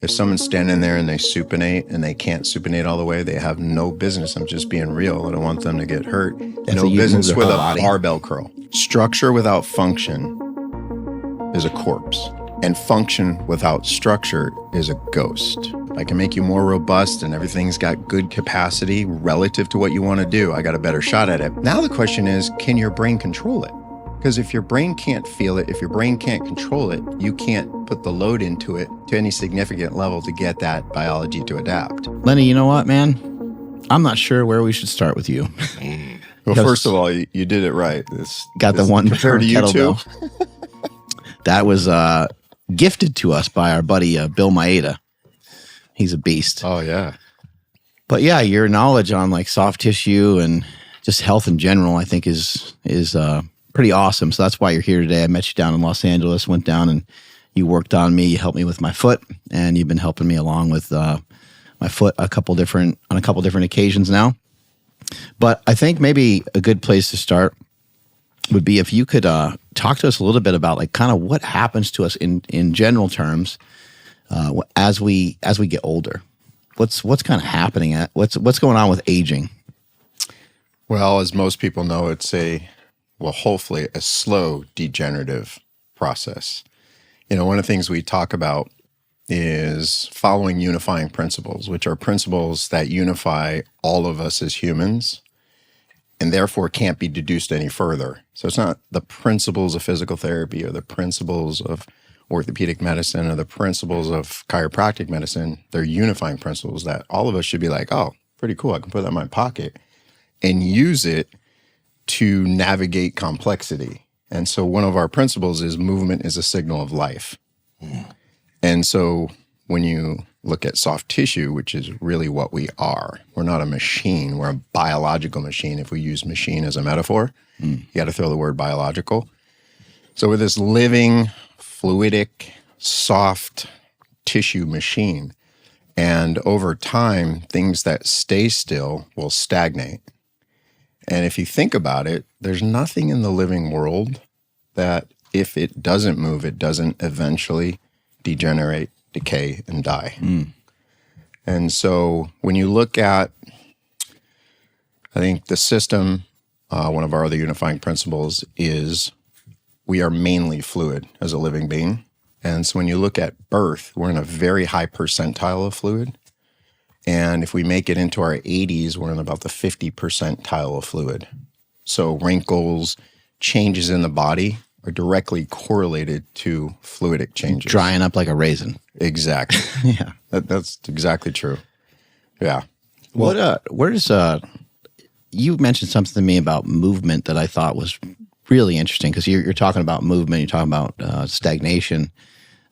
If someone's standing there and they supinate and they can't supinate all the way, they have no business. I'm just being real. I don't want them to get hurt. No business with a barbell curl. Structure without function is a corpse. And function without structure is a ghost. I can make you more robust and everything's got good capacity relative to what you want to do. I got a better shot at it. Now the question is, can your brain control it? Because if your brain can't feel it, if your brain can't control it, you can't put the load into it to any significant level to get that biology to adapt. Lenny, you know what, man? I'm not sure where we should start with you. Well, first of all, you did it right. Got the one compared to you two. That was gifted to us by our buddy Bill Maeda. He's a beast. Oh, yeah. But yeah, your knowledge on like soft tissue and just health in general, I think is pretty awesome. So that's why you're here today. I met you down in Los Angeles, went down and you worked on me. You helped me with my foot, and you've been helping me along with my foot on a couple different occasions now. But I think maybe a good place to start would be if you could talk to us a little bit about like kind of what happens to us in general terms as we get older. What's kind of happening what's going on with aging? Well, as most people know, it's hopefully a slow degenerative process. You know, one of the things we talk about is following unifying principles, which are principles that unify all of us as humans and therefore can't be deduced any further. So it's not the principles of physical therapy or the principles of orthopedic medicine or the principles of chiropractic medicine. They're unifying principles that all of us should be like, oh, pretty cool. I can put that in my pocket and use it to navigate complexity. And so one of our principles is movement is a signal of life. And so when you look at soft tissue, which is really what we are, we're not a machine, we're a biological machine. If we use machine as a metaphor, you got to throw the word biological. So with this living, fluidic, soft tissue machine, and over time, things that stay still will stagnate. And if you think about it, there's nothing in the living world that if it doesn't move, it doesn't eventually degenerate, decay, and die. And so when you look at, I think the system, one of our other unifying principles is we are mainly fluid as a living being. And so when you look at birth, we're in a very high percentile of fluid. And if we make it into our 80s, we're in about the 50 percentile of fluid. So wrinkles, changes in the body are directly correlated to fluidic changes. Drying up like a raisin. Exactly. Yeah. That's exactly true. Yeah. Well, where does you mentioned something to me about movement that I thought was really interesting, because you're talking about movement, you're talking about stagnation.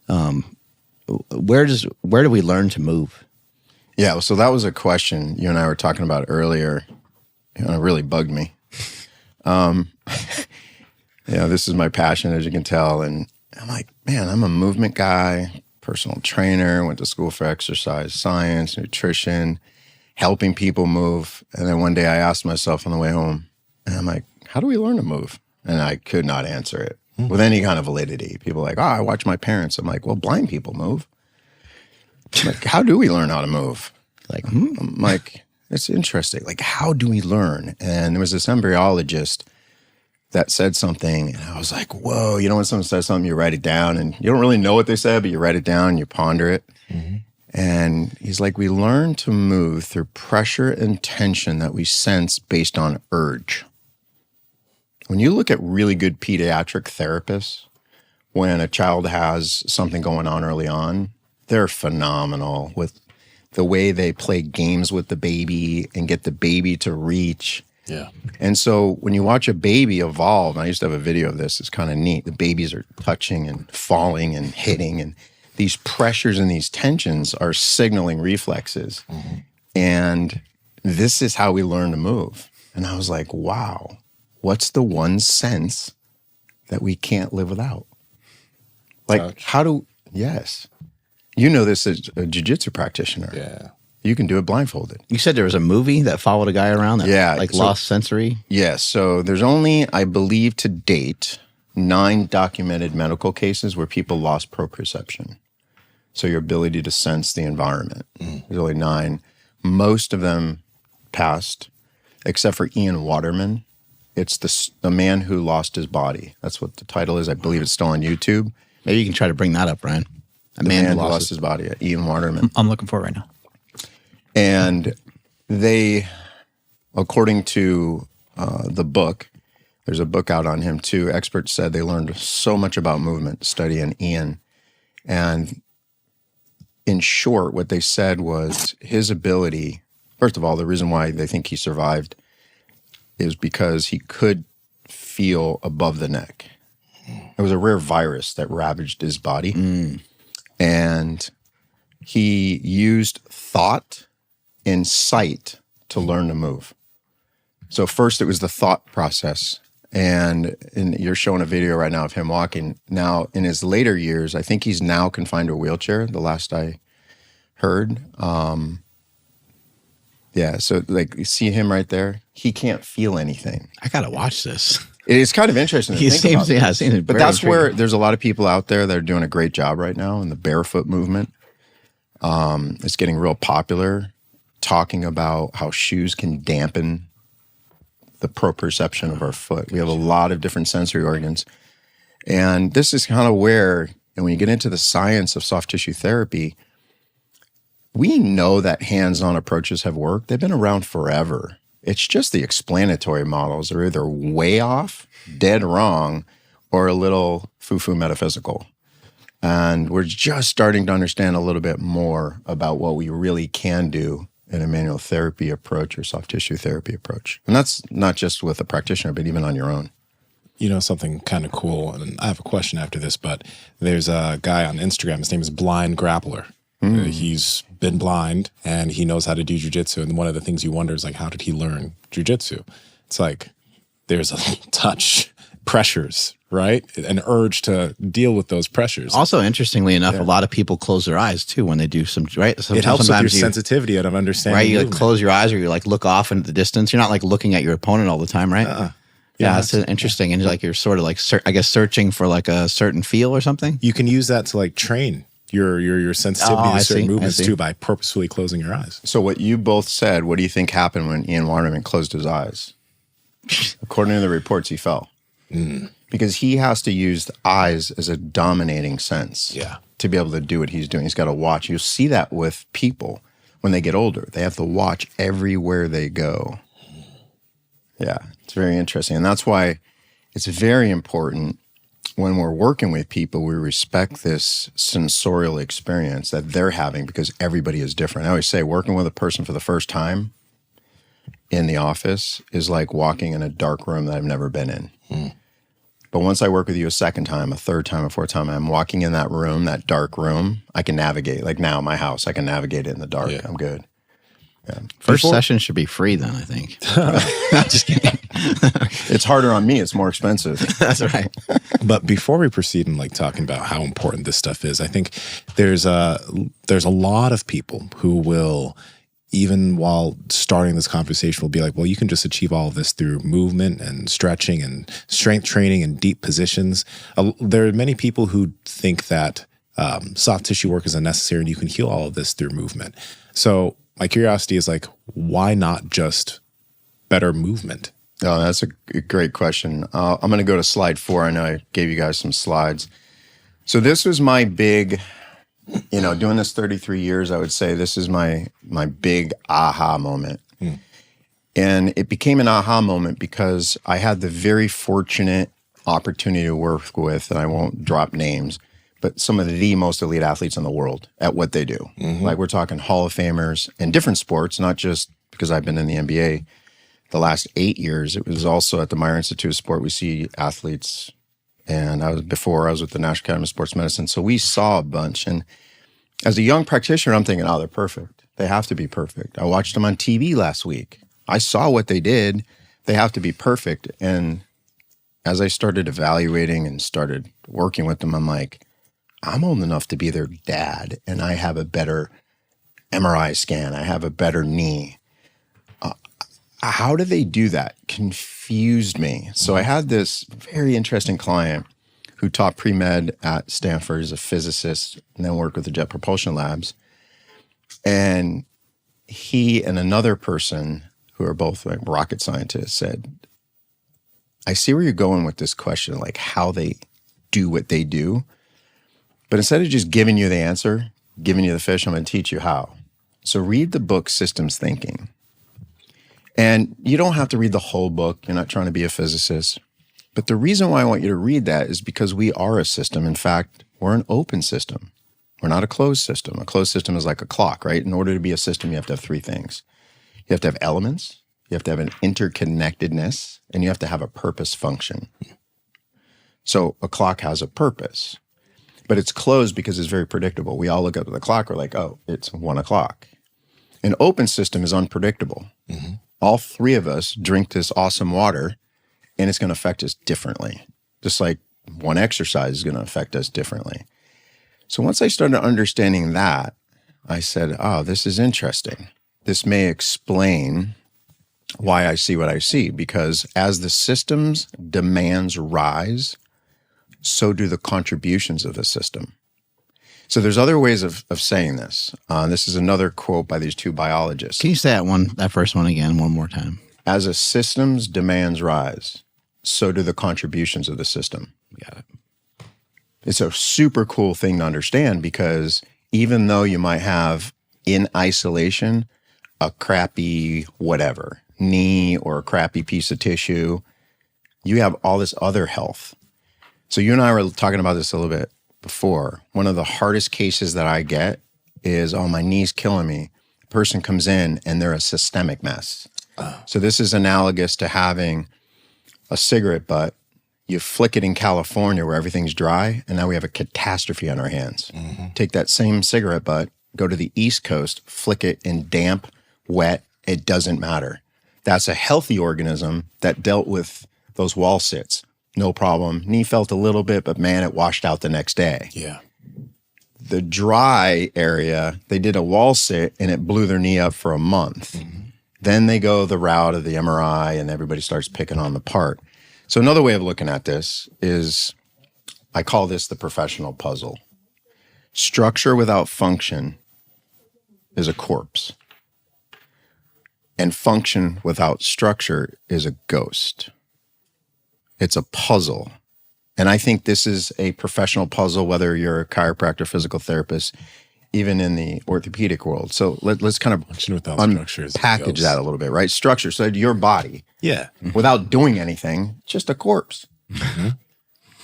Where do we learn to move? Yeah, so that was a question you and I were talking about earlier, and it really bugged me. This is my passion, as you can tell, and I'm like, man, I'm a movement guy, personal trainer, went to school for exercise science, nutrition, helping people move. And then one day I asked myself on the way home, and I'm like, how do we learn to move? And I could not answer it with any kind of validity. People are like, I watch my parents. I'm like, well, blind people move. I'm like, how do we learn how to move? I'm like, it's interesting. Like, how do we learn? And there was this embryologist that said something, and I was like, whoa, when someone says something, you write it down, and you don't really know what they said, but you write it down and you ponder it. And he's like, we learn to move through pressure and tension that we sense based on urge. When you look at really good pediatric therapists, when a child has something going on early on, they're phenomenal with the way they play games with the baby and get the baby to reach. Yeah. And so when you watch a baby evolve, and I used to have a video of this, it's kind of neat. The babies are touching and falling and hitting, and these pressures and these tensions are signaling reflexes. And this is how we learn to move. And I was like, wow, what's the one sense that we can't live without? Like, touch. Yes. You know this as a jiu-jitsu practitioner. Yeah. You can do it blindfolded. You said there was a movie that followed a guy around that lost sensory? Yes. So there's only, I believe to date, 9 documented medical cases where people lost proprioception. So your ability to sense the environment. There's only 9. Most of them passed, except for Ian Waterman. It's the man who lost his body. That's what the title is. I believe it's still on YouTube. Maybe you can try to bring that up, Brian. The man who lost his body, Ian Waterman. I'm looking for it right now. And they, according to the book, there's a book out on him too. Experts said they learned so much about movement studying Ian. And in short, what they said was his ability, first of all, the reason why they think he survived is because he could feel above the neck. It was a rare virus that ravaged his body. And he used thought and sight to learn to move. So first it was the thought process. And you're showing a video right now of him walking. Now, in his later years, I think he's now confined to a wheelchair, the last I heard. Yeah, so like you see him right there. He can't feel anything. I got to watch this. It's kind of interesting to think about. Yeah, it seems but that's intriguing. where there's a lot of people out there that are doing a great job right now in the barefoot movement. It's getting real popular, talking about how shoes can dampen the proprioception of our foot. We have a lot of different sensory organs. And this is kind of where, and when you get into the science of soft tissue therapy, we know that hands-on approaches have worked. They've been around forever. It's just the explanatory models are either way off, dead wrong, or a little foo-foo metaphysical. And we're just starting to understand a little bit more about what we really can do in a manual therapy approach or soft tissue therapy approach. And that's not just with a practitioner, but even on your own. You know, something kind of cool, and I have a question after this, but there's a guy on Instagram, his name is Blind Grappler. He's been blind and he knows how to do jujitsu. And one of the things you wonder is like, how did he learn jujitsu? It's like, there's a touch, pressures, right? An urge to deal with those pressures. Also, interestingly enough, a lot of people close their eyes too when they do some, right? It helps with your sensitivity and of understanding. Right, you like close your eyes or you like look off into the distance. You're not like looking at your opponent all the time, right? Yeah, it's interesting. And like you're sort of like, I guess, searching for like a certain feel or something. You can use that to like train your sensitivity to certain movements too by purposefully closing your eyes. So what you both said, what do you think happened when Ian Waterman closed his eyes? According to the reports, he fell. Because he has to use the eyes as a dominating sense to be able to do what he's doing. He's got to watch. You'll see that with people when they get older. They have to watch everywhere they go. Yeah, it's very interesting. And that's why it's very important when we're working with people, we respect this sensorial experience that they're having because everybody is different. I always say working with a person for the first time in the office is like walking in a dark room that I've never been in. But once I work with you a second time, a third time, a fourth time, I'm walking in that room, that dark room, I can navigate. Like now, my house, I can navigate it in the dark. Yeah. I'm good. Yeah. First session should be free then, I think. I'm just kidding. It's harder on me. It's more expensive. That's right. But before we proceed in like talking about how important this stuff is, I think there's a lot of people who will, even while starting this conversation, will be like, well, you can just achieve all of this through movement and stretching and strength training and deep positions. There are many people who think that soft tissue work is unnecessary and you can heal all of this through movement. So my curiosity is like, why not just better movement? Oh, that's a great question. I'm going to go to slide 4. I know I gave you guys some slides. So this was my big, doing this 33 years, I would say this is my big aha moment. And it became an aha moment because I had the very fortunate opportunity to work with, and I won't drop names, but some of the most elite athletes in the world at what they do. Like we're talking Hall of Famers in different sports, not just because I've been in the NBA the last 8 years. It was also at the Meyer Institute of Sport. We see athletes, and I was with the National Academy of Sports Medicine. So we saw a bunch. And as a young practitioner, I'm thinking, oh, they're perfect. They have to be perfect. I watched them on TV last week. I saw what they did. They have to be perfect. And as I started evaluating and started working with them, I'm like, I'm old enough to be their dad, and I have a better MRI scan. I have a better knee. How do they do that? Confused me. So I had this very interesting client who taught pre-med at Stanford. He's a physicist and then worked with the Jet Propulsion Labs. And he and another person who are both like rocket scientists said, I see where you're going with this question, like how they do what they do. But instead of just giving you the answer, giving you the fish, I'm going to teach you how. So read the book Systems Thinking. And you don't have to read the whole book. You're not trying to be a physicist. But the reason why I want you to read that is because we are a system. In fact, we're an open system. We're not a closed system. A closed system is like a clock, right? In order to be a system, you have to have three things. You have to have elements, you have to have an interconnectedness, and you have to have a purpose function. So a clock has a purpose, but it's closed because it's very predictable. We all look up at the clock, we're like, oh, it's 1 o'clock. An open system is unpredictable. Mm-hmm. All three of us drink this awesome water, and it's going to affect us differently. Just like one exercise is going to affect us differently. So once I started understanding that, I said, oh, this is interesting. This may explain why I see what I see, because as the system's demands rise, so do the contributions of the system. So there's other ways of saying this. This is another quote by these two biologists. Can you say that first one again one more time? As a system's demands rise, so do the contributions of the system. Got it. It's a super cool thing to understand, because even though you might have in isolation a crappy whatever, knee or a crappy piece of tissue, you have all this other health. So you and I were talking about this a little bit before. One of the hardest cases that I get is, oh, my knee's killing me. The person comes in and they're a systemic mess. So this is analogous to having a cigarette butt. You flick it in California where everything's dry, and now we have a catastrophe on our hands. Mm-hmm. Take that same cigarette butt, go to the East Coast, flick it in damp, wet, it doesn't matter. That's a healthy organism that dealt with those wall sits. No problem. Knee felt a little bit, but man, it washed out the next day. Yeah. The dry area, they did a wall sit and it blew their knee up for a month. Mm-hmm. Then they go the route of the MRI and everybody starts picking on the part. So another way of looking at this is, I call this the professional puzzle. Structure without function is a corpse. And function without structure is a ghost. It's a puzzle. And I think this is a professional puzzle, whether you're a chiropractor, physical therapist, even in the orthopedic world. So let's kind of unpackage that a little bit, right? Structure, so your body, without doing anything, just a corpse, mm-hmm.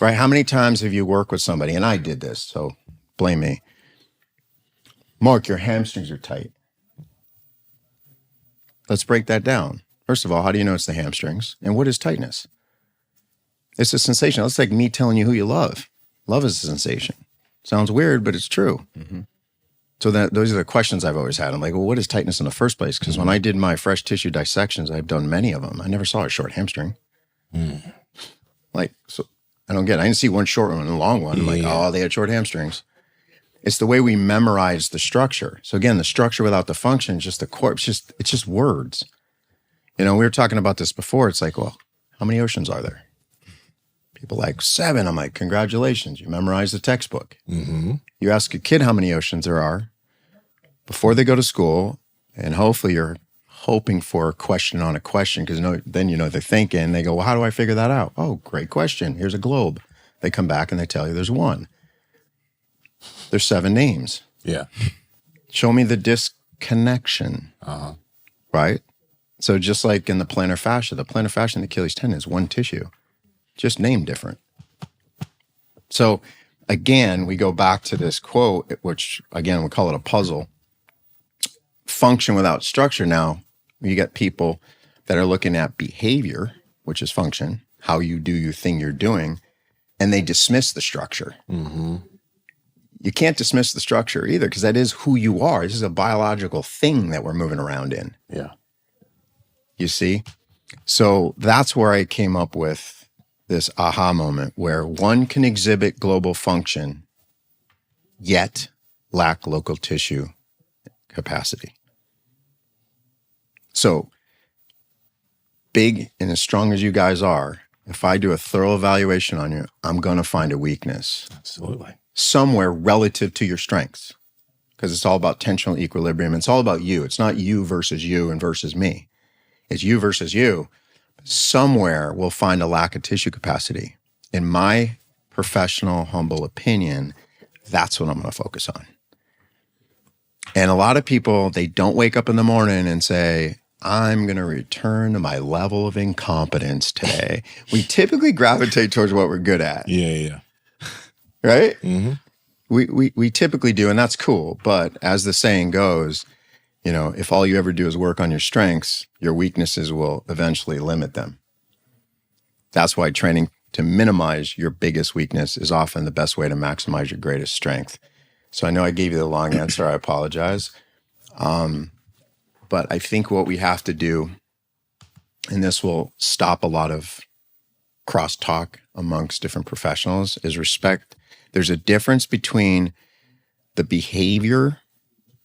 right? How many times have you worked with somebody, and I did this, so blame me. Mark, your hamstrings are tight. Let's break that down. First of all, how do you know it's the hamstrings? And what is tightness? It's a sensation. That's like me telling you who you love. Love is a sensation. Sounds weird, but it's true. Mm-hmm. So those are the questions I've always had. I'm like, well, what is tightness in the first place? Because when I did my fresh tissue dissections, I've done many of them. I never saw a short hamstring. Mm. Like, so I didn't see one short one and a long one. I'm like, oh, they had short hamstrings. It's the way we memorize the structure. So again, the structure without the function is just the corpse. It's just words. You know, we were talking about this before. It's like, well, how many oceans are there? People like 7. I'm like, congratulations. You memorized the textbook. Mm-hmm. You ask a kid how many oceans there are before they go to school, and hopefully you're hoping for a question on a question, because then they're thinking. They go, well, how do I figure that out? Oh, great question. Here's a globe. They come back and they tell you there's 1. There's 7 names. Yeah. Show me the disconnection. Uh-huh. Right? So just like in the plantar fascia and the Achilles tendon is one tissue, just named different. So again, we go back to this quote, which again, we call it a puzzle. Function without structure. Now, you get people that are looking at behavior, which is function, how you do your thing you're doing, and they dismiss the structure. Mm-hmm. You can't dismiss the structure either, because that is who you are. This is a biological thing that we're moving around in. Yeah. You see? So that's where I came up with this aha moment, where one can exhibit global function, yet lack local tissue capacity. So big and as strong as you guys are, if I do a thorough evaluation on you, I'm going to find a weakness Absolutely. somewhere relative to your strengths, because it's all about tensional equilibrium. It's all about you. It's not you and versus me. It's you versus you. Somewhere we'll find a lack of tissue capacity. In my professional, humble opinion, that's what I'm going to focus on. And a lot of people, they don't wake up in the morning and say, I'm going to return to my level of incompetence today. We typically gravitate towards what we're good at. Yeah. Right? Mm-hmm. We typically do, and that's cool. But as the saying goes, you know, if all you ever do is work on your strengths, your weaknesses will eventually limit them. That's why training to minimize your biggest weakness is often the best way to maximize your greatest strength. So I know I gave you the long answer. I apologize. But I think what we have to do, and this will stop a lot of crosstalk amongst different professionals, is respect. There's a difference between the behavior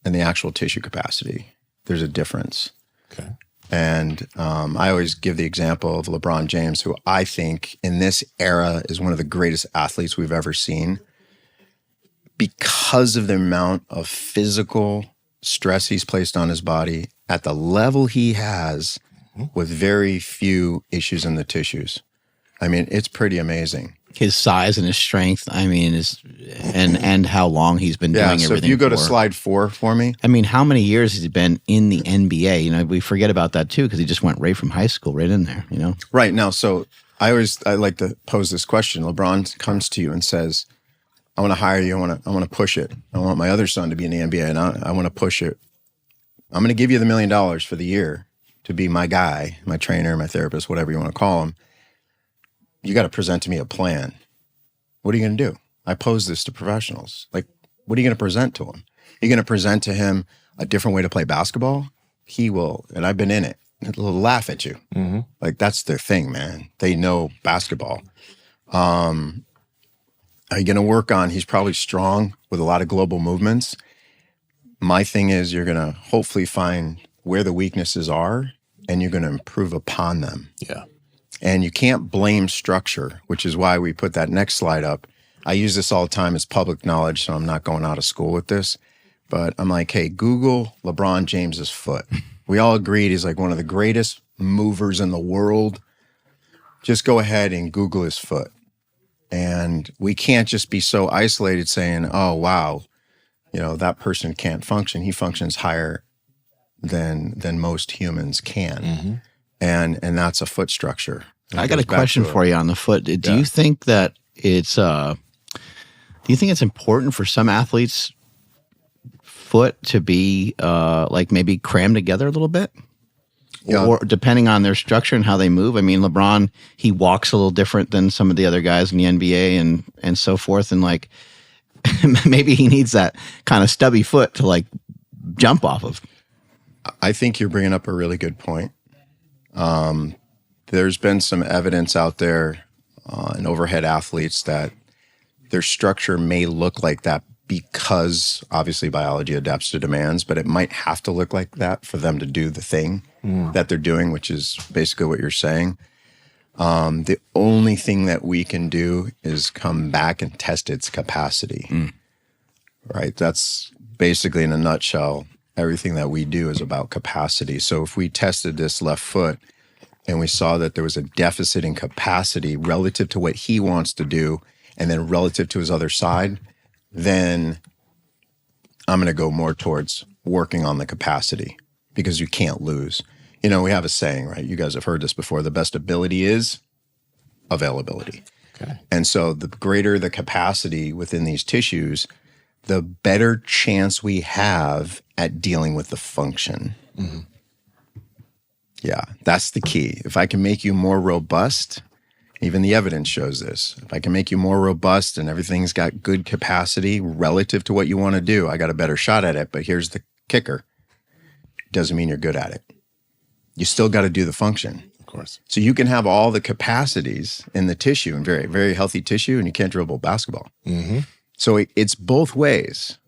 and the actual tissue capacity. There's a difference. Okay. And I always give the example of LeBron James, who I think in this era is one of the greatest athletes we've ever seen because of the amount of physical stress he's placed on his body at the level he has with very few issues in the tissues. I mean, it's pretty amazing. His size and his strength, I mean, and how long he's been doing everything. So if you go to for. slide 4 for me. I mean, how many years has he been in the NBA? You know, we forget about that too, because he just went right from high school right in there, you know? Right. Now, so I like to pose this question. LeBron comes to you and says, I want to hire you. I want to push it. I want my other son to be in the NBA, and I want to push it. I'm going to give you the $1 million for the year to be my guy, my trainer, my therapist, whatever you want to call him. You got to present to me a plan. What are you going to do? I pose this to professionals. Like, what are you going to present to him? You're going to present to him a different way to play basketball? He will, and I've been in it, he'll laugh at you. Mm-hmm. Like, that's their thing, man. They know basketball. Are you going to work on, he's probably strong with a lot of global movements. My thing is you're going to hopefully find where the weaknesses are, and you're going to improve upon them. Yeah. And you can't blame structure, which is why we put that next slide up. I use this all the time as public knowledge, so I'm not going out of school with this. But I'm like, hey, Google LeBron James's foot. We all agreed he's like one of the greatest movers in the world. Just go ahead and Google his foot. And we can't just be so isolated saying, oh, wow, you know, that person can't function. He functions higher than most humans can. Mm-hmm. And that's a foot structure. I got a question for you on the foot. Do you think that it's important for some athletes' foot to be like maybe crammed together a little bit? Yeah. Or depending on their structure and how they move? I mean, LeBron, he walks a little different than some of the other guys in the NBA and so forth. And like, maybe he needs that kind of stubby foot to like jump off of. I think you're bringing up a really good point. There's been some evidence out there in overhead athletes that their structure may look like that because obviously biology adapts to demands, but it might have to look like that for them to do the thing that they're doing, which is basically what you're saying. The only thing that we can do is come back and test its capacity, right? That's basically in a nutshell. Everything that we do is about capacity. So if we tested this left foot and we saw that there was a deficit in capacity relative to what he wants to do and then relative to his other side, then I'm going to go more towards working on the capacity because you can't lose. You know, we have a saying, right? You guys have heard this before. The best ability is availability. Okay. And so the greater the capacity within these tissues, the better chance we have at dealing with the function. Mm-hmm. Yeah, that's the key. If I can make you more robust, even the evidence shows this. If I can make you more robust and everything's got good capacity relative to what you want to do, I got a better shot at it. But here's the kicker. Doesn't mean you're good at it. You still got to do the function. Of course. So you can have all the capacities in the tissue and very, very healthy tissue, and you can't dribble basketball. Mm-hmm. So it's both ways.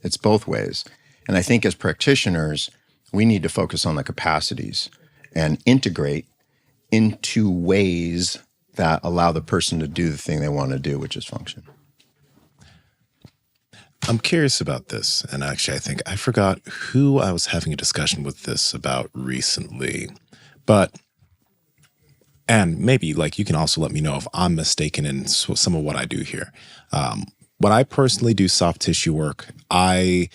It's both ways. And I think as practitioners, we need to focus on the capacities and integrate into ways that allow the person to do the thing they want to do, which is function. I'm curious about this. And actually, I think I forgot who I was having a discussion with this about recently. And maybe like you can also let me know if I'm mistaken in some of what I do here. When I personally do soft tissue work, I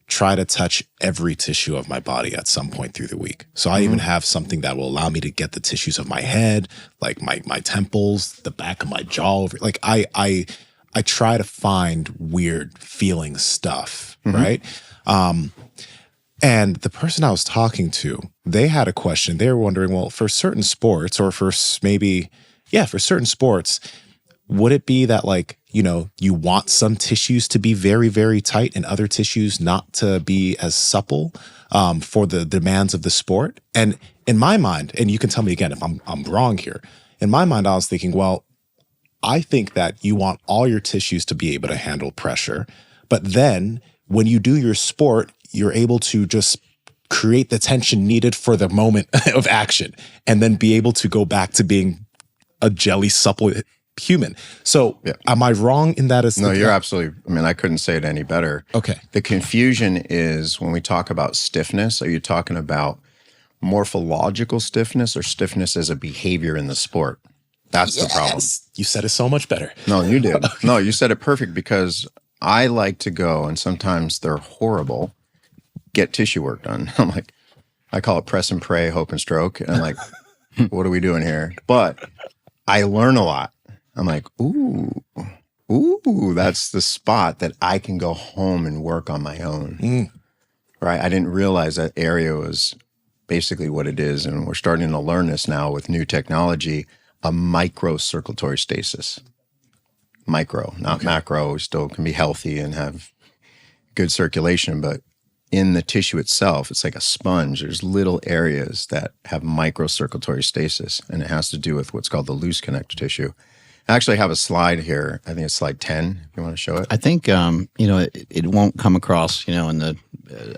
try to touch every tissue of my body at some point through the week. So I even have something that will allow me to get the tissues of my head, like my temples, the back of my jaw. Like I try to find weird feeling stuff, right? And the person I was talking to, they had a question. They were wondering, well, for certain sports or for certain sports, would it be that like, you know, you want some tissues to be very, very tight and other tissues not to be as supple for the demands of the sport? And in my mind, and you can tell me again if I'm wrong here, in my mind, I was thinking, well, I think that you want all your tissues to be able to handle pressure. But then when you do your sport, you're able to just create the tension needed for the moment of action and then be able to go back to being a jelly supple human. So am I wrong in that? No, you're absolutely, I mean, I couldn't say it any better. Okay. The confusion is when we talk about stiffness, are you talking about morphological stiffness or stiffness as a behavior in the sport? That's the problem. You said it so much better. No, you did. No, you said it perfect because I like to go, and sometimes they're horrible, get tissue work done. I'm like, I call it press and pray, hope and stroke. And I'm like, what are we doing here? But I learn a lot. I'm like, ooh, that's the spot that I can go home and work on my own. Right? I didn't realize that area was basically what it is. And we're starting to learn this now with new technology, a microcirculatory stasis. Micro, not macro. We still can be healthy and have good circulation, but in the tissue itself, it's like a sponge. There's little areas that have microcirculatory stasis, and it has to do with what's called the loose connective tissue. I actually have a slide here. I think it's slide 10, if you want to show it. I think, it won't come across, in the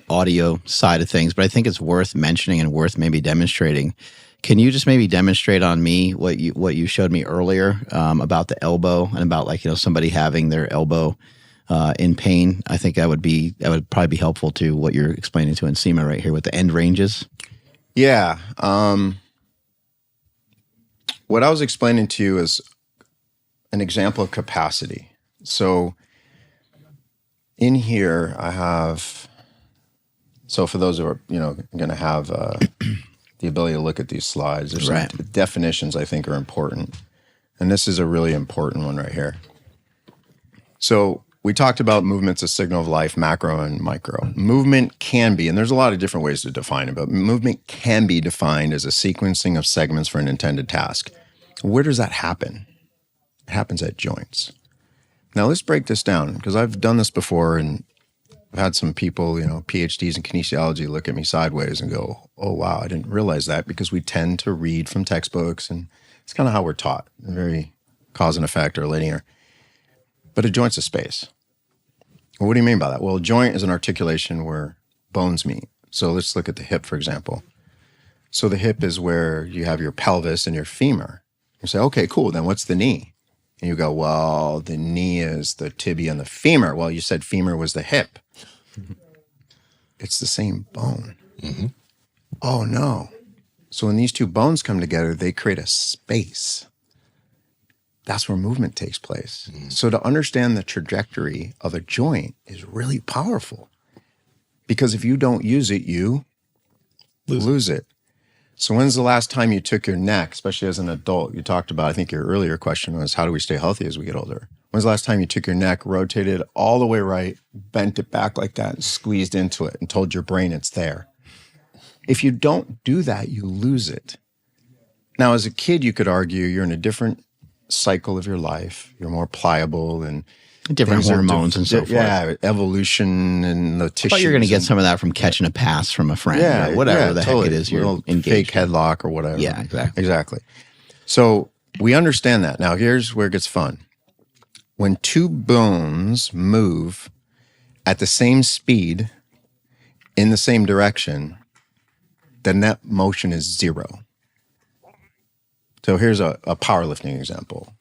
audio side of things, but I think it's worth mentioning and worth maybe demonstrating. Can you just maybe demonstrate on me what you showed me earlier about the elbow and about somebody having their elbow in pain? I think that would probably be helpful to what you're explaining to Nsima right here with the end ranges. Yeah. What I was explaining to you is an example of capacity. So in here I have, so for those who are, going to have the ability to look at these slides, there's some definitions I think are important. And this is a really important one right here. So we talked about movements as signal of life, macro and micro. Movement can be, and there's a lot of different ways to define it, but movement can be defined as a sequencing of segments for an intended task. Where does that happen? It happens at joints. Now let's break this down, because I've done this before and I've had some people, PhDs in kinesiology look at me sideways and go, oh, wow, I didn't realize that, because we tend to read from textbooks and it's kind of how we're taught, very cause and effect or linear. But a joint's a space. Well, what do you mean by that? Well, a joint is an articulation where bones meet. So let's look at the hip, for example. So the hip is where you have your pelvis and your femur. You say, okay, cool, then what's the knee? And you go, well, the knee is the tibia and the femur. Well, you said femur was the hip. It's the same bone. Oh, no. So when these two bones come together, they create a space. That's where movement takes place. So to understand the trajectory of a joint is really powerful, because if you don't use it, you lose it. So when's the last time you took your neck, especially as an adult? You talked about, I think your earlier question was, how do we stay healthy as we get older? When's the last time you took your neck, rotated all the way right, bent it back like that, and squeezed into it and told your brain it's there? If you don't do that, you lose it. Now, as a kid, you could argue you're in a different cycle of your life. You're more pliable and different hormones and so forth. Yeah, evolution and the tissues. But you're going to get some of that from catching a pass from a friend, or whatever the heck it is you're engaged fake headlock or whatever. Yeah, Exactly. So we understand that. Now, here's where it gets fun. When two bones move at the same speed in the same direction, the net motion is zero. So here's a powerlifting example.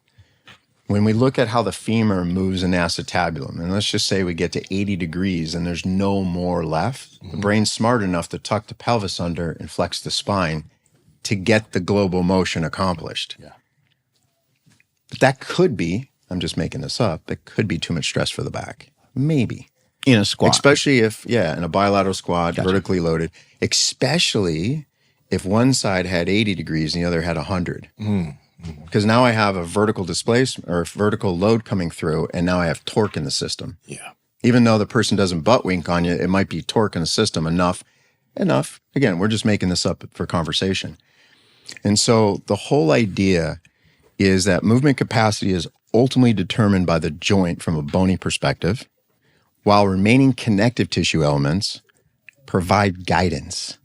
When we look at how the femur moves in acetabulum, and let's just say we get to 80 degrees and there's no more left, the brain's smart enough to tuck the pelvis under and flex the spine to get the global motion accomplished. Yeah. But that could be, I'm just making this up, that could be too much stress for the back. Maybe. In a squat. Especially if, in a bilateral squat, vertically loaded, especially if one side had 80 degrees and the other had 100. Because now I have a vertical displacement or vertical load coming through, and now I have torque in the system. Yeah. Even though the person doesn't butt wink on you, it might be torque in the system enough. Again, we're just making this up for conversation. And so the whole idea is that movement capacity is ultimately determined by the joint from a bony perspective, while remaining connective tissue elements provide guidance.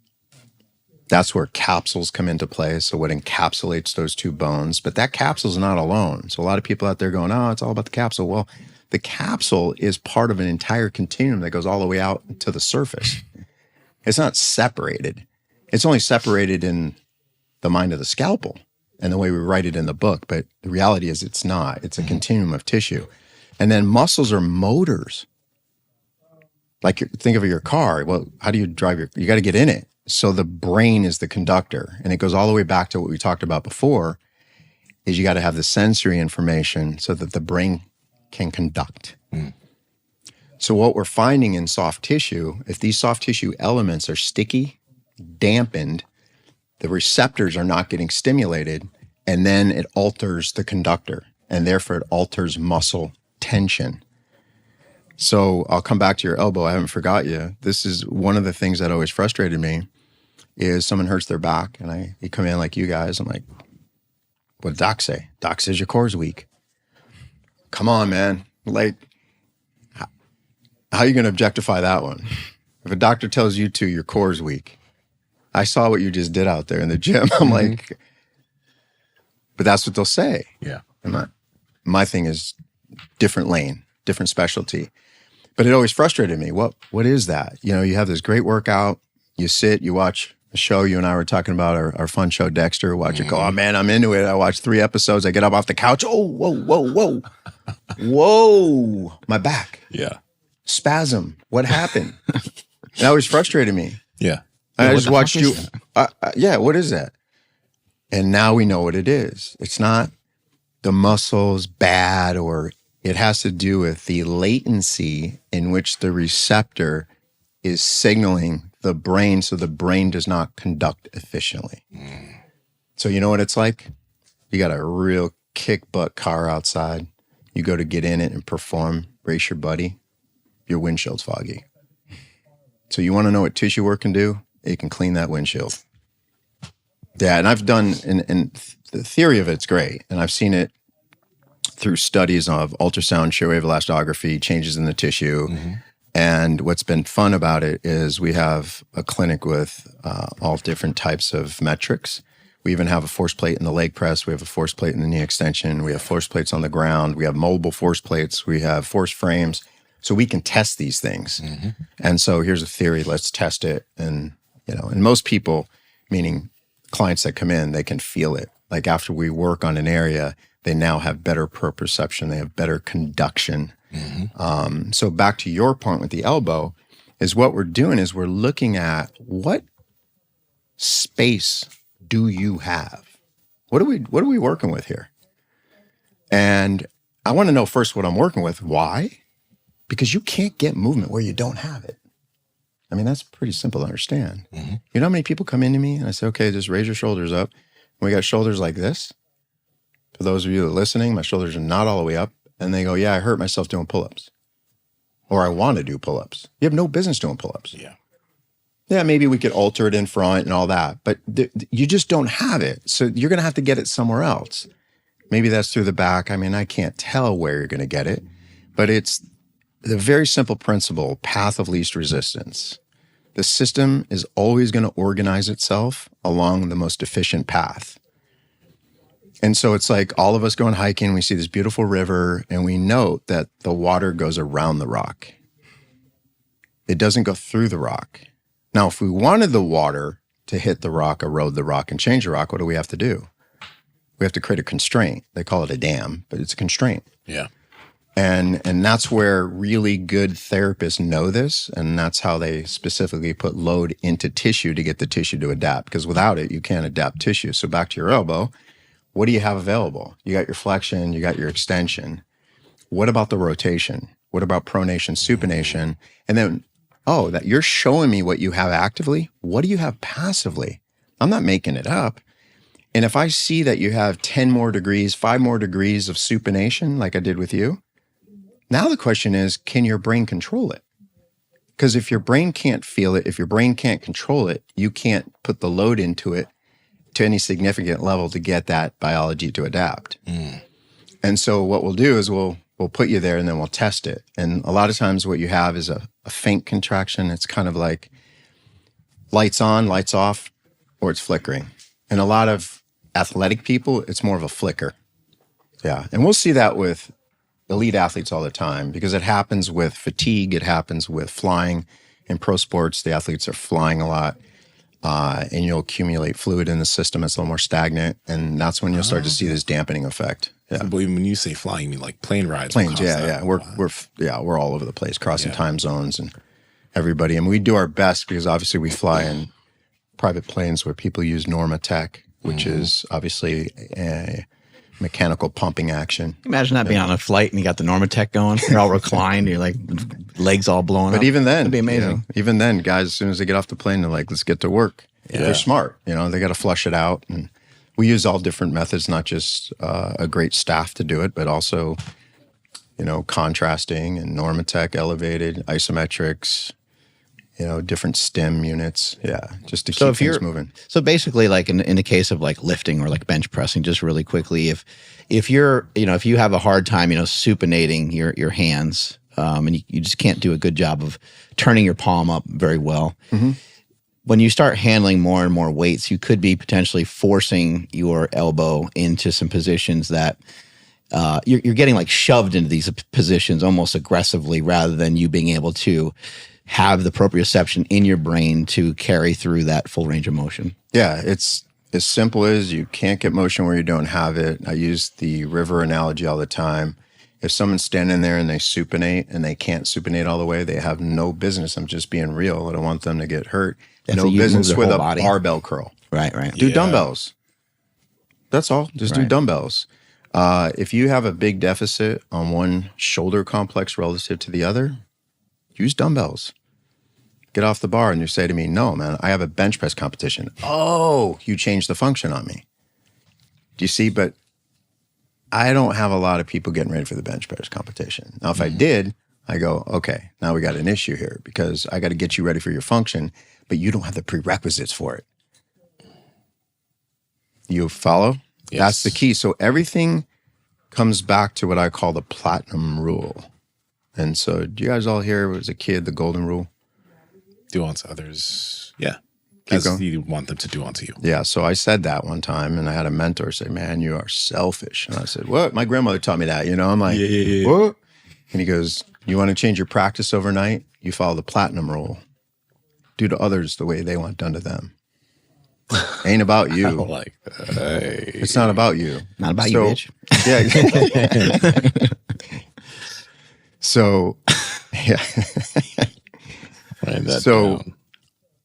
That's where capsules come into play. So what encapsulates those two bones, but that capsule is not alone. So a lot of people out there going, oh, it's all about the capsule. Well, the capsule is part of an entire continuum that goes all the way out to the surface. It's not separated. It's only separated in the mind of the scalpel and the way we write it in the book. But the reality is it's not. It's a continuum of tissue. And then muscles are motors. Like think of your car. Well, how do you drive you got to get in it. So the brain is the conductor. And it goes all the way back to what we talked about before, is you got to have the sensory information so that the brain can conduct. So what we're finding in soft tissue, if these soft tissue elements are sticky, dampened, the receptors are not getting stimulated, and then it alters the conductor, and therefore it alters muscle tension. So I'll come back to your elbow. I haven't forgot you. This is one of the things that always frustrated me is someone hurts their back, and you come in like you guys. I'm like, what did doc say? Doc says your core's weak. Come on, man. Like, how are you going to objectify that one? If a doctor tells you to, your core's weak. I saw what you just did out there in the gym. I'm like, but that's what they'll say. Yeah. And my thing is different lane, different specialty. But it always frustrated me. What is that? You know, you have this great workout, you sit, you watch a show. You and I were talking about our fun show, Dexter. Watch it go, oh man, I'm into it. I watched 3 episodes. I get up off the couch. Oh, whoa. Whoa, my back. Yeah. Spasm. What happened? That always frustrated me. Yeah. And I just watched you. What is that? And now we know what it is. It's not the muscles bad, or it has to do with the latency in which the receptor is signaling the brain so the brain does not conduct efficiently. So you know what it's like? You got a real kick butt car outside. You go to get in it and perform, race your buddy. Your windshield's foggy. So you want to know what tissue work can do? It can clean that windshield. Yeah, and I've done, and the theory of it's great. And I've seen it through studies of ultrasound, shear wave elastography, changes in the tissue. And what's been fun about it is we have a clinic with all different types of metrics. We even have a force plate in the leg press. We have a force plate in the knee extension. We have force plates on the ground. We have mobile force plates. We have force frames. So we can test these things. And so here's a theory. Let's test it. And, and most people, meaning clients that come in, they can feel it. Like after we work on an area, they now have better proprioception. They have better conduction. So back to your point with the elbow is what we're doing is we're looking at what space do you have? What are we working with here? And I want to know first what I'm working with. Why? Because you can't get movement where you don't have it. I mean, that's pretty simple to understand. You know how many people come into me and I say, okay, just raise your shoulders up. And we got shoulders like this. For those of you that are listening, my shoulders are not all the way up. And they go, yeah, I hurt myself doing pull-ups. Or I want to do pull-ups. You have no business doing pull-ups. Yeah, maybe we could alter it in front and all that. But you just don't have it. So you're going to have to get it somewhere else. Maybe that's through the back. I mean, I can't tell where you're going to get it. But it's the very simple principle, path of least resistance. The system is always going to organize itself along the most efficient path. And so it's like all of us going hiking, we see this beautiful river, and we note that the water goes around the rock. It doesn't go through the rock. Now, if we wanted the water to hit the rock, erode the rock, and change the rock, what do we have to do? We have to create a constraint. They call it a dam, but it's a constraint. Yeah. And that's where really good therapists know this, and that's how they specifically put load into tissue to get the tissue to adapt, because without it, you can't adapt tissue. So back to your elbow, what do you have available? You got your flexion, you got your extension. What about the rotation? What about pronation, supination? And then, that you're showing me what you have actively. What do you have passively? I'm not making it up. And if I see that you have 10 more degrees, 5 more degrees of supination, like I did with you, now the question is, can your brain control it? Because if your brain can't feel it, if your brain can't control it, you can't put the load into it to any significant level to get that biology to adapt. And so what we'll do is we'll put you there and then we'll test it. And a lot of times what you have is a faint contraction. It's kind of like lights on, lights off, or it's flickering. And a lot of athletic people, it's more of a flicker. Yeah. And we'll see that with elite athletes all the time, because it happens with fatigue. It happens with flying. In pro sports, the athletes are flying a lot, and you'll accumulate fluid in the system. It's a little more stagnant, and that's when you'll start to see this dampening effect. Yeah. But when you say flying, you mean like plane rides? Planes, yeah. We're all over the place, crossing time zones and everybody. And we do our best because obviously we fly in private planes where people use Normatec, which is obviously a mechanical pumping action. Imagine that being on a flight and you got the Normatec going. You're all reclined. You're like legs all blowing up. But even then, it'd be amazing. Even then, guys, as soon as they get off the plane, they're like, let's get to work. Yeah. They're smart. They got to flush it out. And we use all different methods, not just a great staff to do it, but also, contrasting and Normatec, elevated, isometrics, different stim units. Yeah, just to keep things moving. So basically, like in the case of like lifting or like bench pressing, just really quickly, if you're, if you have a hard time, supinating your hands, and you just can't do a good job of turning your palm up very well. When you start handling more and more weights, you could be potentially forcing your elbow into some positions that you're getting like shoved into these positions almost aggressively, rather than you being able to have the proprioception in your brain to carry through that full range of motion. Yeah, it's as simple as you can't get motion where you don't have it. I use the river analogy all the time. If someone's standing there and they supinate and they can't supinate all the way, they have no business. I'm just being real. I don't want them to get hurt. No business with a barbell curl. Right. Do dumbbells. That's all. Just do dumbbells. If you have a big deficit on one shoulder complex relative to the other, use dumbbells. Get off the bar and you say to me, no, man, I have a bench press competition. Oh, you changed the function on me. Do you see? But I don't have a lot of people getting ready for the bench press competition. Now, if I did, I go, okay, now we got an issue here because I got to get you ready for your function, but you don't have the prerequisites for it. You follow? Yes. That's the key. So everything comes back to what I call the platinum rule. And so do you guys all hear as a kid, the golden rule? Do unto others. Yeah. As you want them to do unto you. Yeah. So I said that one time and I had a mentor say, man, you are selfish. And I said, what? My grandmother taught me that, I'm like, what? And he goes, you want to change your practice overnight? You follow the platinum rule. Do to others the way they want done to them. Ain't about you. Like that. Hey. It's not about you. Not about you, bitch. Yeah. So, yeah. So down.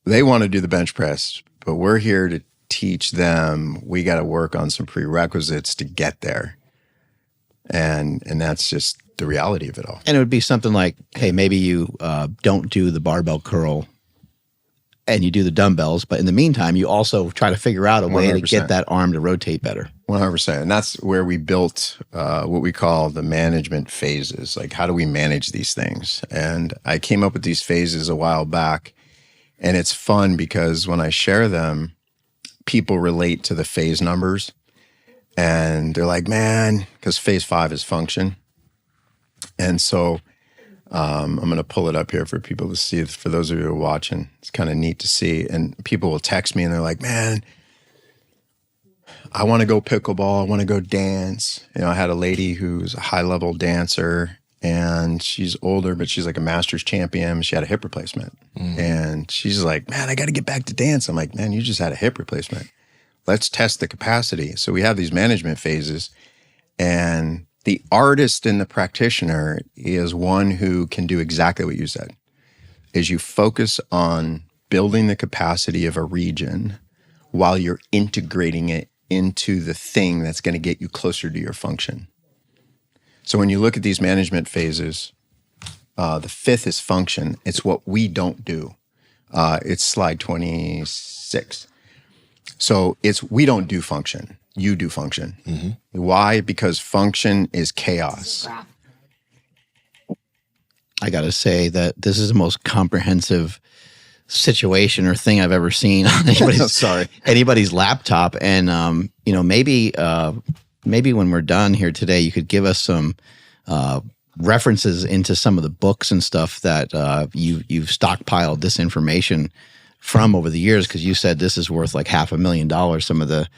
They want to do the bench press, but we're here to teach them we got to work on some prerequisites to get there. And that's just the reality of it all. And it would be something like, hey, maybe you don't do the barbell curl and you do the dumbbells, but in the meantime, you also try to figure out a way 100%. To get that arm to rotate better. 100%. And that's where we built what we call the management phases. Like, how do we manage these things? And I came up with these phases a while back, and it's fun because when I share them, people relate to the phase numbers. And they're like, man, because phase 5 is function. And so I'm going to pull it up here for people to see. For those of you who are watching, it's kind of neat to see. And people will text me and they're like, man, I want to go pickleball. I want to go dance. I had a lady who's a high-level dancer and she's older, but she's like a master's champion. She had a hip replacement. And she's like, man, I got to get back to dance. I'm like, man, you just had a hip replacement. let's test the capacity. So we have these management phases, and the artist and the practitioner is one who can do exactly what you said, is you focus on building the capacity of a region while you're integrating it into the thing that's going to get you closer to your function. So when you look at these management phases, the fifth is function. It's what we don't do. It's slide 26. So it's we don't do function. You do function. Mm-hmm. Why? Because function is chaos. I got to say that this is the most comprehensive situation or thing I've ever seen on anybody's laptop. And, maybe when we're done here today, you could give us some references into some of the books and stuff that you've stockpiled this information from over the years, because you said this is worth like $500,000, some of the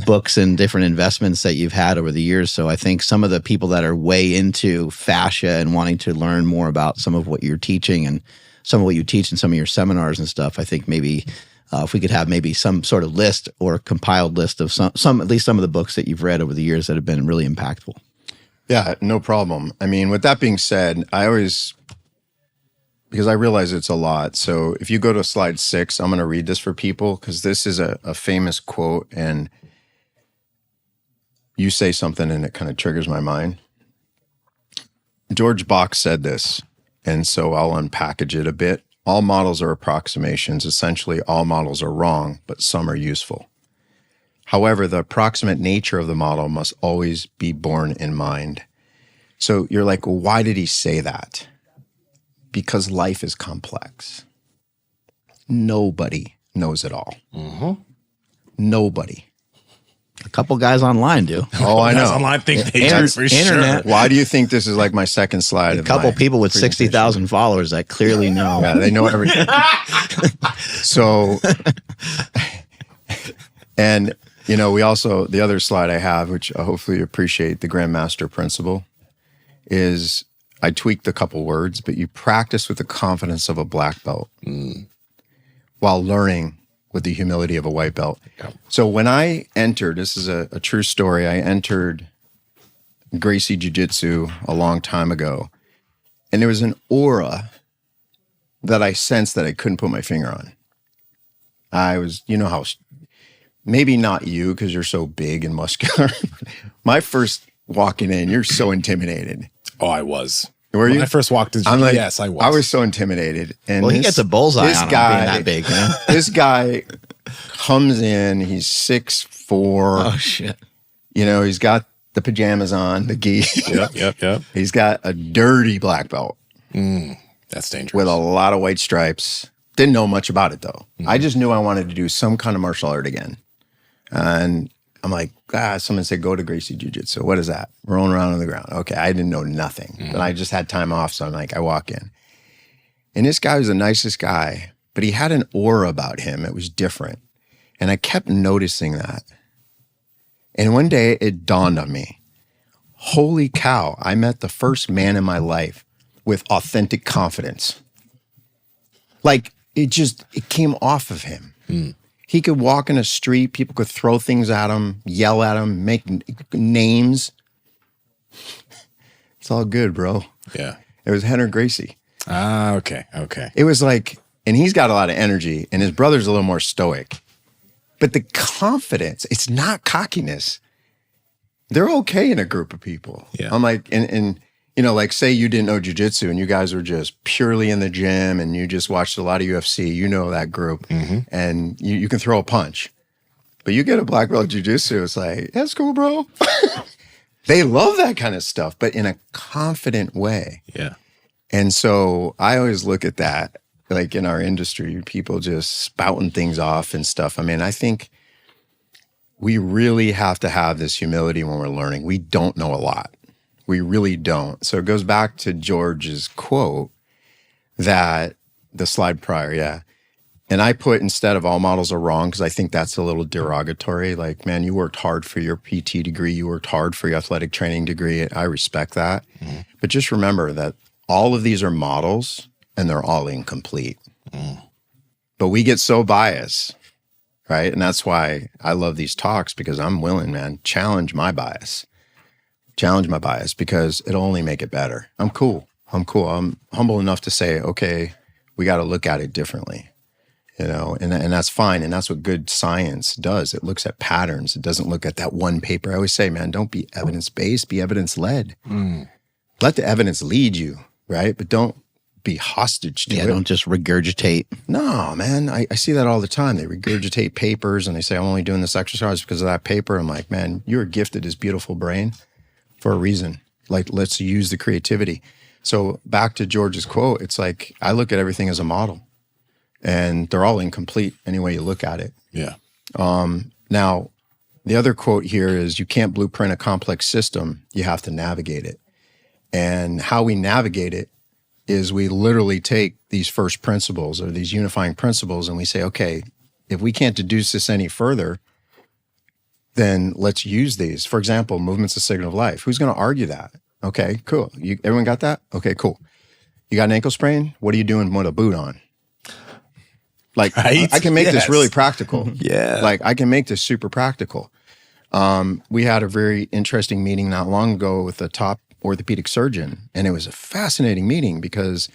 books and different investments that you've had over the years. So I think some of the people that are way into fascia and wanting to learn more about some of what you're teaching and some of what you teach in some of your seminars and stuff, I think maybe if we could have maybe some sort of list or compiled list of some at least some of the books that you've read over the years that have been really impactful. Yeah, no problem. I mean, with that being said, because I realize it's a lot. So if you go to slide 6, I'm going to read this for people because this is a famous quote, and you say something and it kind of triggers my mind. George Bach said this, and so I'll unpackage it a bit. All models are approximations. Essentially, all models are wrong, but some are useful. However, the approximate nature of the model must always be borne in mind. So you're like, well, why did he say that? Because life is complex. Nobody knows it all. Mm-hmm. Nobody. A couple guys online do. Oh, I know. Guys online think they do for internet. sure. Why do you think this is like my second slide? A couple people with 60,000 followers that clearly know. Yeah, they know everything. So, and we also, the other slide I have, which hopefully you appreciate, the Grandmaster principle, is I tweaked a couple words, but you practice with the confidence of a black belt while learning with the humility of a white belt. Yeah. So when I entered, this is a true story, I entered Gracie Jiu-Jitsu a long time ago, and there was an aura that I sensed that I couldn't put my finger on. I was, how, maybe not you because you're so big and muscular. My first walking in, you're so intimidated. Oh, I was. Were you? When I first walked in, yes, I was. I was so intimidated. And he gets a bullseye on him being that big. This guy comes in, he's 6'4". Oh, shit. He's got the pajamas on, the gi. Yep. He's got a dirty black belt. That's dangerous. With a lot of white stripes. Didn't know much about it, though. I just knew I wanted to do some kind of martial art again. And I'm like, someone said, go to Gracie Jiu-Jitsu. What is that? Rolling around on the ground. Okay, I didn't know nothing. But I just had time off, so I'm like, I walk in. And this guy was the nicest guy, but he had an aura about him. It was different. And I kept noticing that. And one day it dawned on me, holy cow, I met the first man in my life with authentic confidence. Like, it came off of him. He could walk in a street, people could throw things at him, yell at him, make names. It's all good, bro. Yeah. It was Henry Gracie. Ah, okay. It was like, and he's got a lot of energy, and his brother's a little more stoic. But the confidence, it's not cockiness. They're okay in a group of people. Yeah. I'm like, and like say you didn't know jiu-jitsu and you guys were just purely in the gym and you just watched a lot of UFC, that group, and you can throw a punch. But you get a black belt jiu-jitsu, it's like, that's cool, bro. They love that kind of stuff, but in a confident way. Yeah. And so I always look at that, like in our industry, people just spouting things off and stuff. I mean, I think we really have to have this humility when we're learning. We don't know a lot. We really don't. So it goes back to George's quote that the slide prior, yeah. And I put instead of all models are wrong because I think that's a little derogatory. Like, man, you worked hard for your PT degree. You worked hard for your athletic training degree. I respect that. But just remember that all of these are models and they're all incomplete. But we get so biased, right? And that's why I love these talks, because I'm willing, man, challenge my bias because it'll only make it better. I'm cool. I'm humble enough to say, okay, we got to look at it differently, and that's fine. And that's what good science does. It looks at patterns. It doesn't look at that one paper. I always say, man, don't be evidence-based, be evidence-led. Let the evidence lead you, right? But don't be hostage to it. Don't just regurgitate. No, man, I see that all the time. They regurgitate papers and they say, I'm only doing this exercise because of that paper. I'm like, man, you're gifted this beautiful brain for a reason. Like, let's use the creativity. So back to George's quote, it's like, I look at everything as a model and they're all incomplete any way you look at it. Yeah. Now, the other quote here is, you can't blueprint a complex system, you have to navigate it. And how we navigate it is we literally take these first principles or these unifying principles and we say, okay, if we can't deduce this any further, then let's use these. For example, movement's a signal of life. Who's going to argue that? Okay, cool. Everyone got that? Okay, cool. You got an ankle sprain? What are you doing with a boot on? Like, right? I can make this really practical. Yeah. Like, I can make this super practical. We had a very interesting meeting not long ago with a top orthopedic surgeon, and it was a fascinating meeting because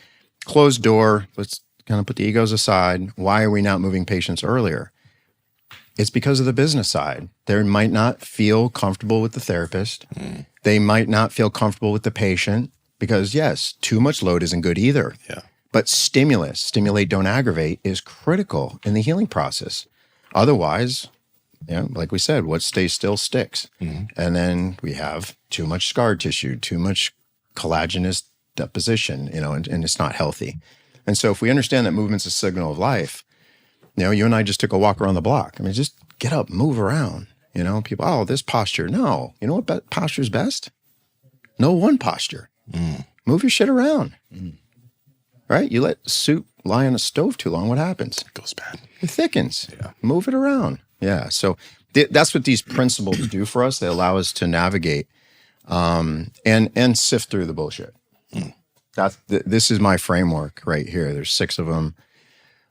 closed door, let's kind of put the egos aside. Why are we not moving patients earlier? It's because of the business side. They might not feel comfortable with the therapist. They might not feel comfortable with the patient because, yes, too much load isn't good either. Yeah. But stimulate, don't aggravate is critical in the healing process. Otherwise, like we said, what stays still sticks. And then we have too much scar tissue, too much collagenous deposition, and it's not healthy. And so if we understand that movement's a signal of life, you and I just took a walk around the block. I mean, just get up, move around. People, this posture. No. You know what posture is best? No one posture. Move your shit around. Right? You let soup lie on a stove too long, what happens? It goes bad. It thickens. Yeah. Move it around. Yeah. So that's what these principles do for us. They allow us to navigate and sift through the bullshit. This is my framework right here. There's 6 of them.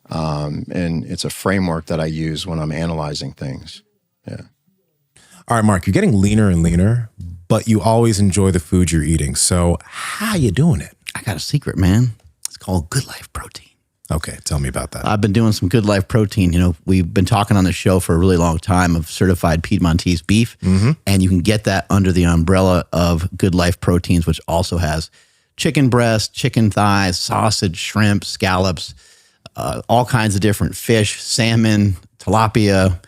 And it's a framework that I use when I'm analyzing things. Yeah. All right, Mark, you're getting leaner and leaner, but you always enjoy the food you're eating. So how you doing it? I got a secret, man. It's called Good Life Protein. Okay, tell me about that. I've been doing some Good Life Protein. We've been talking on the show for a really long time of certified Piedmontese beef, and you can get that under the umbrella of Good Life Proteins, which also has chicken breast, chicken thighs, sausage, shrimp, scallops, all kinds of different fish, salmon, tilapia.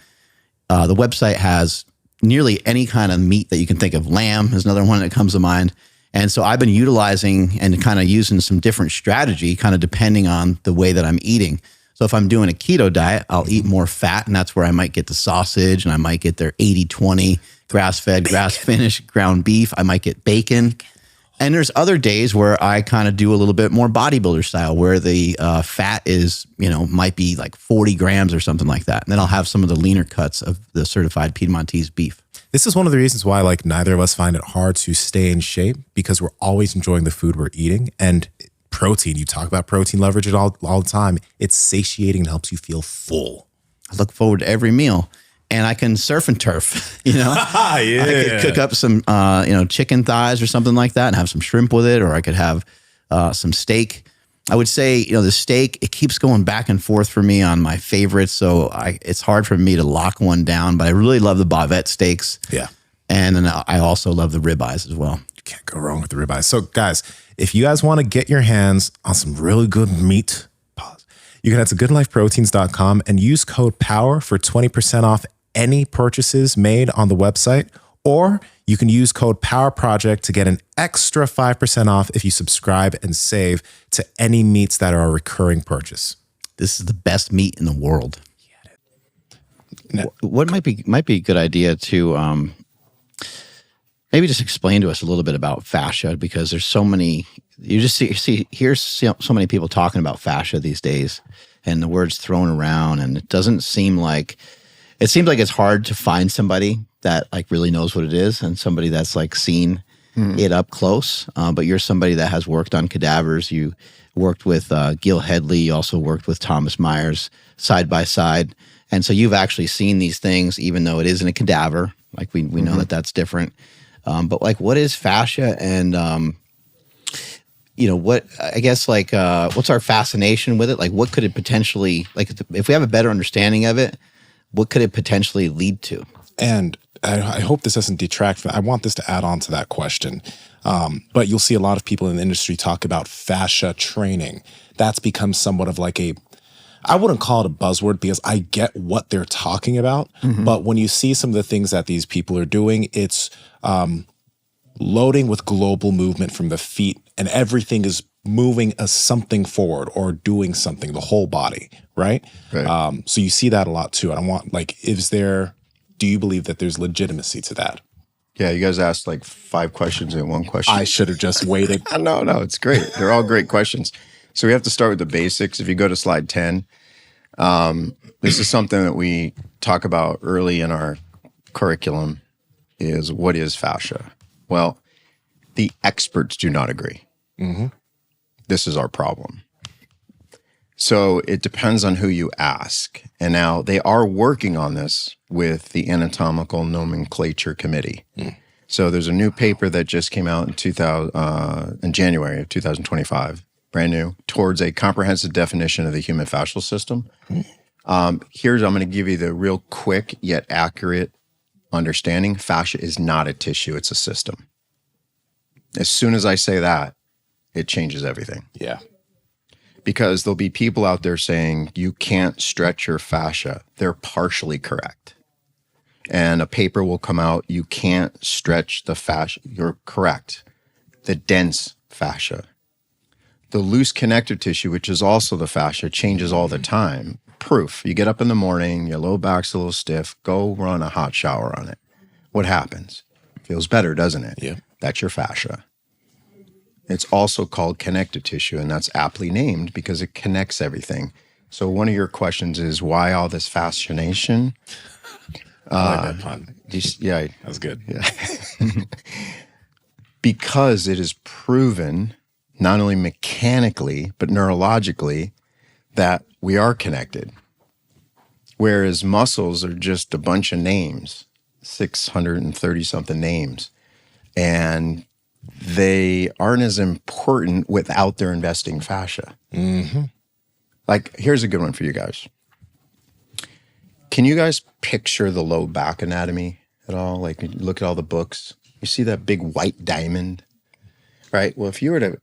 The website has nearly any kind of meat that you can think of. Lamb is another one that comes to mind. And so I've been utilizing and kind of using some different strategy, kind of depending on the way that I'm eating. So if I'm doing a keto diet, I'll eat more fat, and that's where I might get the sausage, and I might get their 80-20 grass-fed, grass-finished ground beef. I might get bacon. And there's other days where I kind of do a little bit more bodybuilder style, where the fat is, might be like 40 grams or something like that. And then I'll have some of the leaner cuts of the certified Piedmontese beef. This is one of the reasons why neither of us find it hard to stay in shape, because we're always enjoying the food we're eating. And protein, you talk about protein leverage all the time. It's satiating and helps you feel full. I look forward to every meal. And I can surf and turf, Yeah. I could cook up some, chicken thighs or something like that and have some shrimp with it, or I could have some steak. I would say, the steak, it keeps going back and forth for me on my favorites. So it's hard for me to lock one down, but I really love the bavette steaks. Yeah. And then I also love the ribeyes as well. You can't go wrong with the ribeyes. So guys, if you guys want to get your hands on some really good meat, you can head to goodlifeproteins.com and use code POWER for 20% off any purchases made on the website, or you can use code POWERPROJECT to get an extra 5% off if you subscribe and save to any meats that are a recurring purchase. This is the best meat in the world. What might be a good idea to maybe just explain to us a little bit about fascia, because there's so many. You just here's so many people talking about fascia these days, and the word's thrown around, and it doesn't seem like. It seems like it's hard to find somebody that really knows what it is, and somebody that's seen it up close. But you're somebody that has worked on cadavers. You worked with Gil Headley. You also worked with Thomas Myers side by side. And so you've actually seen these things, even though it isn't a cadaver. Like we know that that's different. But like, what is fascia, and what I guess like what's our fascination with it? Like, what could it potentially, like, if we have a better understanding of it, what could it potentially lead to? And I hope this doesn't detract from. I want this to add on to that question. But you'll see a lot of people in the industry talk about fascia training. That's become somewhat of like I wouldn't call it a buzzword because I get what they're talking about. But when you see some of the things that these people are doing, it's loading with global movement from the feet, and everything is moving as something forward or doing something, the whole body, right? So you see that a lot too. And I want, like, do you believe that there's legitimacy to that? Yeah, you guys asked like 5 questions in one question. I should have just waited. No, it's great. They're all great questions. So we have to start with the basics. If you go to slide 10, this is something that we talk about early in our curriculum, is what is fascia? Well, the experts do not agree. This is our problem. So it depends on who you ask. And now they are working on this with the Anatomical Nomenclature Committee. So there's a new paper that just came out in January of 2025, brand new, towards a comprehensive definition of the human fascial system. I'm going to give you the real quick yet accurate understanding. Fascia is not a tissue, it's a system. As soon as I say that, it changes everything. Yeah. Because there'll be people out there saying you can't stretch your fascia. They're partially correct. And a paper will come out, you can't stretch the fascia. You're correct. The dense fascia. The loose connective tissue, which is also the fascia, changes all the time. Proof. You get up in the morning, your low back's a little stiff, go run a hot shower on it. What happens? Feels better, doesn't it? Yeah. That's your fascia. It's also called connective tissue, and that's aptly named because it connects everything. So one of your questions is, why all this fascination? I like that pun. Yeah. That's good. Yeah. Because it is proven, not only mechanically, but neurologically, that we are connected. Whereas muscles are just a bunch of names, 630-something names. And they aren't as important without their investing fascia. Like, here's a good one for you guys. Can you guys picture the low back anatomy at all? Like, you look at all the books, you see that big white diamond, right? Well, if you were to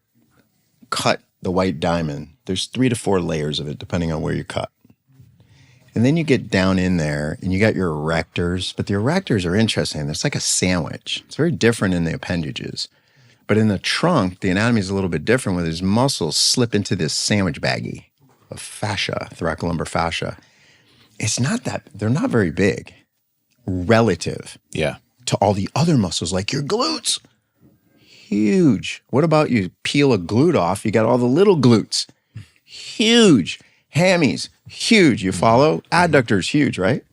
cut the white diamond, there's 3 to 4 layers of it, depending on where you cut. And then you get down in there and you got your erectors, but the erectors are interesting. It's like a sandwich. It's very different in the appendages. But in the trunk, the anatomy is a little bit different, where these muscles slip into this sandwich baggie of fascia, thoracolumbar fascia. It's not that, they're not very big relative to all the other muscles, like your glutes. Huge. What about you peel a glute off, you got all the little glutes. Huge. Hammies, huge. You follow? Adductors, huge, right?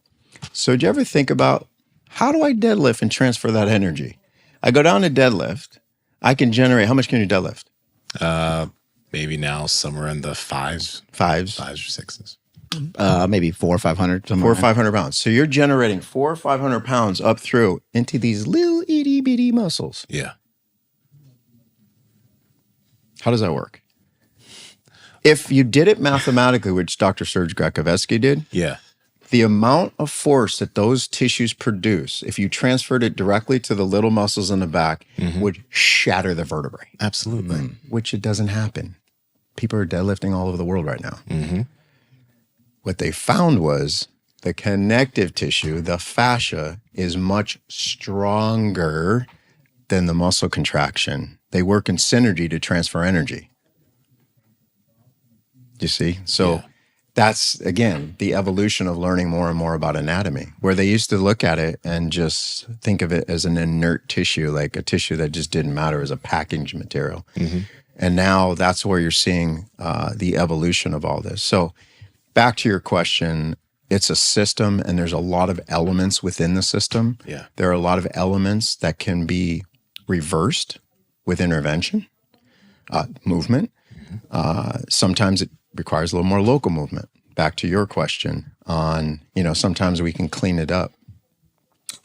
So did you ever think about, how do I deadlift and transfer that energy? I go down to deadlift. I can generate, how much can you deadlift? Maybe now somewhere in the fives or 6s. Maybe 400 or 500. 400 or 500 pounds. So you're generating 400 or 500 pounds up through into these little itty bitty muscles. Yeah. How does that work? If you did it mathematically, which Dr. Serge Grakovetsky did, the amount of force that those tissues produce, if you transferred it directly to the little muscles in the back, would shatter the vertebrae. Absolutely. Which it doesn't happen. People are deadlifting all over the world right now. What they found was the connective tissue, the fascia, is much stronger than the muscle contraction. They work in synergy to transfer energy. You see? So that's, again, the evolution of learning more and more about anatomy, where they used to look at it and just think of it as an inert tissue, like a tissue that just didn't matter as a packaging material. And now that's where you're seeing the evolution of all this. So back to your question, it's a system, and there's a lot of elements within the system. There are a lot of elements that can be reversed with intervention, movement. Sometimes it requires a little more local movement. Back to your question, on, sometimes we can clean it up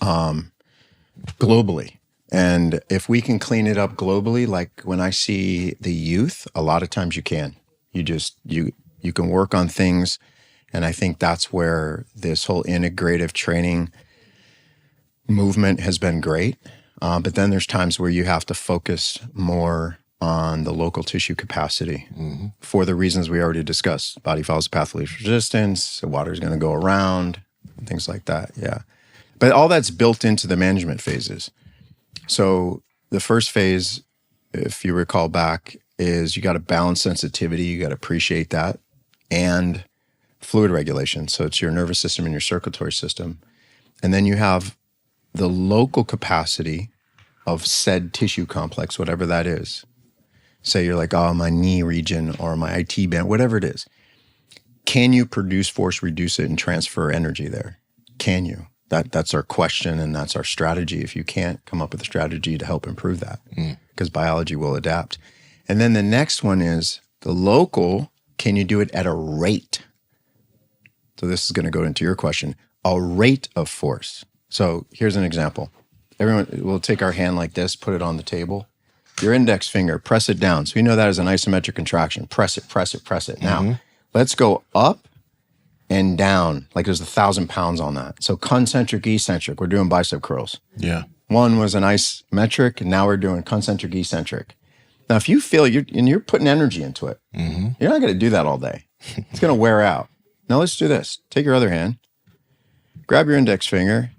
globally. And if we can clean it up globally, like when I see the youth, a lot of times you can. You can work on things. And I think that's where this whole integrative training movement has been great. But then there's times where you have to focus more on the local tissue capacity for the reasons we already discussed. Body follows the path of least resistance, the water is going to go around, things like that. Yeah. But all that's built into the management phases. So the first phase, if you recall back, is you got to balance sensitivity. You got to appreciate that, and fluid regulation. So it's your nervous system and your circulatory system. And then you have the local capacity of said tissue complex, whatever that is. Say you're like, oh, my knee region or my IT band, whatever it is. Can you produce force, reduce it, and transfer energy there? Can you? That's our question, and that's our strategy. If you can't, come up with a strategy to help improve that, because biology will adapt. And then the next one is the local, can you do it at a rate? So this is going to go into your question, a rate of force. So here's an example. Everyone, we'll take our hand like this, put it on the table. Your index finger, press it down. So we know that as an isometric contraction. Press it, press it, press it. Now, let's go up and down, like there's 1,000 pounds on that. So concentric, eccentric, we're doing bicep curls. Yeah. One was an isometric, and now we're doing concentric, eccentric. Now, if you feel you're putting energy into it, you're not going to do that all day. It's going to wear out. Now let's do this. Take your other hand, grab your index finger,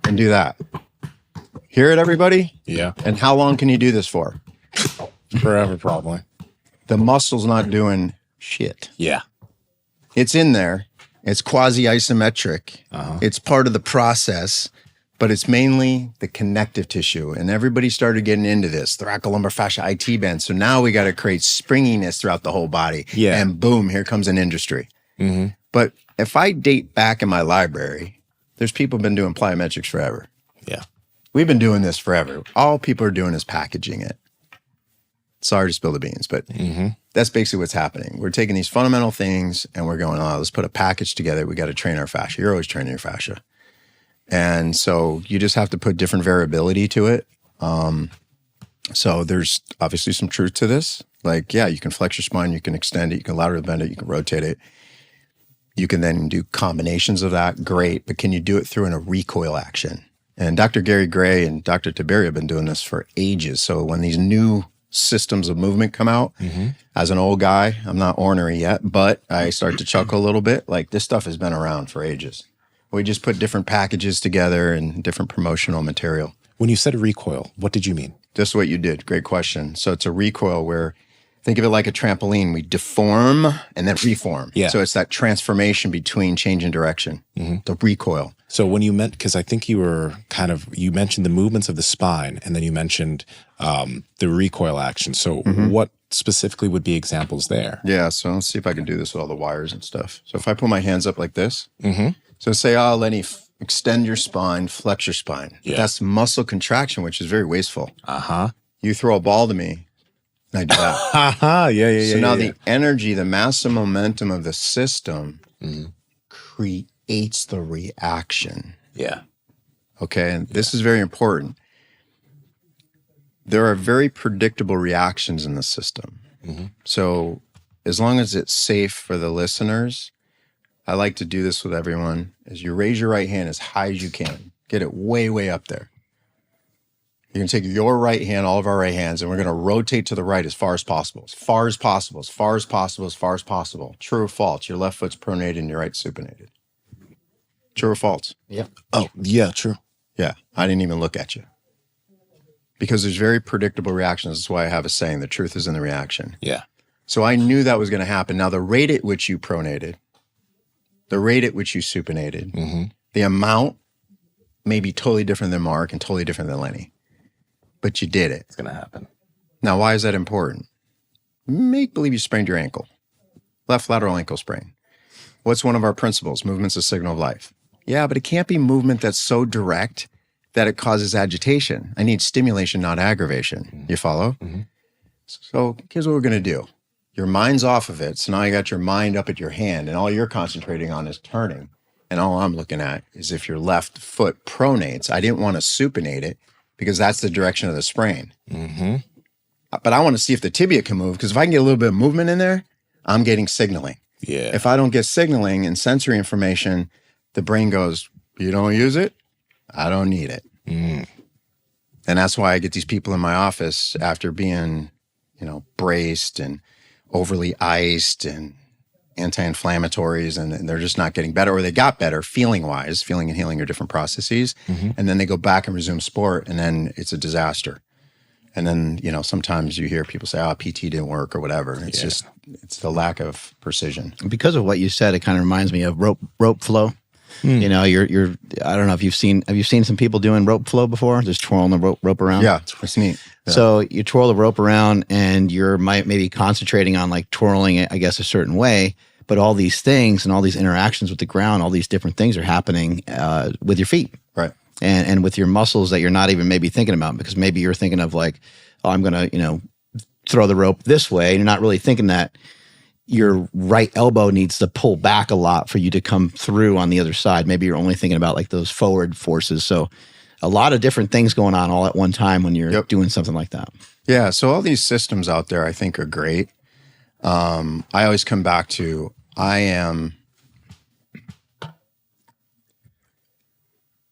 and do that. Hear it, everybody? Yeah. And how long can you do this for? Forever, probably. The muscle's not doing shit. Yeah. It's in there. It's quasi-isometric. It's part of the process, but it's mainly the connective tissue. And everybody started getting into this, thoracolumbar fascia, IT band. So now we got to create springiness throughout the whole body. Yeah. And boom, here comes an industry. But if I date back in my library, there's people been doing plyometrics forever. Yeah. We've been doing this forever. All people are doing is packaging it. Sorry to spill the beans, but that's basically what's happening. We're taking these fundamental things and we're going, oh, let's put a package together. We got to train our fascia. You're always training your fascia. And so you just have to put different variability to it. So there's obviously some truth to this. Like, yeah, you can flex your spine, you can extend it, you can laterally bend it, you can rotate it. You can then do combinations of that. Great. But can you do it through a recoil action? And Dr. Gary Gray and Dr. Tiberi have been doing this for ages. So when these new systems of movement come out, as an old guy, I'm not ornery yet, but I start to chuckle a little bit. Like, this stuff has been around for ages. We just put different packages together and different promotional material. When you said recoil, what did you mean? Just what you did. Great question. So it's a recoil where, think of it like a trampoline. We deform and then reform. Yeah. So it's that transformation between change in direction, the recoil. So when you meant, because I think you mentioned the movements of the spine, and then you mentioned the recoil action. So what specifically would be examples there? Yeah. So let's see if I can do this with all the wires and stuff. So if I put my hands up like this, so say, oh, Lenny, extend your spine, flex your spine. Yeah. That's muscle contraction, which is very wasteful. Uh-huh. You throw a ball to me, and I do that. Yeah. So now the energy, the mass and momentum of the system creates the reaction. Yeah. Okay, and this is very important. There are very predictable reactions in the system. So as long as it's safe for the listeners, I like to do this with everyone, is you raise your right hand as high as you can. Get it way, way up there. You're going to take your right hand, all of our right hands, and we're going to rotate to the right as far as possible. As far as possible, as far as possible, as far as possible. True or false? Your left foot's pronated and your right supinated. True or false? Yep. Oh, yeah, true. Yeah, I didn't even look at you. Because there's very predictable reactions. That's why I have a saying, the truth is in the reaction. Yeah. So I knew that was going to happen. Now, the rate at which you pronated, the rate at which you supinated, the amount may be totally different than Mark and totally different than Lenny. But you did it. It's going to happen. Now, why is that important? Make believe you sprained your ankle. Left lateral ankle sprain. What's one of our principles? Movement's a signal of life. Yeah, but it can't be movement that's so direct that it causes agitation. I need stimulation, not aggravation. You follow? So here's what we're going to do. Your mind's off of it. So now you got your mind up at your hand, and all you're concentrating on is turning. And all I'm looking at is if your left foot pronates. I didn't want to supinate it because that's the direction of the sprain. Mm-hmm. But I want to see if the tibia can move, because if I can get a little bit of movement in there, I'm getting signaling. Yeah. If I don't get signaling and sensory information, the brain goes, you don't use it, I don't need it. Mm. And that's why I get these people in my office after being, braced and overly iced and anti-inflammatories, and they're just not getting better, or they got better feeling-wise. Feeling and healing are different processes. Mm-hmm. And then they go back and resume sport, and then it's a disaster. And then, sometimes you hear people say, PT didn't work or whatever. It's just, it's the lack of precision. Because of what you said, it kind of reminds me of rope flow. Mm. You're I don't know if have you seen some people doing rope flow before? Just twirling the rope around? Yeah, it's neat. Yeah. So you twirl the rope around and you're maybe concentrating on like twirling it, I guess, a certain way. But all these things and all these interactions with the ground, all these different things are happening with your feet. Right. And with your muscles that you're not even maybe thinking about, because maybe you're thinking of like, oh, I'm going to, throw the rope this way. And you're not really thinking that your right elbow needs to pull back a lot for you to come through on the other side. Maybe you're only thinking about like those forward forces. So a lot of different things going on all at one time when you're doing something like that. Yeah. So all these systems out there I think are great. I always come back to, I am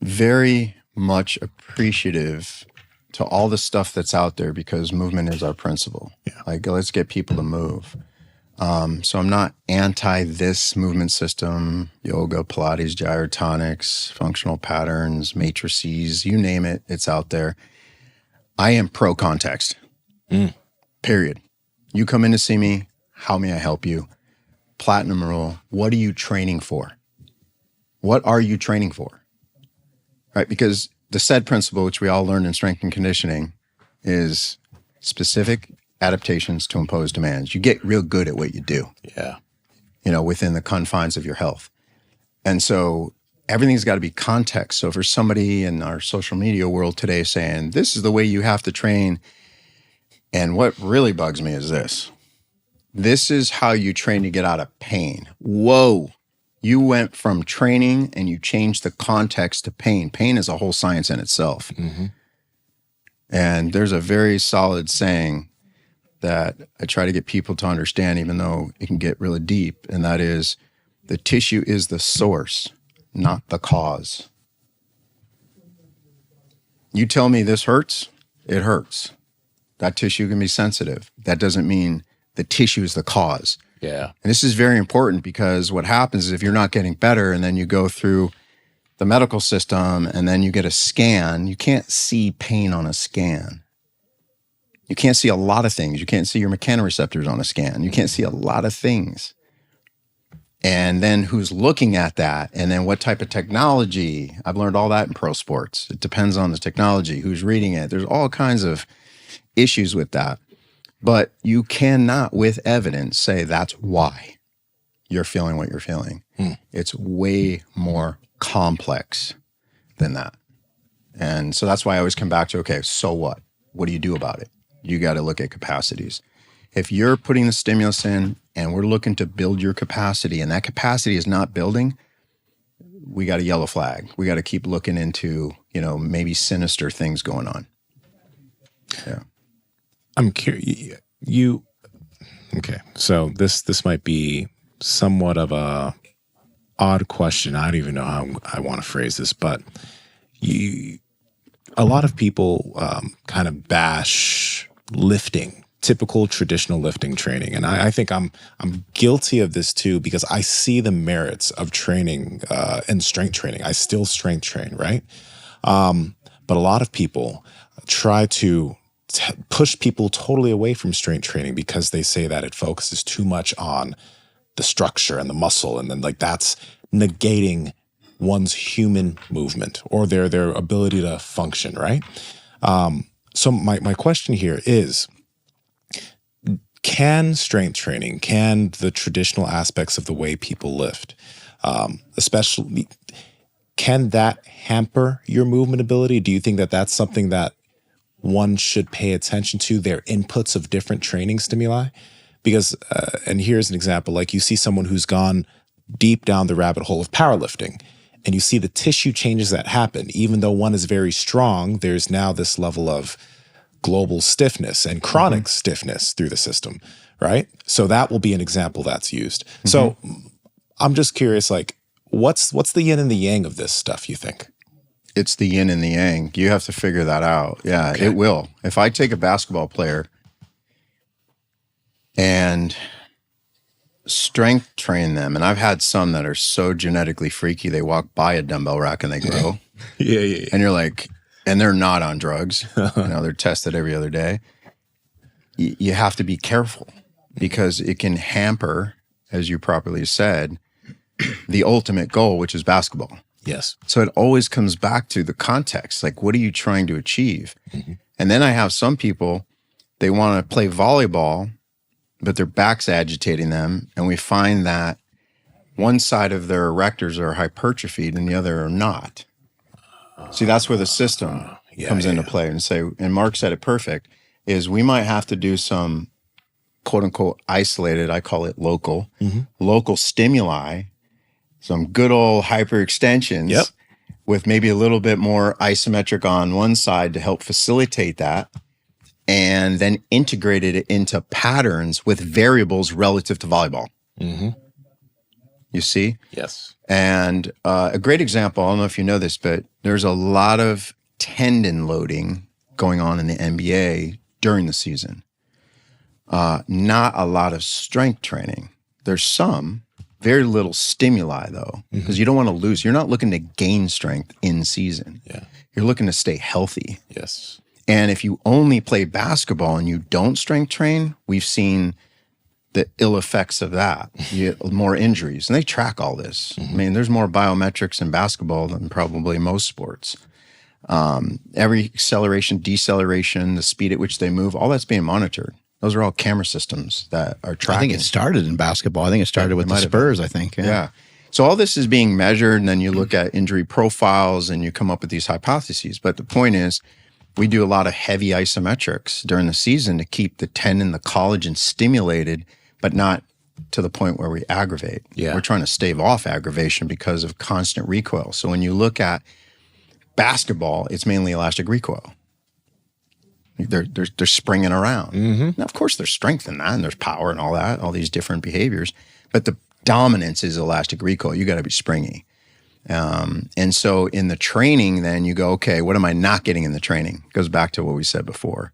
very much appreciative to all the stuff that's out there, because movement is our principle. Yeah. Like, let's get people to move. So I'm not anti this movement system, yoga, Pilates, gyrotonics, functional patterns, matrices, you name it, it's out there. I am pro context, period. You come in to see me, how may I help you? Platinum rule, what are you training for? What are you training for? Right? Because the SAID principle, which we all learned in strength and conditioning, is specific adaptations to impose demands. You get real good at what you do. Yeah. Within the confines of your health. And so everything's got to be context. So for somebody in our social media world today saying, this is the way you have to train, and what really bugs me is this. This is how you train to get out of pain. Whoa. You went from training and you changed the context to pain. Pain is a whole science in itself. Mm-hmm. And there's a very solid saying that I try to get people to understand, even though it can get really deep, and that is, the tissue is the source, not the cause. You tell me this hurts, it hurts. That tissue can be sensitive. That doesn't mean the tissue is the cause. Yeah. And this is very important, because what happens is if you're not getting better and then you go through the medical system and then you get a scan, you can't see pain on a scan. You can't see a lot of things. You can't see your mechanoreceptors on a scan. You can't see a lot of things. And then who's looking at that? And then what type of technology? I've learned all that in pro sports. It depends on the technology, who's reading it. There's all kinds of issues with that. But you cannot, with evidence, say that's why you're feeling what you're feeling. It's way more complex than that. And so that's why I always come back to, okay, so what? What do you do about it? You got to look at capacities. If you're putting the stimulus in and we're looking to build your capacity, and that capacity is not building, we got a yellow flag. We got to keep looking into, maybe sinister things going on. Yeah. I'm curious. Okay. So this might be somewhat of a odd question. I don't even know how I want to phrase this, but a lot of people kind of bash lifting, typical traditional lifting training, and I think I'm guilty of this too, because I see the merits of training and strength training. I still strength train, right? But a lot of people try to push people totally away from strength training because they say that it focuses too much on the structure and the muscle, and then like that's negating one's human movement or their ability to function, right? So my question here is, can strength training, can the traditional aspects of the way people lift, especially, can that hamper your movement ability? Do you think that that's something that one should pay attention to, their inputs of different training stimuli? Because, and here's an example, like you see someone who's gone deep down the rabbit hole of powerlifting, and you see the tissue changes that happen. Even though one is very strong, there's now this level of global stiffness and chronic stiffness through the system, right? So that will be an example that's used. So I'm just curious, like, what's the yin and the yang of this stuff, you think? It's the yin and the yang. You have to figure that out. Yeah, Okay. it will. If I take a basketball player and strength train them, and I've had some that are so genetically freaky, they walk by a dumbbell rack and they grow. Yeah. And you're like, and they're not on drugs. They're tested every other day. You have to be careful because it can hamper, as you properly said, the ultimate goal, which is basketball. Yes. So it always comes back to the context. Like, what are you trying to achieve? And then I have some people, they want to play volleyball, but their back's agitating them. And we find that one side of their erectors are hypertrophied and the other are not. See, that's where the system comes into play. And Mark said it perfect, is we might have to do some quote unquote isolated, I call it local stimuli, some good old hyperextensions with maybe a little bit more isometric on one side to help facilitate that, and then integrated it into patterns with variables relative to volleyball. You see? Yes. And a great example, I don't know if you know this, but there's a lot of tendon loading going on in the NBA during the season. Not a lot of strength training. There's some, very little stimuli though, because you don't want to lose. You're not looking to gain strength in season. Yeah. You're looking to stay healthy. Yes. And if you only play basketball and you don't strength train, we've seen the ill effects of that. You get more injuries, and they track all this. I mean, there's more biometrics in basketball than probably most sports. Every acceleration, deceleration, the speed at which they move, all that's being monitored. Those are all camera systems that are tracking. I think it started in basketball. I think it started with the Spurs, I think. Yeah. So all this is being measured, and then you look at injury profiles and you come up with these hypotheses. But the point is, we do a lot of heavy isometrics during the season to keep the tendon, the collagen stimulated, but not to the point where we aggravate. Yeah. We're trying to stave off aggravation because of constant recoil. So when you look at basketball, it's mainly elastic recoil. They're springing around. Now, of course, there's strength in that, and there's power and all that, all these different behaviors. But the dominance is elastic recoil. You got to be springy. And so in the training, then you go, okay, what am I not getting in the training? It goes back to what we said before,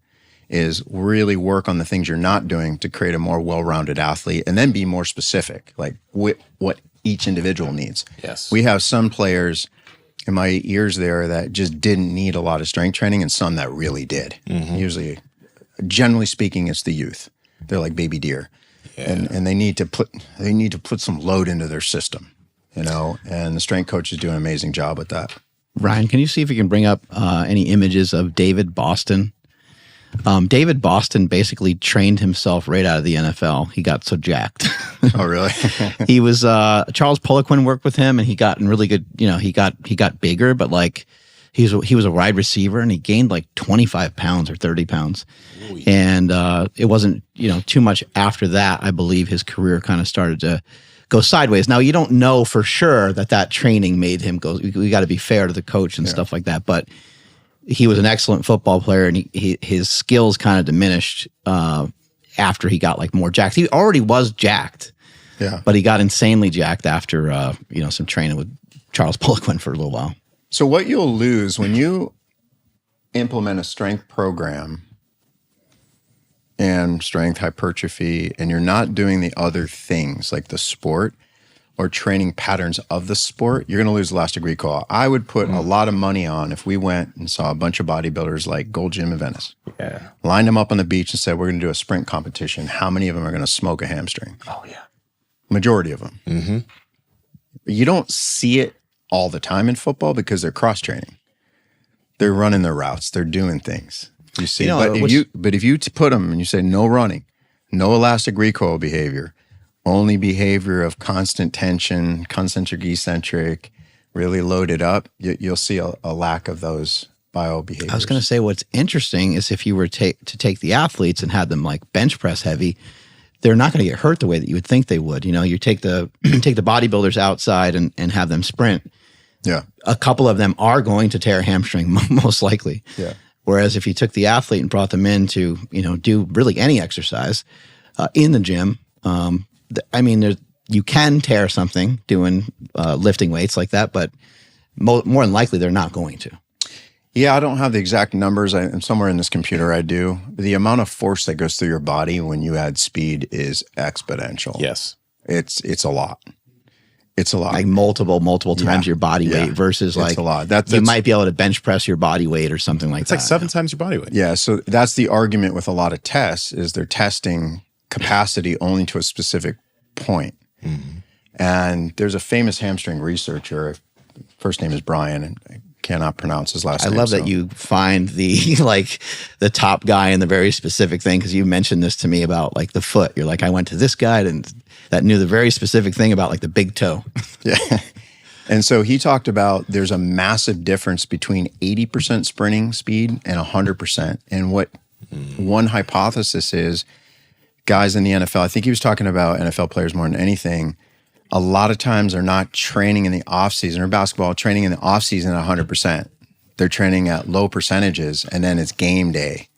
is really work on the things you're not doing to create a more well-rounded athlete, and then be more specific, like what each individual needs. Yes. We have some players in my 8 years there that just didn't need a lot of strength training, and some that really did. Usually, generally speaking, it's the youth. They're like baby deer, and they need to put some load into their system, and the strength coach is doing an amazing job with that. Ryan, can you see if you can bring up any images of David Boston? David Boston basically trained himself right out of the NFL. He got so jacked. Oh, really? He was Charles Poliquin worked with him, and he got in really good. He got bigger, but like he was a wide receiver, and he gained like 25 pounds or 30 pounds. Ooh. And it wasn't too much after that. I believe his career kind of started to go sideways. Now you don't know for sure that training made him go. We got to be fair to the coach and stuff like that, but he was an excellent football player, and his skills kind of diminished after he got like more jacked. He already was jacked, but he got insanely jacked after some training with Charles Poliquin for a little while. So what you'll lose when you implement a strength program and strength hypertrophy, and you're not doing the other things like the sport or training patterns of the sport, you're going to lose elastic recoil. I would put a lot of money on if we went and saw a bunch of bodybuilders like Gold Gym in Venice, lined them up on the beach and said, we're going to do a sprint competition. How many of them are going to smoke a hamstring? Oh, yeah. Majority of them. You don't see it all the time in football because they're cross-training. They're running their routes. They're doing things. You see, but if you put them and you say no running, no elastic recoil behavior, only behavior of constant tension, concentric, eccentric, really loaded up, you'll see a lack of those bio behaviors. I was going to say what's interesting is if you were to take the athletes and have them like bench press heavy, they're not going to get hurt the way that you would think they would. You take the bodybuilders outside and have them sprint. Yeah. A couple of them are going to tear a hamstring, most likely. Yeah. Whereas if you took the athlete and brought them in to, do really any exercise in the gym, you can tear something doing lifting weights like that, but more than likely they're not going to. Yeah, I don't have the exact numbers. I'm somewhere in this computer I do. The amount of force that goes through your body when you add speed is exponential. Yes. It's a lot. It's a lot. Like multiple times your body weight versus it's a lot. You might be able to bench press your body weight or something like that. It's like 7 times your body weight. Yeah, so that's the argument with a lot of tests is they're testing capacity only to a specific point. Mm-hmm. And there's a famous hamstring researcher, first name is Brian, and I cannot pronounce his last name. I love that you find the the top guy in the very specific thing, because you mentioned this to me about like the foot. You're like, I went to this guy that knew the very specific thing about like the big toe. Yeah. And so he talked about there's a massive difference between 80% sprinting speed and 100%. And what one hypothesis is, guys in the NFL, I think he was talking about NFL players more than anything, a lot of times they're not training in the offseason, or basketball training in the offseason at 100%. They're training at low percentages, and then it's game day.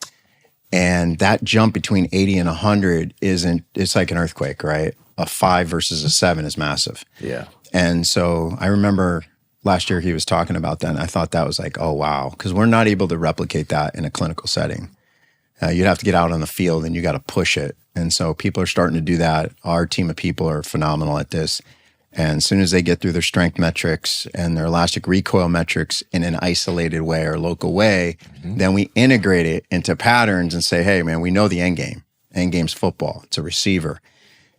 And that jump between 80 and 100 it's like an earthquake, right? A 5 versus a 7 is massive. Yeah. And so I remember last year he was talking about that, and I thought that was like, oh, wow, because we're not able to replicate that in a clinical setting. You'd have to get out on the field, and you got to push it. And so people are starting to do that. Our team of people are phenomenal at this. And as soon as they get through their strength metrics and their elastic recoil metrics in an isolated way or local way, then we integrate it into patterns and say, hey, man, we know the end game. End game's football. It's a receiver.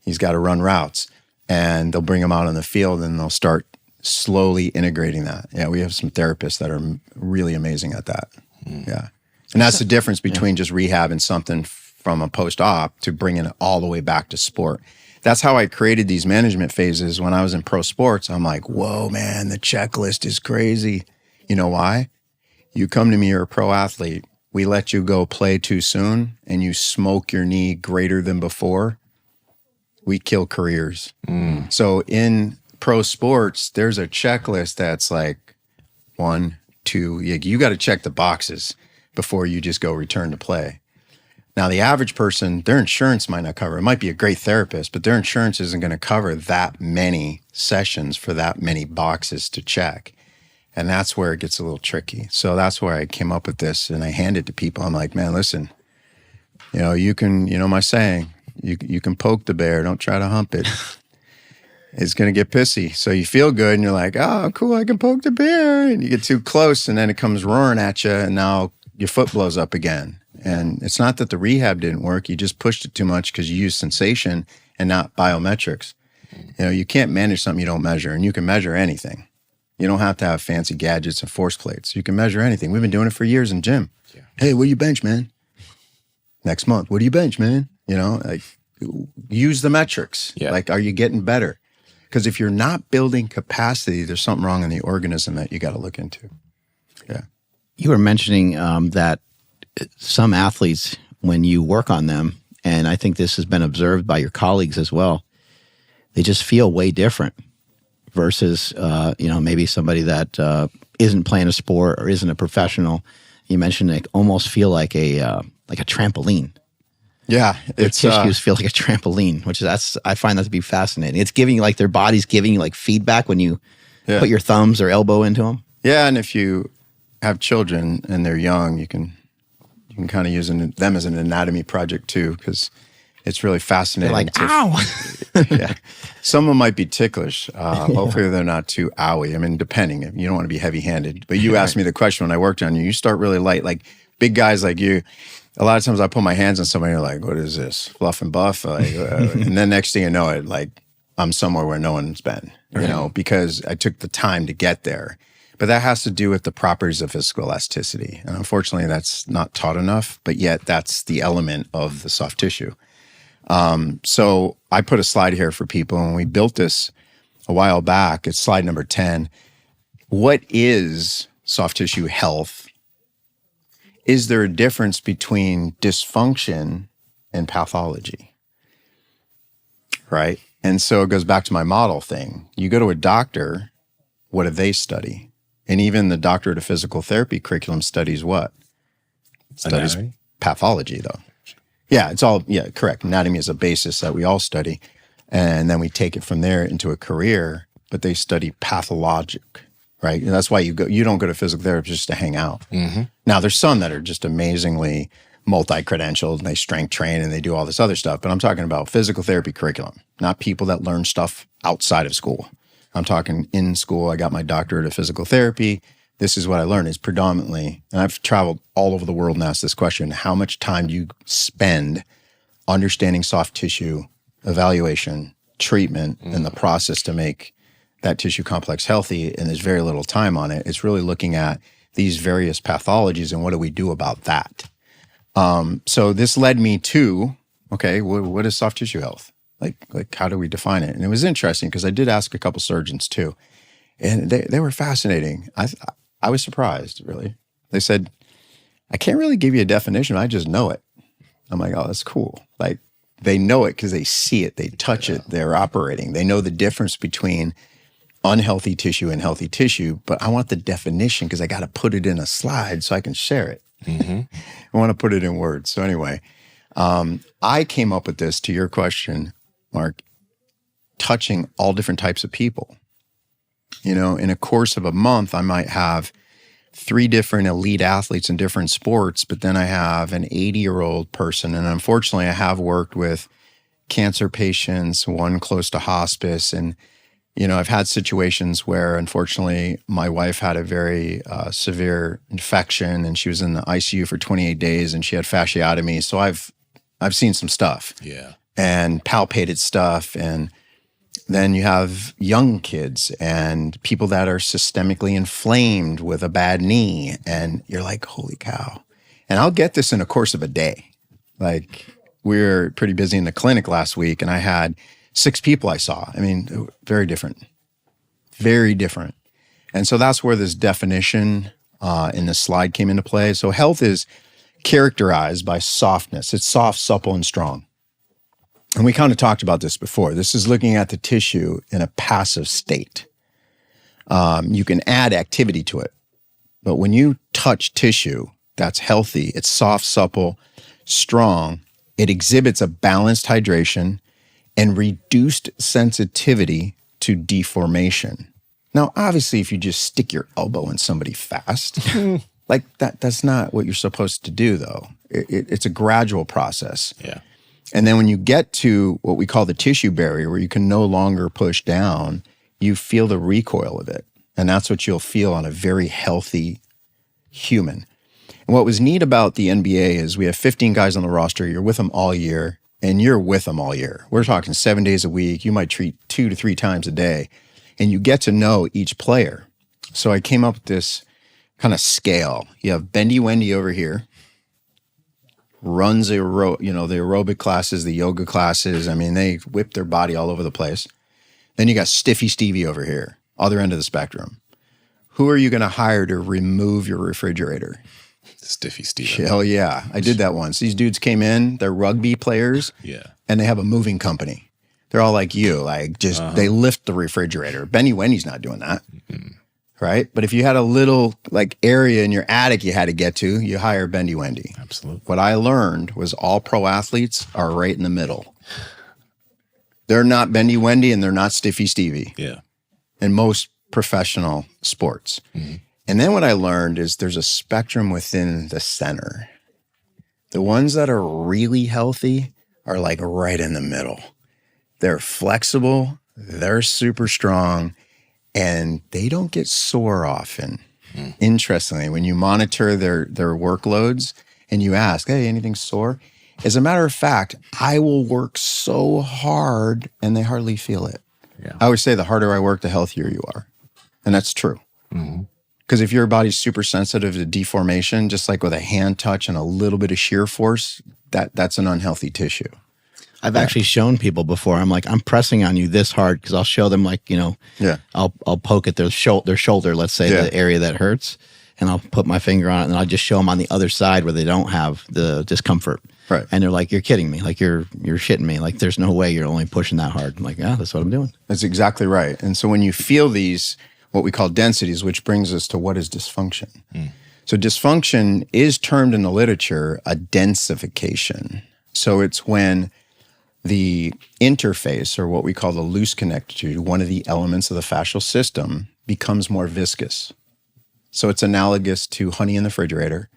He's got to run routes. And they'll bring him out on the field, and they'll start slowly integrating that. Yeah, we have some therapists that are really amazing at that. Yeah. And that's the difference between just rehabbing something from a post-op to bringing it all the way back to sport. That's how I created these management phases when I was in pro sports. I'm like, whoa, man, the checklist is crazy. You know why? You come to me, you're a pro athlete. We let you go play too soon, and you smoke your knee greater than before. We kill careers. So in pro sports, there's a checklist that's like 1, 2. You got to check the boxes before you just go return to play. Now, the average person, their insurance might not cover. It might be a great therapist, but their insurance isn't going to cover that many sessions for that many boxes to check. And that's where it gets a little tricky. So that's where I came up with this, and I hand it to people. I'm like, man, listen, you can, my saying, you can poke the bear, don't try to hump it. It's going to get pissy. So you feel good, and you're like, oh, cool, I can poke the bear. And you get too close, and then it comes roaring at you, and now your foot blows up again. And it's not that the rehab didn't work. You just pushed it too much because you used sensation and not biometrics. You can't manage something you don't measure, and you can measure anything. You don't have to have fancy gadgets and force plates. You can measure anything. We've been doing it for years in gym. Yeah. Hey, what do you bench, man? Next month, what do you bench, man? Use the metrics. Yeah. Like, are you getting better? Because if you're not building capacity, there's something wrong in the organism that you got to look into. Yeah. You were mentioning that some athletes, when you work on them, and I think this has been observed by your colleagues as well, they just feel way different versus, maybe somebody that isn't playing a sport or isn't a professional. You mentioned they almost feel like a trampoline. Yeah, their tissues feel like a trampoline, I find that to be fascinating. It's giving you their body's giving you feedback when you put your thumbs or elbow into them. Yeah, and if you have children and they're young, you can kind of use them as an anatomy project too, because it's really fascinating. They're like, ow! Yeah, some of them might be ticklish. Hopefully they're not too owie. I mean, depending. You don't want to be heavy-handed. But you asked me the question when I worked on you. You start really light, like big guys like you. A lot of times I put my hands on somebody and they're like, what is this? Fluff and buff? And then next thing you know it, I'm somewhere where no one's been, because I took the time to get there. But that has to do with the properties of physical elasticity. And unfortunately, that's not taught enough, but yet that's the element of the soft tissue. So I put a slide here for people, and we built this a while back. It's slide number 10. What is soft tissue health? Is there a difference between dysfunction and pathology? Right? And so it goes back to my model thing. You go to a doctor, what do they study? And even the doctorate of physical therapy curriculum studies what? Studies Anatomy? pathology, though. Yeah, it's all, yeah, correct. Anatomy is a basis that we all study. And then we take it from there into a career, but they study pathologic, right? And that's why you don't go to physical therapy just to hang out. Now, there's some that are just amazingly multi-credentialed and they strength train and they do all this other stuff. But I'm talking about physical therapy curriculum, not people that learn stuff outside of school. I'm talking in school. I got my doctorate of physical therapy. This is what I learned is predominantly, and I've traveled all over the world and asked this question, how much time do you spend understanding soft tissue evaluation, treatment, and the process to make that tissue complex healthy? And there's very little time on it. It's really looking at these various pathologies and what do we do about that? So this led me to, okay, what is soft tissue health? Like how do we define it? And it was interesting because I did ask a couple surgeons too, and they were fascinating. I was surprised, really. They said, I can't really give you a definition. I just know it. I'm like, oh, that's cool. Like they know it because they see it, they touch it, they're operating. They know the difference between unhealthy tissue and healthy tissue, but I want the definition because I got to put it in a slide so I can share it. I want to put it in words. So anyway, I came up with this, to your question, Mark, touching all different types of people. You know, in a course of a month, I might have 3 different elite athletes in different sports, but then I have an 80-year-old person. And unfortunately, I have worked with cancer patients, one close to hospice. And, you know, I've had situations where, unfortunately, my wife had a very severe infection and she was in the ICU for 28 days and she had fasciotomy. So I've seen some stuff. Yeah. And palpated stuff. And then you have young kids and people that are systemically inflamed with a bad knee. And you're like, holy cow. And I'll get this in a course of a day. Like we were pretty busy in the clinic last week and I had 6 people I saw. I mean, very different, very different. And so that's where this definition in this slide came into play. So health is characterized by softness. It's soft, supple, and strong. And we kind of talked about this before. This is looking at the tissue in a passive state. You can add activity to it. But when you touch tissue that's healthy, it's soft, supple, strong, it exhibits a balanced hydration and reduced sensitivity to deformation. Now, obviously, if you just stick your elbow in somebody fast, like that's not what you're supposed to do, though. It's a gradual process. Yeah. And then when you get to what we call the tissue barrier, where you can no longer push down, you feel the recoil of it. And that's what you'll feel on a very healthy human. And what was neat about the NBA is we have 15 guys on the roster. You're with them all year, and you're with them all year. We're talking 7 days a week. You might treat 2 to 3 times a day, and you get to know each player. So I came up with this kind of scale. You have Bendy Wendy over here. Runs the aerobic classes, the yoga classes. I mean, they whip their body all over the place. Then you got Stiffy Stevie over here, other end of the spectrum. Who are you going to hire to remove your refrigerator? Stiffy Stevie. Hell yeah. I did that once. These dudes came in, they're rugby players, and they have a moving company. They're all like you, like just they lift the refrigerator. Benny Wendy's not doing that. Right? But if you had a little like area in your attic you had to get to, you hire Bendy Wendy. Absolutely. What I learned was all pro athletes are right in the middle. They're not Bendy Wendy and they're not Stiffy Stevie. Yeah. In most professional sports. And then what I learned is there's a spectrum within the center. The ones that are really healthy are like right in the middle. They're flexible, they're super strong, and they don't get sore often. Interestingly, when you monitor their workloads and you ask, hey, anything sore? As a matter of fact, I will work so hard and they hardly feel it. Yeah. I always say the harder I work, the healthier you are. And that's true. Because if your body's super sensitive to deformation, just like with a hand touch and a little bit of shear force, that's an unhealthy tissue. I've actually shown people before. I'm like, I'm pressing on you this hard because I'll show them like, I'll poke at their shoulder, let's say the area that hurts, and I'll put my finger on it and I'll just show them on the other side where they don't have the discomfort. Right. And they're like, you're kidding me. Like you're shitting me. Like there's no way you're only pushing that hard. I'm like, yeah, that's what I'm doing. That's exactly right. And so when you feel these, what we call densities, which brings us to what is dysfunction. So dysfunction is termed in the literature a densification. So it's when the interface, or what we call the loose connective tissue, one of the elements of the fascial system, becomes more viscous. So it's analogous to honey in the refrigerator.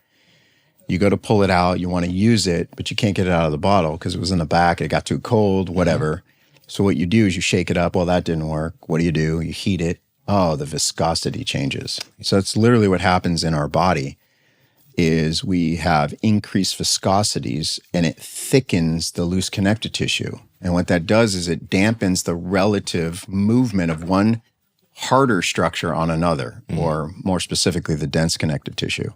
You go to pull it out, you want to use it, but you can't get it out of the bottle because it was in the back, it got too cold, whatever. So what you do is you shake it up. Well, that didn't work. What do? You heat it. Oh, the viscosity changes. So it's literally what happens in our body is we have increased viscosities and it thickens the loose connective tissue. And what that does is it dampens the relative movement of one harder structure on another, or more specifically, the dense connective tissue.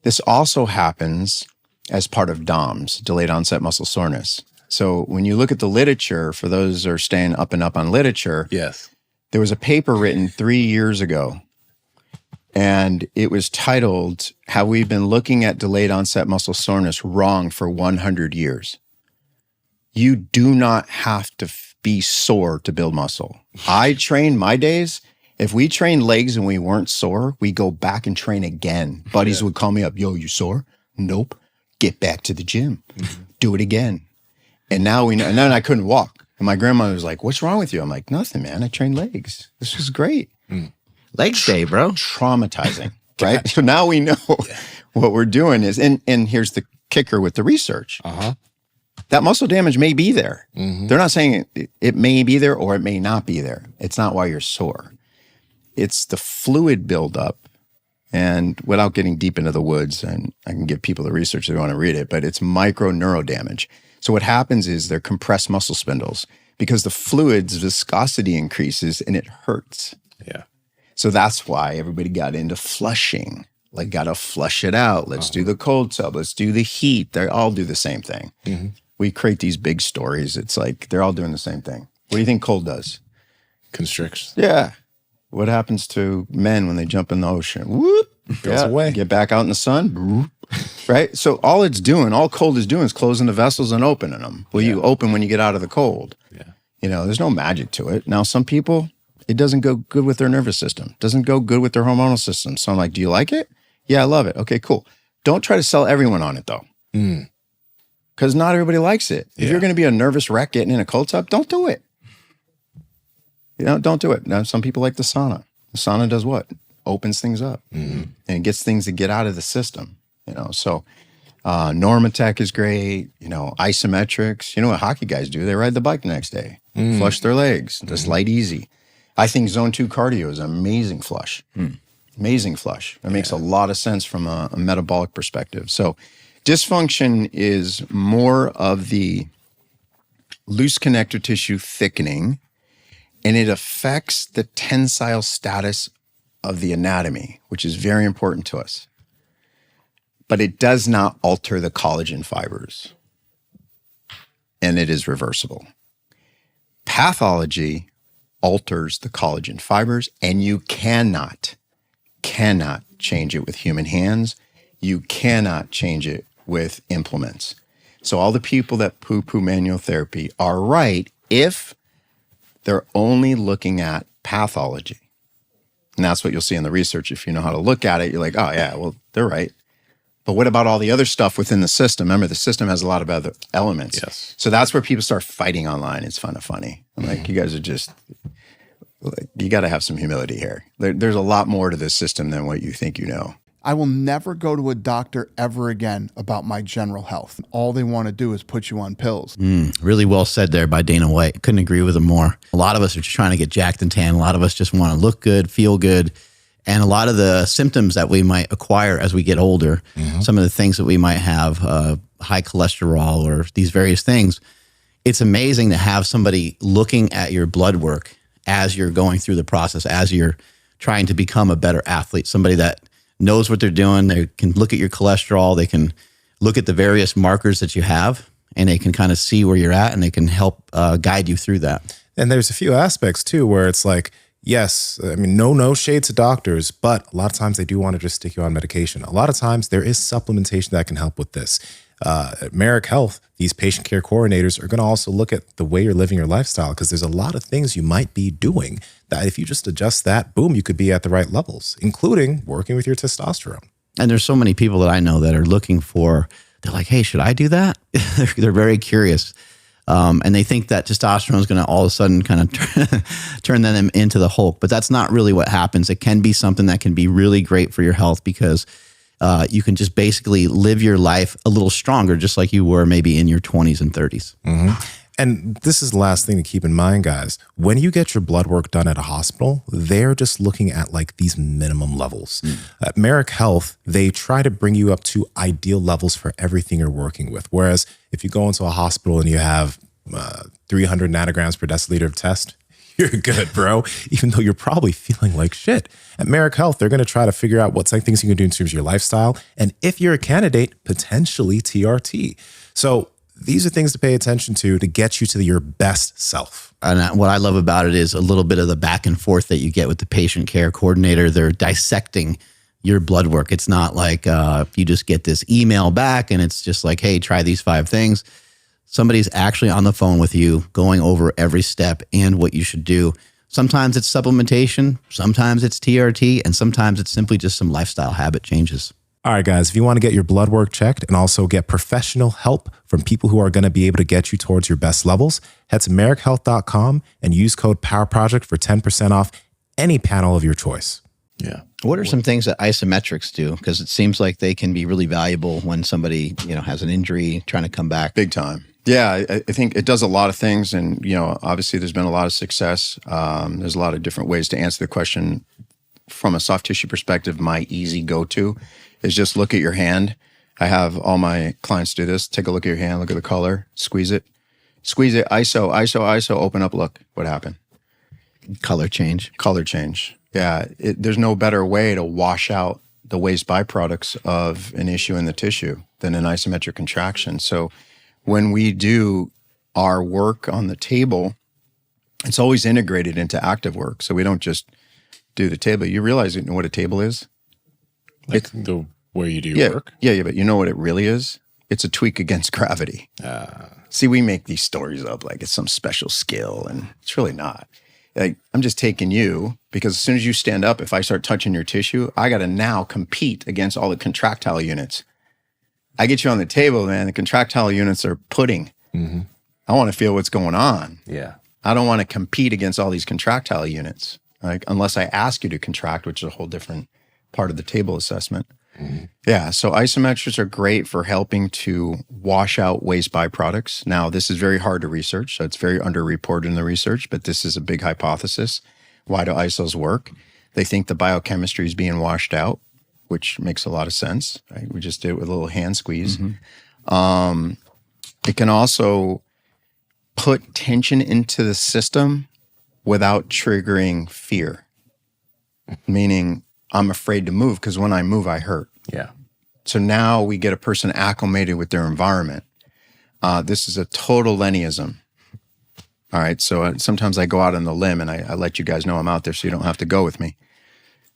This also happens as part of DOMS, delayed onset muscle soreness. So when you look at the literature, for those who are staying up and up on literature, Yes. there was a paper written 3 years ago, and it was titled, "Have We Been Looking at Delayed Onset Muscle Soreness Wrong for 100 Years?" You do not have to be sore to build muscle. I trained my days. If we trained legs and we weren't sore, we go back and train again. Buddies would call me up, "Yo, you sore?" "Nope." "Get back to the gym. Do it again." And now we know, and then I couldn't walk. And my grandmother was like, "What's wrong with you?" I'm like, "Nothing, man. I trained legs. This was great." Legs day, bro. Traumatizing, right? So now we know what we're doing is, and here's the kicker with the research. That muscle damage may be there. They're not saying it may be there or it may not be there. It's not why you're sore. It's the fluid buildup. And without getting deep into the woods, and I can give people the research if they want to read it, but it's micro neurodamage. So what happens is they're compressed muscle spindles because the fluid's viscosity increases and it hurts. Yeah. So that's why everybody got into flushing. Like, got to flush it out. Let's do the cold tub. Let's do the heat. They all do the same thing. We create these big stories. It's like they're all doing the same thing. What do you think cold does? Constricts. Yeah. What happens to men when they jump in the ocean? Whoop. Goes away. Get back out in the sun. Right? So all cold is doing is closing the vessels and opening them. Well, you open when you get out of the cold. Yeah. You know, there's no magic to it. Now, some people, it doesn't go good with their nervous system. Doesn't go good with their hormonal system. So I'm like, do you like it? Yeah, I love it. Okay, cool. Don't try to sell everyone on it, though. Because not everybody likes it. If you're going to be a nervous wreck getting in a cold tub, don't do it. You know, don't do it. Now, some people like the sauna. The sauna does what? Opens things up and it gets things to get out of the system. You know, so Normatec is great. You know, isometrics. You know what hockey guys do? They ride the bike the next day, flush their legs, just light easy. I think zone 2 cardio is an amazing flush. Amazing flush. It makes a lot of sense from a metabolic perspective. So dysfunction is more of the loose connective tissue thickening, and it affects the tensile status of the anatomy, which is very important to us. But it does not alter the collagen fibers, and it is reversible. Pathology alters the collagen fibers, and you cannot change it with human hands. You cannot change it with implements. So all the people that poo-poo manual therapy are right if they're only looking at pathology. And that's what you'll see in the research. If you know how to look at it, you're like, oh yeah, well, they're right. But what about all the other stuff within the system? Remember, the system has a lot of other elements. Yes. So that's where people start fighting online. It's kind of funny. I'm like, you guys are just, you got to have some humility here. There's a lot more to this system than what you think you know. I will never go to a doctor ever again about my general health. All they want to do is put you on pills. Really well said there by Dana White. Couldn't agree with him more. A lot of us are just trying to get jacked and tan. A lot of us just want to look good, feel good. And a lot of the symptoms that we might acquire as we get older, some of the things that we might have, high cholesterol or these various things, it's amazing to have somebody looking at your blood work as you're going through the process, as you're trying to become a better athlete, somebody that knows what they're doing. They can look at your cholesterol. They can look at the various markers that you have, and they can kind of see where you're at, and they can help guide you through that. And there's a few aspects too where it's like, yes, I mean, no shade to doctors, but a lot of times they do want to just stick you on medication. A lot of times there is supplementation that can help with this. At Merrick Health, these patient care coordinators are going to also look at the way you're living your lifestyle, because there's a lot of things you might be doing that if you just adjust that, boom, you could be at the right levels, including working with your testosterone. And there's so many people that I know that are looking for, they're like, hey, should I do that? They're very curious. And they think that testosterone is going to all of a sudden kind of turn them into the Hulk. But that's not really what happens. It can be something that can be really great for your health because you can just basically live your life a little stronger, just like you were maybe in your 20s and 30s. Mm-hmm. And this is the last thing to keep in mind, guys. When you get your blood work done at a hospital, they're just looking at like these minimum levels. At Merrick Health, they try to bring you up to ideal levels for everything you're working with. Whereas if you go into a hospital and you have 300 nanograms per deciliter of test, you're good, bro, even though you're probably feeling like shit. At Merrick Health, they're going to try to figure out what things you can do in terms of your lifestyle. And if you're a candidate, potentially TRT. So these are things to pay attention to get you to your best self. And what I love about it is a little bit of the back and forth that you get with the patient care coordinator. They're dissecting your blood work. It's not like if you just get this email back and it's just like, hey, try these 5 things. Somebody's actually on the phone with you going over every step and what you should do. Sometimes it's supplementation, sometimes it's TRT, and sometimes it's simply just some lifestyle habit changes. All right, guys, if you want to get your blood work checked and also get professional help from people who are going to be able to get you towards your best levels, head to merrickhealth.com and use code POWERPROJECT for 10% off any panel of your choice. Yeah. What are some things that isometrics do? Because it seems like they can be really valuable when somebody, has an injury, trying to come back. Big time. Yeah, I think it does a lot of things. And, obviously there's been a lot of success. There's a lot of different ways to answer the question. From a soft tissue perspective, my easy go-to is just look at your hand. I have all my clients do this. Take a look at your hand, look at the color, squeeze it, ISO, open up, look, what happened? Color change. Yeah, there's no better way to wash out the waste byproducts of an issue in the tissue than an isometric contraction. So when we do our work on the table, it's always integrated into active work. So we don't just do the table. You realize what a table is? Like where you do your work? Yeah, but you know what it really is? It's a tweak against gravity. See, we make these stories up like it's some special skill, and it's really not. Like, I'm just taking you because as soon as you stand up, if I start touching your tissue, I got to now compete against all the contractile units. I get you on the table, man. The contractile units are pudding. Mm-hmm. I want to feel what's going on. Yeah. I don't want to compete against all these contractile units, like unless I ask you to contract, which is a whole different part of the table assessment. Mm-hmm. Yeah. So isometrics are great for helping to wash out waste byproducts. Now, this is very hard to research, so it's very underreported in the research, but this is a big hypothesis. Why do isos work? They think the biochemistry is being washed out, which makes a lot of sense. Right? We just did it with a little hand squeeze. Mm-hmm. It can also put tension into the system without triggering fear, meaning I'm afraid to move because when I move, I hurt. Yeah. So now we get a person acclimated with their environment. This is a total Lennyism. All right. So sometimes I go out on the limb and I let you guys know I'm out there so you don't have to go with me.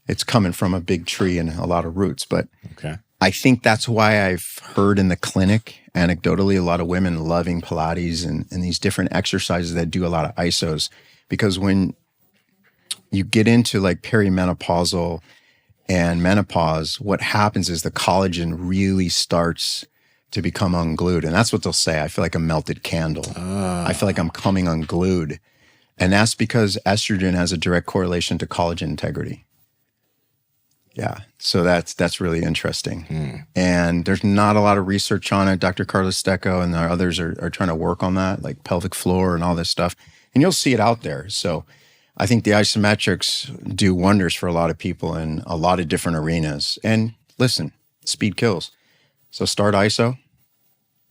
It's coming from a big tree and a lot of roots. But okay. I think that's why I've heard in the clinic, anecdotally, a lot of women loving Pilates and these different exercises that do a lot of isos. Because when you get into like perimenopausal and menopause, what happens is the collagen really starts to become unglued. And that's what they'll say. I feel like a melted candle. I feel like I'm coming unglued. And that's because estrogen has a direct correlation to collagen integrity. Yeah. So that's really interesting. And there's not a lot of research on it. Dr. Carlos Stecco and our others are trying to work on that, like pelvic floor and all this stuff. And you'll see it out there. So I think the isometrics do wonders for a lot of people in a lot of different arenas. And listen, speed kills. So start iso,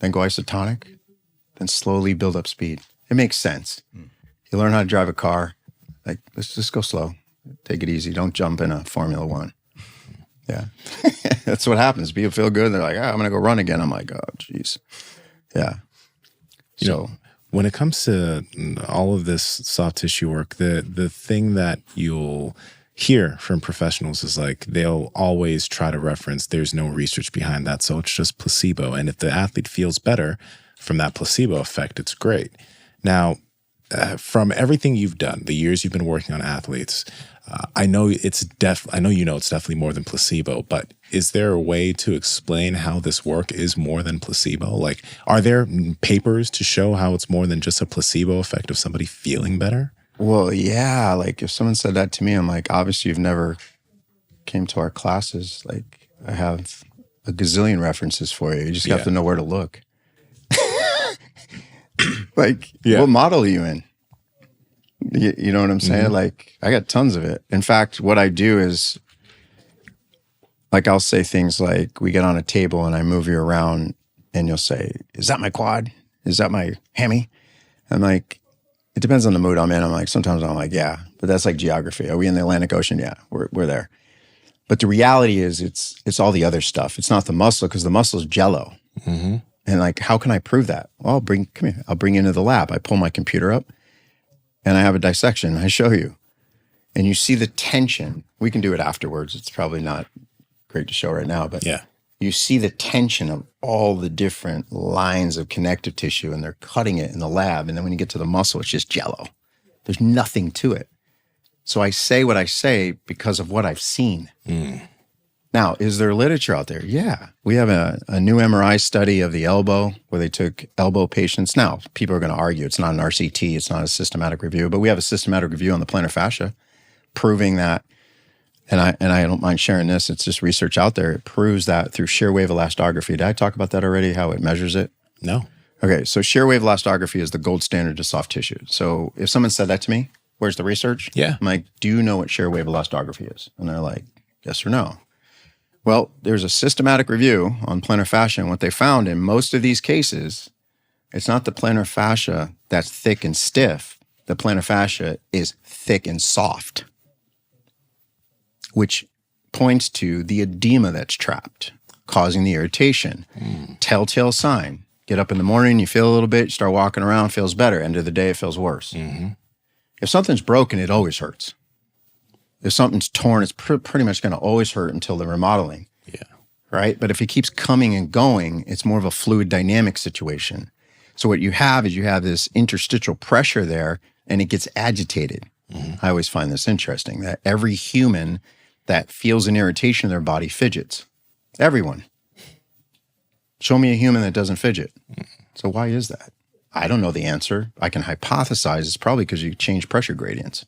then go isotonic, then slowly build up speed. It makes sense. You learn how to drive a car. Like, let's just go slow. Take it easy. Don't jump in a Formula One. Yeah. That's what happens. People feel good. They're like, I'm going to go run again. I'm like, oh, geez. Yeah. So when it comes to all of this soft tissue work, the thing that you'll hear from professionals is like they'll always try to reference there's no research behind that, so it's just placebo. And if the athlete feels better from that placebo effect, it's great. Now, from everything you've done, the years you've been working on athletes, I know it's definitely more than placebo, but is there a way to explain how this work is more than placebo? Like, are there papers to show how it's more than just a placebo effect of somebody feeling better? Well, yeah. Like if someone said that to me, I'm like, obviously you've never came to our classes. Like I have a gazillion references for you. You just have to know where to look. Like, what model are you in? You know what I'm saying? Like, I got tons of it. In fact, what I do is, like, I'll say things like, we get on a table and I move you around and you'll say, is that my quad? Is that my hammy? I'm like, it depends on the mood I'm in. I'm like, sometimes I'm like, yeah, but that's like geography. Are we in the Atlantic Ocean? Yeah, we're there. But the reality is it's all the other stuff. It's not the muscle because the muscle is jello. And like, how can I prove that? Well, come here. I'll bring you into the lab. I pull my computer up and I have a dissection. I show you. And you see the tension. We can do it afterwards. It's probably not great to show right now, but you see the tension of all the different lines of connective tissue and they're cutting it in the lab. And then when you get to the muscle, it's just jello. There's nothing to it. So I say what I say because of what I've seen. Now, is there literature out there? Yeah. We have a new MRI study of the elbow where they took elbow patients. Now, people are going to argue it's not an RCT, it's not a systematic review, but we have a systematic review on the plantar fascia proving that, and I don't mind sharing this, it's just research out there. It proves that through shear wave elastography. Did I talk about that already, how it measures it? No. Okay, so shear wave elastography is the gold standard to soft tissue. So if someone said that to me, where's the research? Yeah. I'm like, do you know what shear wave elastography is? And they're like, yes or no. Well, there's a systematic review on plantar fascia, and what they found in most of these cases, it's not the plantar fascia that's thick and stiff. The plantar fascia is thick and soft, which points to the edema that's trapped, causing the irritation. Telltale sign. Get up in the morning, you feel a little bit, you start walking around, feels better. End of the day, it feels worse. If something's broken, it always hurts. If something's torn, it's pretty much going to always hurt until the remodeling. Right? But if it keeps coming and going, it's more of a fluid dynamic situation. So what you have is you have this interstitial pressure there and it gets agitated. I always find this interesting, that every human that feels an irritation in their body fidgets. Everyone. Show me a human that doesn't fidget. So why is that? I don't know the answer. I can hypothesize it's probably because you change pressure gradients.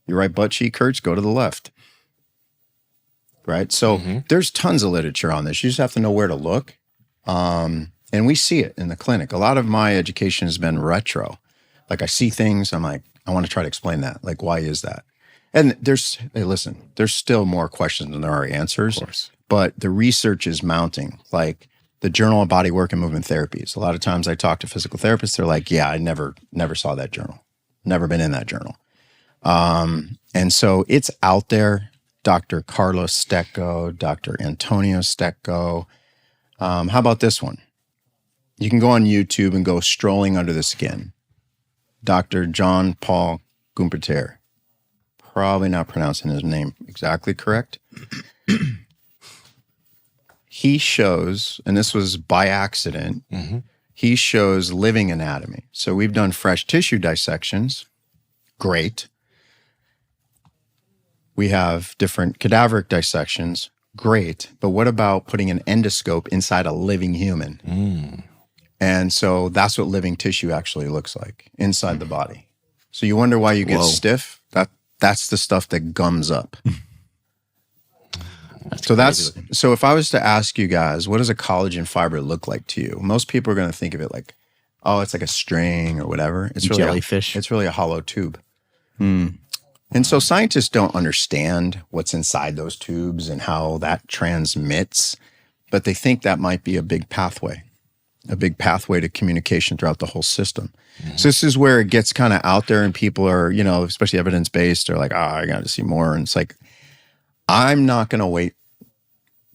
Your right butt cheek hurts, go to the left. Right? So there's tons of literature on this. You just have to know where to look. And we see it in the clinic. A lot of my education has been retro. Like I see things, I'm like, I want to try to explain that. Like, why is that? And there's still more questions than there are answers. Of course. But the research is mounting. Like the Journal of Body Work and Movement Therapies. A lot of times I talk to physical therapists, they're like, yeah, I never saw that journal. Never been in that journal. And so it's out there. Dr. Carlos Stecco, Dr. Antonio Stecco. How about this one? You can go on YouTube and go Strolling Under the Skin. Dr. John Paul Gumperter. Probably not pronouncing his name exactly correct. He shows, and this was by accident, he shows living anatomy. So we've done fresh tissue dissections. Great. We have different cadaveric dissections. Great. But what about putting an endoscope inside a living human? And so that's what living tissue actually looks like inside the body. So you wonder why you get stiff? That's the stuff that gums up. So if I was to ask you guys, what does a collagen fiber look like to you? Most people are going to think of it like, oh, it's like a string or whatever. It's really jellyfish. It's really a hollow tube. And so scientists don't understand what's inside those tubes and how that transmits, but they think that might be a big pathway to communication throughout the whole system. So this is where it gets kind of out there and people are, especially evidence-based, are like, I got to see more. And it's like, I'm not going to wait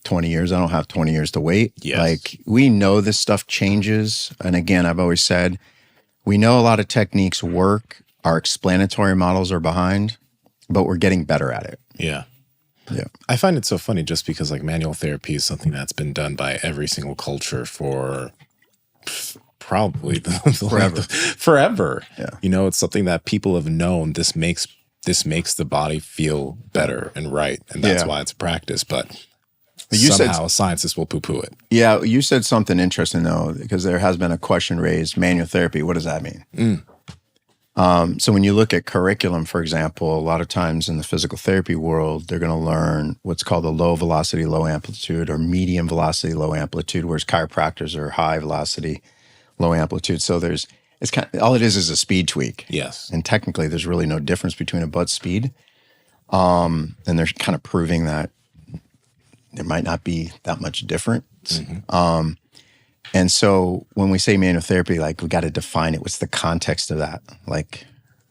20 years. I don't have 20 years to wait. Yes. Like we know this stuff changes. And again, I've always said, we know a lot of techniques work. Our explanatory models are behind, but we're getting better at it. Yeah. I find it so funny just because like manual therapy is something that's been done by every single culture for probably Forever. Forever. Yeah. You know, it's something that people have known. This makes the body feel better and right, and that's why it's a practice. But somehow scientists will poo-poo it. Yeah, you said something interesting though, because there has been a question raised. Manual therapy, what does that mean? So when you look at curriculum, for example, a lot of times in the physical therapy world, they're going to learn what's called the low velocity, low amplitude, or medium velocity, low amplitude, whereas chiropractors are high velocity, low amplitude. So it's kind of, all it is a speed tweak. Yes. And technically there's really no difference between a butt speed. And they're kind of proving that there might not be that much difference. And so when we say manual therapy, like we got to define it. What's the context of that? Like,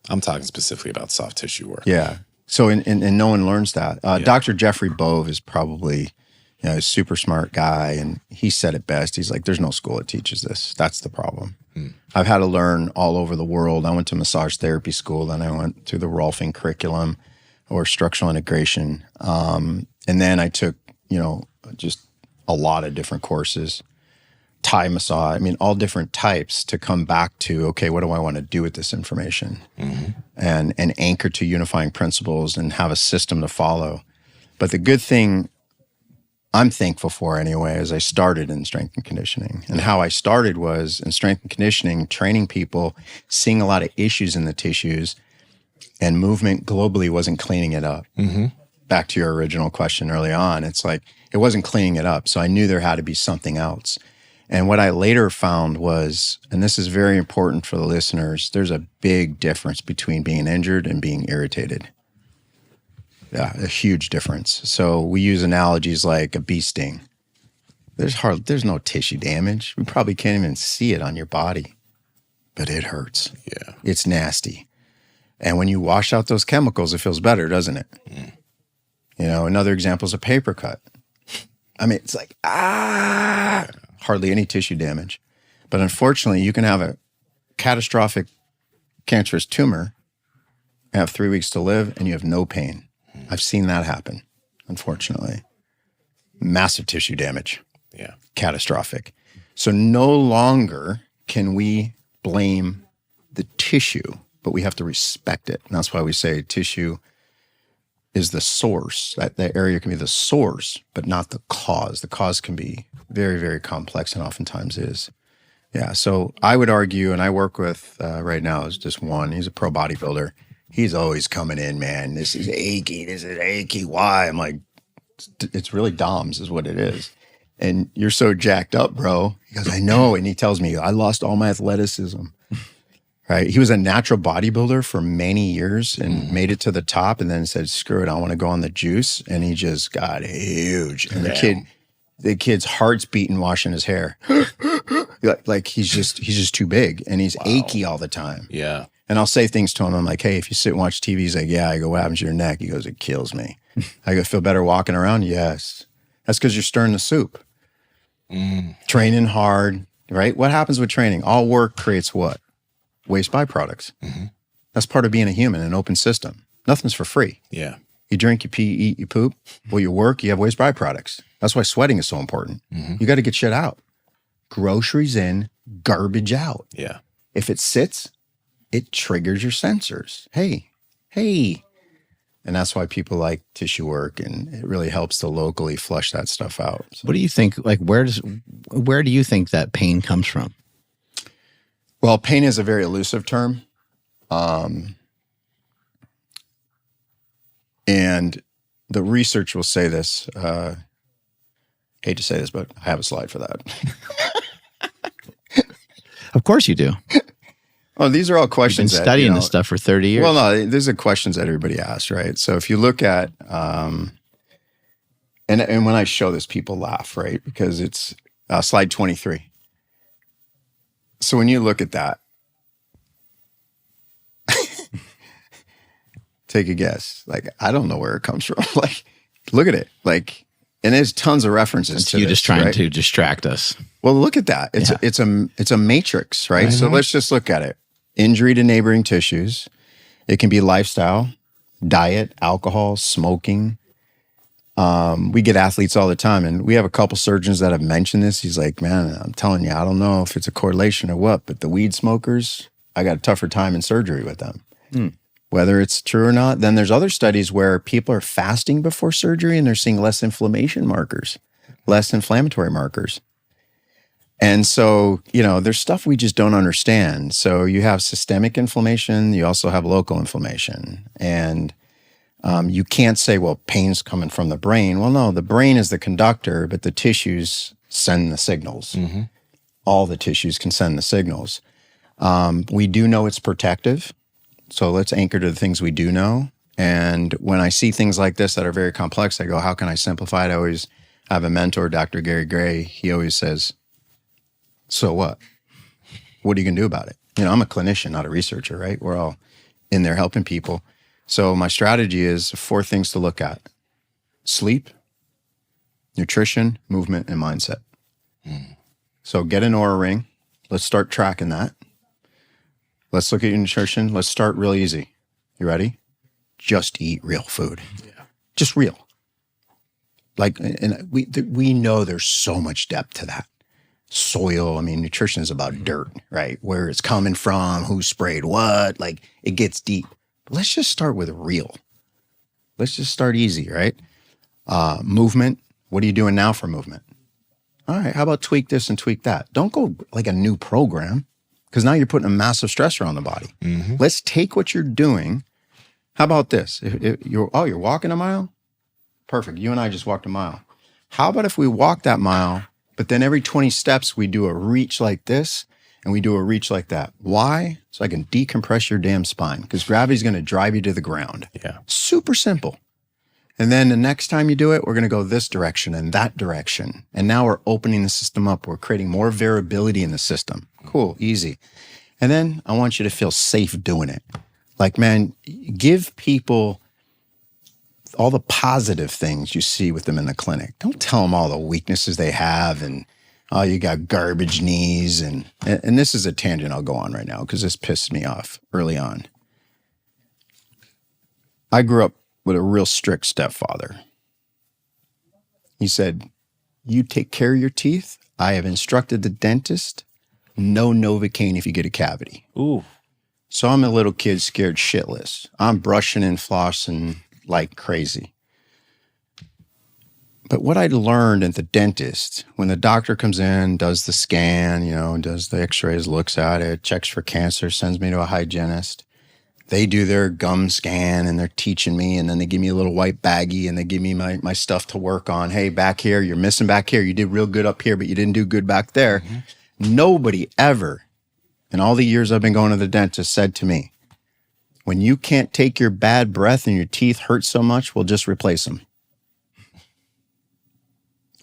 I'm talking specifically about soft tissue work. Yeah. So and no one learns that. Dr. Jeffrey Bove is probably, a super smart guy, and he said it best. He's like, there's no school that teaches this. That's the problem. I've had to learn all over the world. I went to massage therapy school, then I went through the Rolfing curriculum or structural integration. And then I took, just a lot of different courses. Thai massage, all different types to come back to, okay, what do I want to do with this information? And anchor to unifying principles and have a system to follow. But the good thing I'm thankful for anyway is I started in strength and conditioning. And how I started was in strength and conditioning, training people, seeing a lot of issues in the tissues, and movement globally wasn't cleaning it up. Back to your original question early on, it's like it wasn't cleaning it up. So I knew there had to be something else. And what I later found was, and this is very important for the listeners, there's a big difference between being injured and being irritated. Yeah, a huge difference. So we use analogies like a bee sting. There's no tissue damage. We probably can't even see it on your body, but it hurts. Yeah. It's nasty. And when you wash out those chemicals, it feels better, doesn't it? Another example is a paper cut. It's like, hardly any tissue damage. But unfortunately, you can have a catastrophic cancerous tumor, have 3 weeks to live, and you have no pain. I've seen that happen, unfortunately. Massive tissue damage. Yeah. Catastrophic. So no longer can we blame the tissue, but we have to respect it. And that's why we say tissue is the source. That area can be the source, but not the cause. The cause can be very, very complex and oftentimes is. Yeah, so I would argue, and I work with right now is just one. He's a pro bodybuilder. He's always coming in, man. This is achy. Why? I'm like, it's really DOMS is what it is. And you're so jacked up, bro. He goes, I know. And he tells me, I lost all my athleticism. Right? He was a natural bodybuilder for many years and made it to the top and then said, screw it, I want to go on the juice. And he just got huge. And the kid's heart's beating washing his hair. Like he's just too big and he's achy all the time. Yeah. And I'll say things to him. I'm like, hey, if you sit and watch TV, he's like, yeah. I go, what happens to your neck? He goes, it kills me. I go, feel better walking around? Yes. That's because you're stirring the soup. Training hard, right? What happens with training? All work creates what? Waste byproducts. That's part of being a human, an open system. Nothing's for free. Yeah. You drink, you pee, you eat, you poop. Well, you work, you have waste byproducts. That's why sweating is so important. You got to get shit out. Groceries in, garbage out. Yeah. If it sits, it triggers your sensors. Hey. And that's why people like tissue work, and it really helps to locally flush that stuff out. So. What do you think? Like, where do you think that pain comes from? Well, pain is a very elusive term. And the research will say this. Hate to say this, but I have a slide for that. Of course you do. Oh, these are all questions. You've been studying this stuff for 30 years. Well, no, these are questions that everybody asks, right? So if you look at, and when I show this, people laugh, right? Because it's slide 23. So when you look at that, take a guess. Like, I don't know where it comes from. Like, look at it. Like, and there's tons of references to you this, just trying right? to distract us. Well, look at that. It's a matrix, right? So let's just look at it. Injury to neighboring tissues. It can be lifestyle, diet, alcohol, smoking, We get athletes all the time, and we have a couple surgeons that have mentioned this. He's like, man, I'm telling you, I don't know if it's a correlation or what, but the weed smokers, I got a tougher time in surgery with them. Whether it's true or not. Then there's other studies where people are fasting before surgery and they're seeing less inflammation markers, less inflammatory markers. And so, there's stuff we just don't understand. So you have systemic inflammation, you also have local inflammation. And you can't say, well, pain's coming from the brain. Well, no, the brain is the conductor, but the tissues send the signals. All the tissues can send the signals. We do know it's protective. So let's anchor to the things we do know. And when I see things like this that are very complex, I go, how can I simplify it? I always have a mentor, Dr. Gary Gray. He always says, so what? What are you going to do about it? I'm a clinician, not a researcher, right? We're all in there helping people. So my strategy is 4 things to look at: sleep, nutrition, movement, and mindset. So get an Oura ring. Let's start tracking that. Let's look at your nutrition. Let's start real easy. You ready? Just eat real food. Yeah. Just real. And we know there's so much depth to that. Soil, nutrition is about dirt, right? Where it's coming from, who sprayed what, it gets deep. But let's just start with real. Let's just start easy, right? Movement. What are you doing now for movement? All right, how about tweak this and tweak that? Don't go like a new program, because now you're putting a massive stressor on the body. Let's take what you're doing. How about this? If you're walking a mile? Perfect. You and I just walked a mile. How about if we walk that mile, but then every 20 steps we do a reach like this and we do a reach like that? Why? So I can decompress your damn spine, because gravity's going to drive you to the ground. Yeah. Super simple. And then the next time you do it, we're going to go this direction and that direction. And now we're opening the system up. We're creating more variability in the system. Cool, easy. And then I want you to feel safe doing it. Man, give people all the positive things you see with them in the clinic. Don't tell them all the weaknesses they have and, oh, you got garbage knees. And this is a tangent I'll go on right now because this pissed me off early on. I grew up with a real strict stepfather. He said, you take care of your teeth. I have instructed the dentist, no Novocaine if you get a cavity. Ooh. So I'm a little kid scared shitless. I'm brushing and flossing like crazy. But what I learned at the dentist, when the doctor comes in, does the scan, does the x-rays, looks at it, checks for cancer, sends me to a hygienist. They do their gum scan and they're teaching me, and then they give me a little white baggie and they give me my stuff to work on. Hey, back here, you're missing back here. You did real good up here, but you didn't do good back there. Nobody ever, in all the years I've been going to the dentist, said to me, when you can't take your bad breath and your teeth hurt so much, we'll just replace them.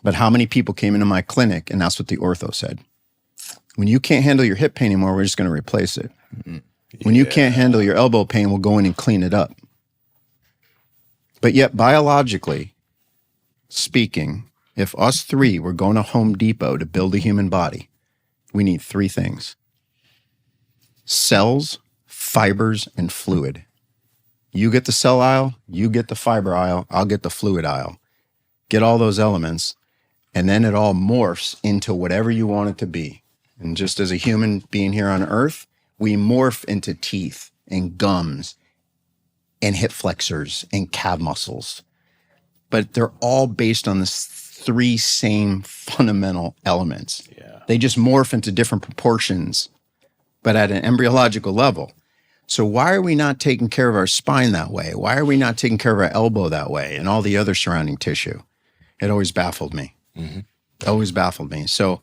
But how many people came into my clinic and that's what the ortho said? When you can't handle your hip pain anymore, we're just going to replace it. When you can't handle your elbow pain, we'll go in and clean it up. But yet, biologically speaking, if us 3 were going to Home Depot to build a human body, we need 3 things: cells, fibers, and fluid. You get the cell aisle, you get the fiber aisle, I'll get the fluid aisle. Get all those elements, and then it all morphs into whatever you want it to be. And just as a human being here on Earth, we morph into teeth and gums and hip flexors and calf muscles. But they're all based on the 3 same fundamental elements. Yeah. They just morph into different proportions, but at an embryological level. So why are we not taking care of our spine that way? Why are we not taking care of our elbow that way and all the other surrounding tissue? It always baffled me. Always baffled me. So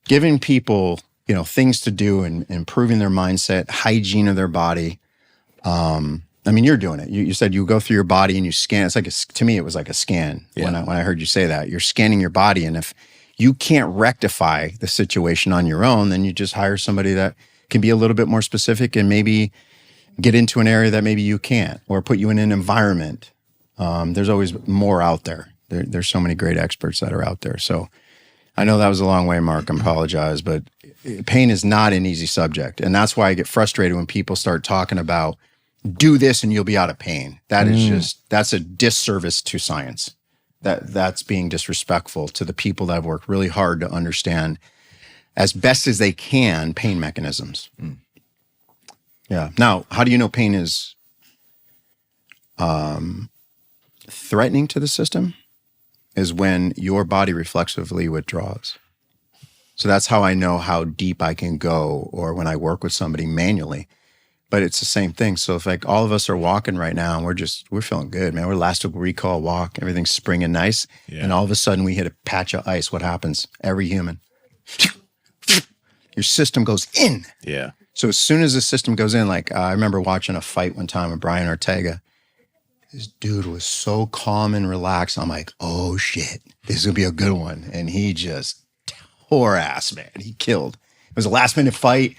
giving people, things to do and improving their mindset, hygiene of their body. You're doing it. You said you go through your body and you scan. It's to me, it was like a scan. Yeah. When I heard you say that, you're scanning your body. And if you can't rectify the situation on your own, then you just hire somebody that can be a little bit more specific and maybe get into an area that maybe you can't, or put you in an environment. There's always more out there. There's so many great experts that are out there. So I know that was a long way, Mark. I apologize, but pain is not an easy subject. And that's why I get frustrated when people start talking about do this and you'll be out of pain. That is that's a disservice to science. That's being disrespectful to the people that have worked really hard to understand as best as they can pain mechanisms. Yeah. Now, how do you know pain is threatening to the system? Is when your body reflexively withdraws. So that's how I know how deep I can go, or when I work with somebody manually. But it's the same thing. So if like all of us are walking right now and we're feeling good, man. We're last week Recoil walk, everything's springing nice. Yeah. And all of a sudden we hit a patch of ice. What happens? Every human, your system goes in. Yeah. So as soon as the system goes in, like I remember watching a fight one time with Brian Ortega. This dude was so calm and relaxed. I'm like, oh shit, this is gonna be a good one. And he just tore ass, man. He killed. It was a last minute fight.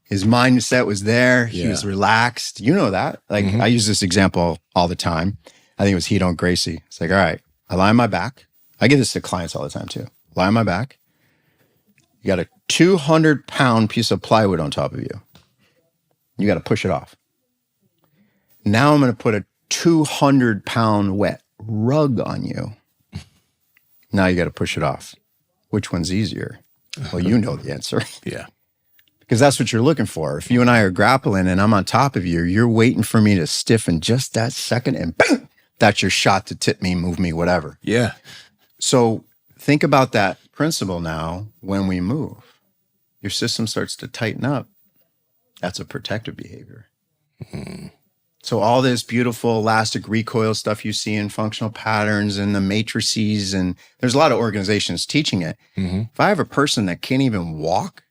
His mindset was there. He was relaxed. You know that. Like I use this example all the time. I think it was Heat on Gracie. It's like, all right, I lie on my back. I give this to clients all the time too. Lie on my back. You got a 200-pound piece of plywood on top of you. You got to push it off. Now I'm going to put a 200-pound wet rug on you. Now you got to push it off. Which one's easier? Well, you know the answer. Yeah. Because that's what you're looking for. If you and I are grappling and I'm on top of you, you're waiting for me to stiffen just that second and bang, that's your shot to tip me, move me, whatever. Yeah. So think about that principle now when we move. Your system starts to tighten up. That's a protective behavior. So all this beautiful elastic recoil stuff you see in functional patterns and the matrices, and there's a lot of organizations teaching it. If I have a person that can't even walk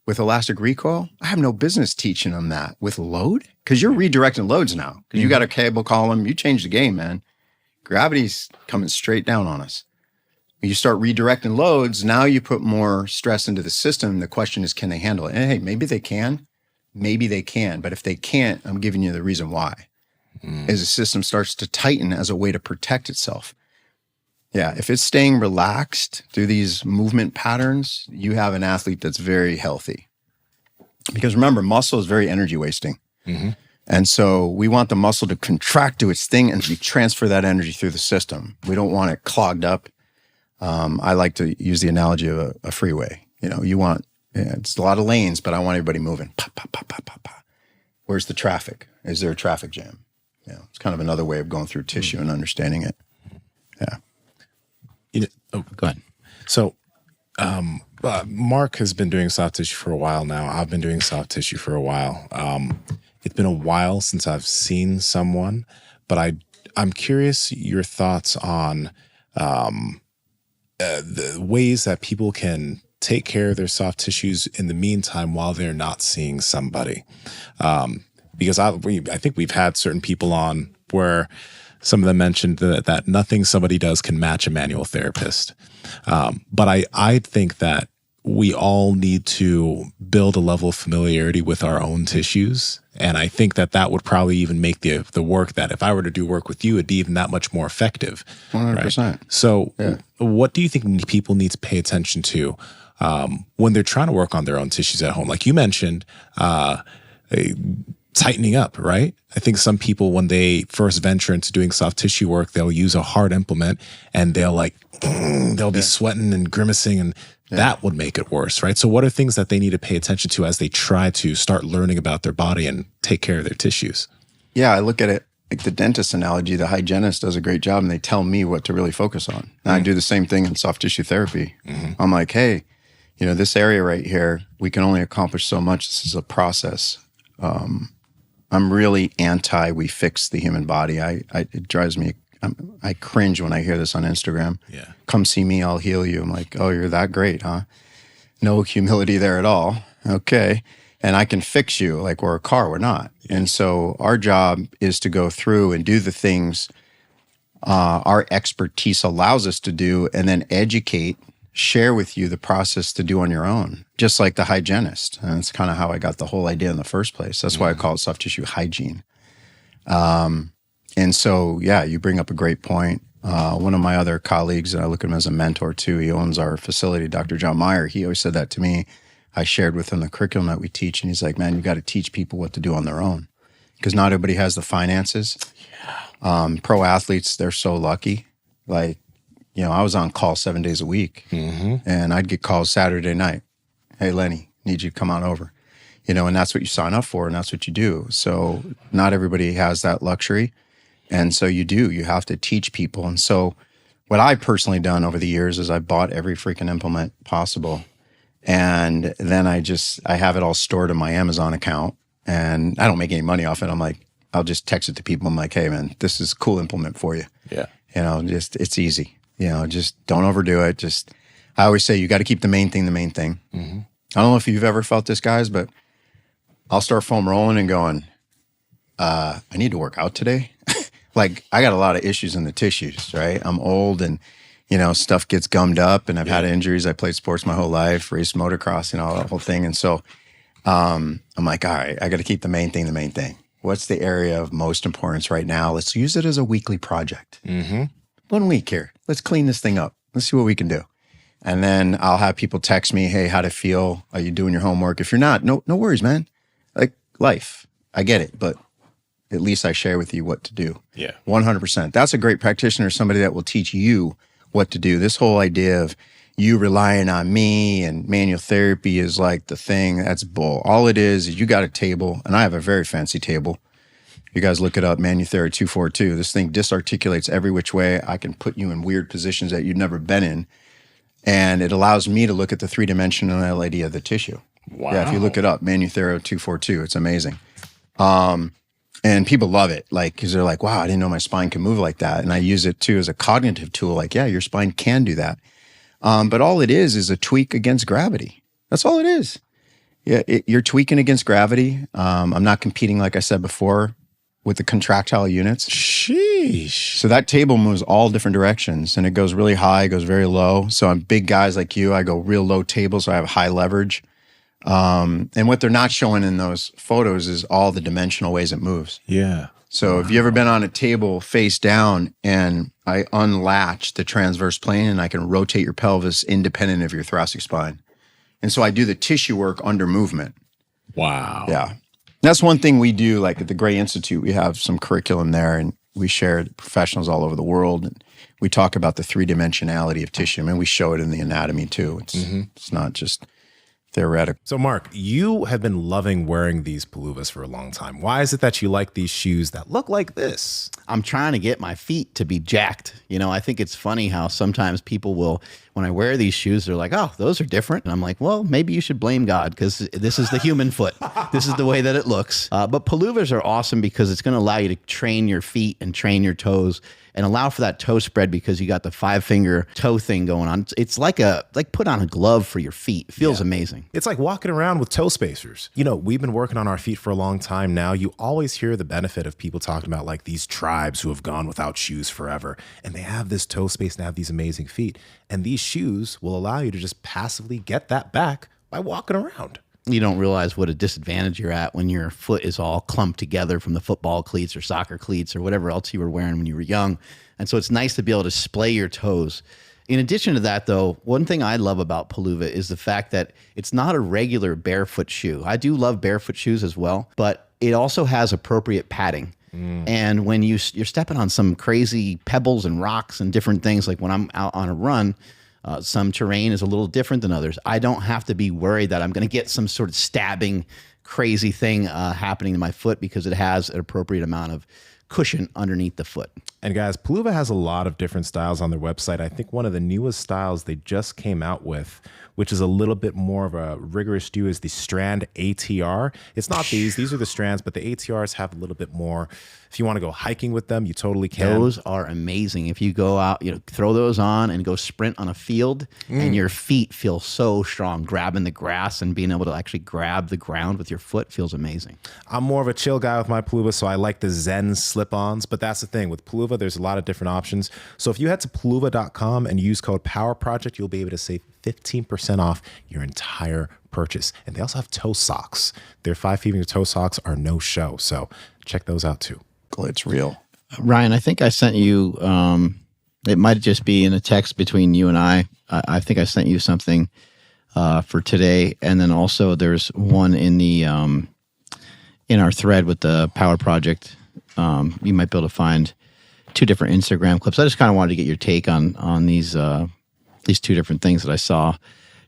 with elastic recoil, I have no business teaching them that with load, because you're redirecting loads now. Because you got a cable column, you change the game, man. Gravity's coming straight down on us. When you start redirecting loads, now you put more stress into the system. The question is, can they handle it? And hey, maybe they can. Maybe they can, but if they can't, I'm giving you the reason why. As the system starts to tighten as a way to protect itself. Yeah, if it's staying relaxed through these movement patterns, you have an athlete that's very healthy. Because remember, muscle is very energy wasting. And so we want the muscle to contract to its thing and we transfer that energy through the system. We don't want it clogged up. I like to use the analogy of a freeway. You know, you want, it's a lot of lanes, but I want everybody moving. Pop, pop, pop, pop, pop, pop. Where's the traffic? Is there a traffic jam? You know, it's kind of another way of going through tissue and understanding it. Yeah. Go ahead. So, Mark has been doing soft tissue for a while now. I've been doing soft tissue for a while. It's been a while since I've seen someone, but I'm curious your thoughts on the ways that people can take care of their soft tissues in the meantime while they're not seeing somebody. Because I think we've had certain people on where some of them mentioned that nothing somebody does can match a manual therapist. But I think that we all need to build a level of familiarity with our own tissues. And I think that would probably even make the work that if I were to do work with you, it'd be even that much more effective. 100%. Right? So what do you think people need to pay attention to when they're trying to work on their own tissues at home? Like you mentioned, tightening up, right? I think some people, when they first venture into doing soft tissue work, they'll use a hard implement and they'll be sweating and grimacing, and that would make it worse, right? So what are things that they need to pay attention to as they try to start learning about their body and take care of their tissues? Yeah, I look at it like the dentist analogy. The hygienist does a great job and they tell me what to really focus on. And I do the same thing in soft tissue therapy. I'm like, hey, you know, this area right here, we can only accomplish so much. This is a process. I'm really anti we fix the human body. It drives me, I cringe when I hear this on Instagram. Yeah. Come see me, I'll heal you. I'm like, oh, you're that great, huh? No humility there at all. Okay. And I can fix you like we're a car, we're not. Yeah. And so our job is to go through and do the things our expertise allows us to do, and then educate, share with you the process to do on your own, just like the hygienist. And that's kind of how I got the whole idea in the first place. That's why I call it soft tissue hygiene. And so, yeah, you bring up a great point. One of my other colleagues, and I look at him as a mentor too, he owns our facility, Dr. John Meyer. He always said that to me. I shared with him the curriculum that we teach, and he's like, man, you got to teach people what to do on their own, because not everybody has the finances. Pro athletes, they're so lucky. Like, I was on call 7 days a week, and I'd get calls Saturday night. Hey, Lenny, need you to come on over. And that's what you sign up for, and that's what you do. So not everybody has that luxury. And so you have to teach people. And so what I've personally done over the years is I bought every freaking implement possible. And then I have it all stored in my Amazon account, and I don't make any money off it. I'm like, I'll just text it to people. I'm like, hey man, this is a cool implement for you. Yeah. It's easy. Just don't overdo it. I always say you got to keep the main thing the main thing. I don't know if you've ever felt this, guys, but I'll start foam rolling and going, I need to work out today. Like I got a lot of issues in the tissues, right? I'm old and, stuff gets gummed up, and I've had injuries. I played sports my whole life, raced motocross, that whole thing. And so I'm like, all right, I got to keep the main thing the main thing. What's the area of most importance right now? Let's use it as a weekly project. 1 week here. Let's clean this thing up. Let's see what we can do. And then I'll have people text me, hey, how'd it feel? Are you doing your homework? If you're not, no worries, man. Like life, I get it, but at least I share with you what to do. Yeah. 100%. That's a great practitioner, somebody that will teach you what to do. This whole idea of you relying on me and manual therapy is like the thing. That's bull. All it is you got a table, and I have a very fancy table. You guys look it up, Manutherapy 242. This thing disarticulates every which way. I can put you in weird positions that you've never been in. And it allows me to look at the three-dimensionality of the tissue. Wow. Yeah, if you look it up, Manutherapy 242, it's amazing. And people love it, because they're like, wow, I didn't know my spine could move like that. And I use it too as a cognitive tool. Like, yeah, your spine can do that. But all it is a tweak against gravity. That's all it is. Yeah, you're tweaking against gravity. I'm not competing, like I said before, with the contractile units. Sheesh. So that table moves all different directions, and it goes really high, it goes very low. So I'm big guys like you. I go real low tables, so I have high leverage. And what they're not showing in those photos is all the dimensional ways it moves. Yeah. So if you ever been on a table face down and I unlatch the transverse plane and I can rotate your pelvis independent of your thoracic spine. And so I do the tissue work under movement. Wow. Yeah. That's one thing we do, like at the Gray Institute, we have some curriculum there, and we share it with professionals all over the world. And we talk about the three-dimensionality of tissue. I mean, we show it in the anatomy too. It's not just theoretical. So Mark, you have been loving wearing these Paluvas for a long time. Why is it that you like these shoes that look like this? I'm trying to get my feet to be jacked. I think it's funny how sometimes people will, when I wear these shoes, they're like, oh, those are different. And I'm like, well, maybe you should blame God, because this is the human foot. This is the way that it looks. But Paluvas are awesome because it's going to allow you to train your feet and train your toes and allow for that toe spread, because you got the 5-finger toe thing going on. It's like put on a glove for your feet. It feels amazing. It's like walking around with toe spacers. We've been working on our feet for a long time now. You always hear the benefit of people talking about like these tribes who have gone without shoes forever, and they have this toe space and have these amazing feet. And these shoes will allow you to just passively get that back by walking around. You don't realize what a disadvantage you're at when your foot is all clumped together from the football cleats or soccer cleats or whatever else you were wearing when you were young. And so it's nice to be able to splay your toes. In addition to that, though, one thing I love about Paluva is the fact that it's not a regular barefoot shoe. I do love barefoot shoes as well, but it also has appropriate padding. And when you're stepping on some crazy pebbles and rocks and different things, like when I'm out on a run, some terrain is a little different than others. I don't have to be worried that I'm going to get some sort of stabbing, crazy thing happening to my foot, because it has an appropriate amount of cushion underneath the foot. And guys, Paluva has a lot of different styles on their website. I think one of the newest styles they just came out with, which is a little bit more of a rigorous shoe, is the Strand ATR. It's not these are the Strands, but the ATRs have a little bit more. If you want to go hiking with them, you totally can. Those are amazing. If you go out, throw those on and go sprint on a field, and your feet feel so strong, grabbing the grass and being able to actually grab the ground with your foot feels amazing. I'm more of a chill guy with my Paluva, so I like the Zen slip-ons, but that's the thing. With Paluva, there's a lot of different options. So if you head to paluva.com and use code POWERPROJECT, you'll be able to save 15% off your entire purchase. And they also have toe socks. Their 5-finger toe socks are no show, so check those out too. It's real. Ryan, I think I sent you, it might just be in a text between you and I. I think I sent you something for today. And then also there's one in the in our thread with the Power Project. You might be able to find 2 different Instagram clips. I just kind of wanted to get your take on these 2 different things that I saw,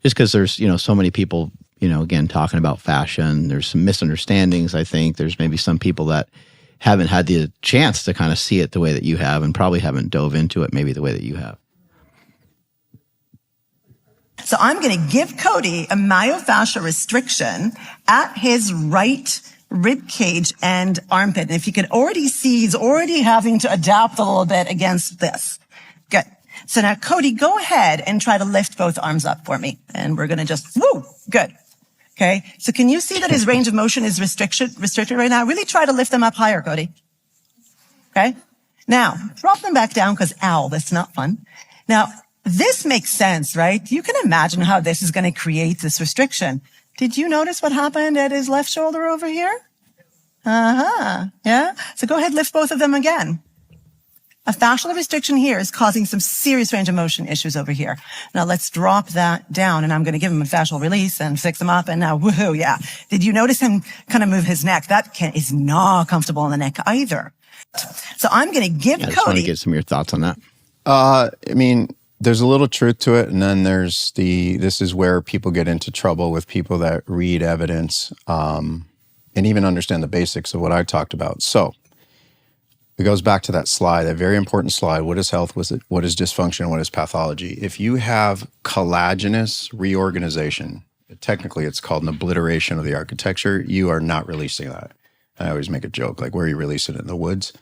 just because there's, so many people, again, talking about fascia, and there's some misunderstandings. I think there's maybe some people that haven't had the chance to kind of see it the way that you have, and probably haven't dove into it maybe the way that you have. So I'm going to give Cody a myofascial restriction at his right rib cage and armpit. And if you could already see, he's already having to adapt a little bit against this. Good. So now, Cody, go ahead and try to lift both arms up for me. And we're going to just, woo, good. Okay. So can you see that his range of motion is restricted right now? Really try to lift them up higher, Cody. Okay. Now, drop them back down because, ow, that's not fun. Now, this makes sense, right? You can imagine how this is going to create this restriction. Did you notice what happened at his left shoulder over here? Yeah. So go ahead, lift both of them again. A fascial restriction here is causing some serious range of motion issues over here. Now let's drop that down, and I'm going to give him a fascial release and fix him up. And now, woohoo, yeah. Did you notice him kind of move his neck? That is not comfortable in the neck either. So I'm going to give I just Cody. want to get some of your thoughts on that. I mean, there's a little truth to it, and then there's this is where people get into trouble with people that read evidence and even understand the basics of what I talked about. So it goes back to that slide, that very important slide. What is health? What is dysfunction? What is pathology? If you have collagenous reorganization, technically it's called an obliteration of the architecture, you are not releasing that. I always make a joke, like, where are you releasing it, in the woods?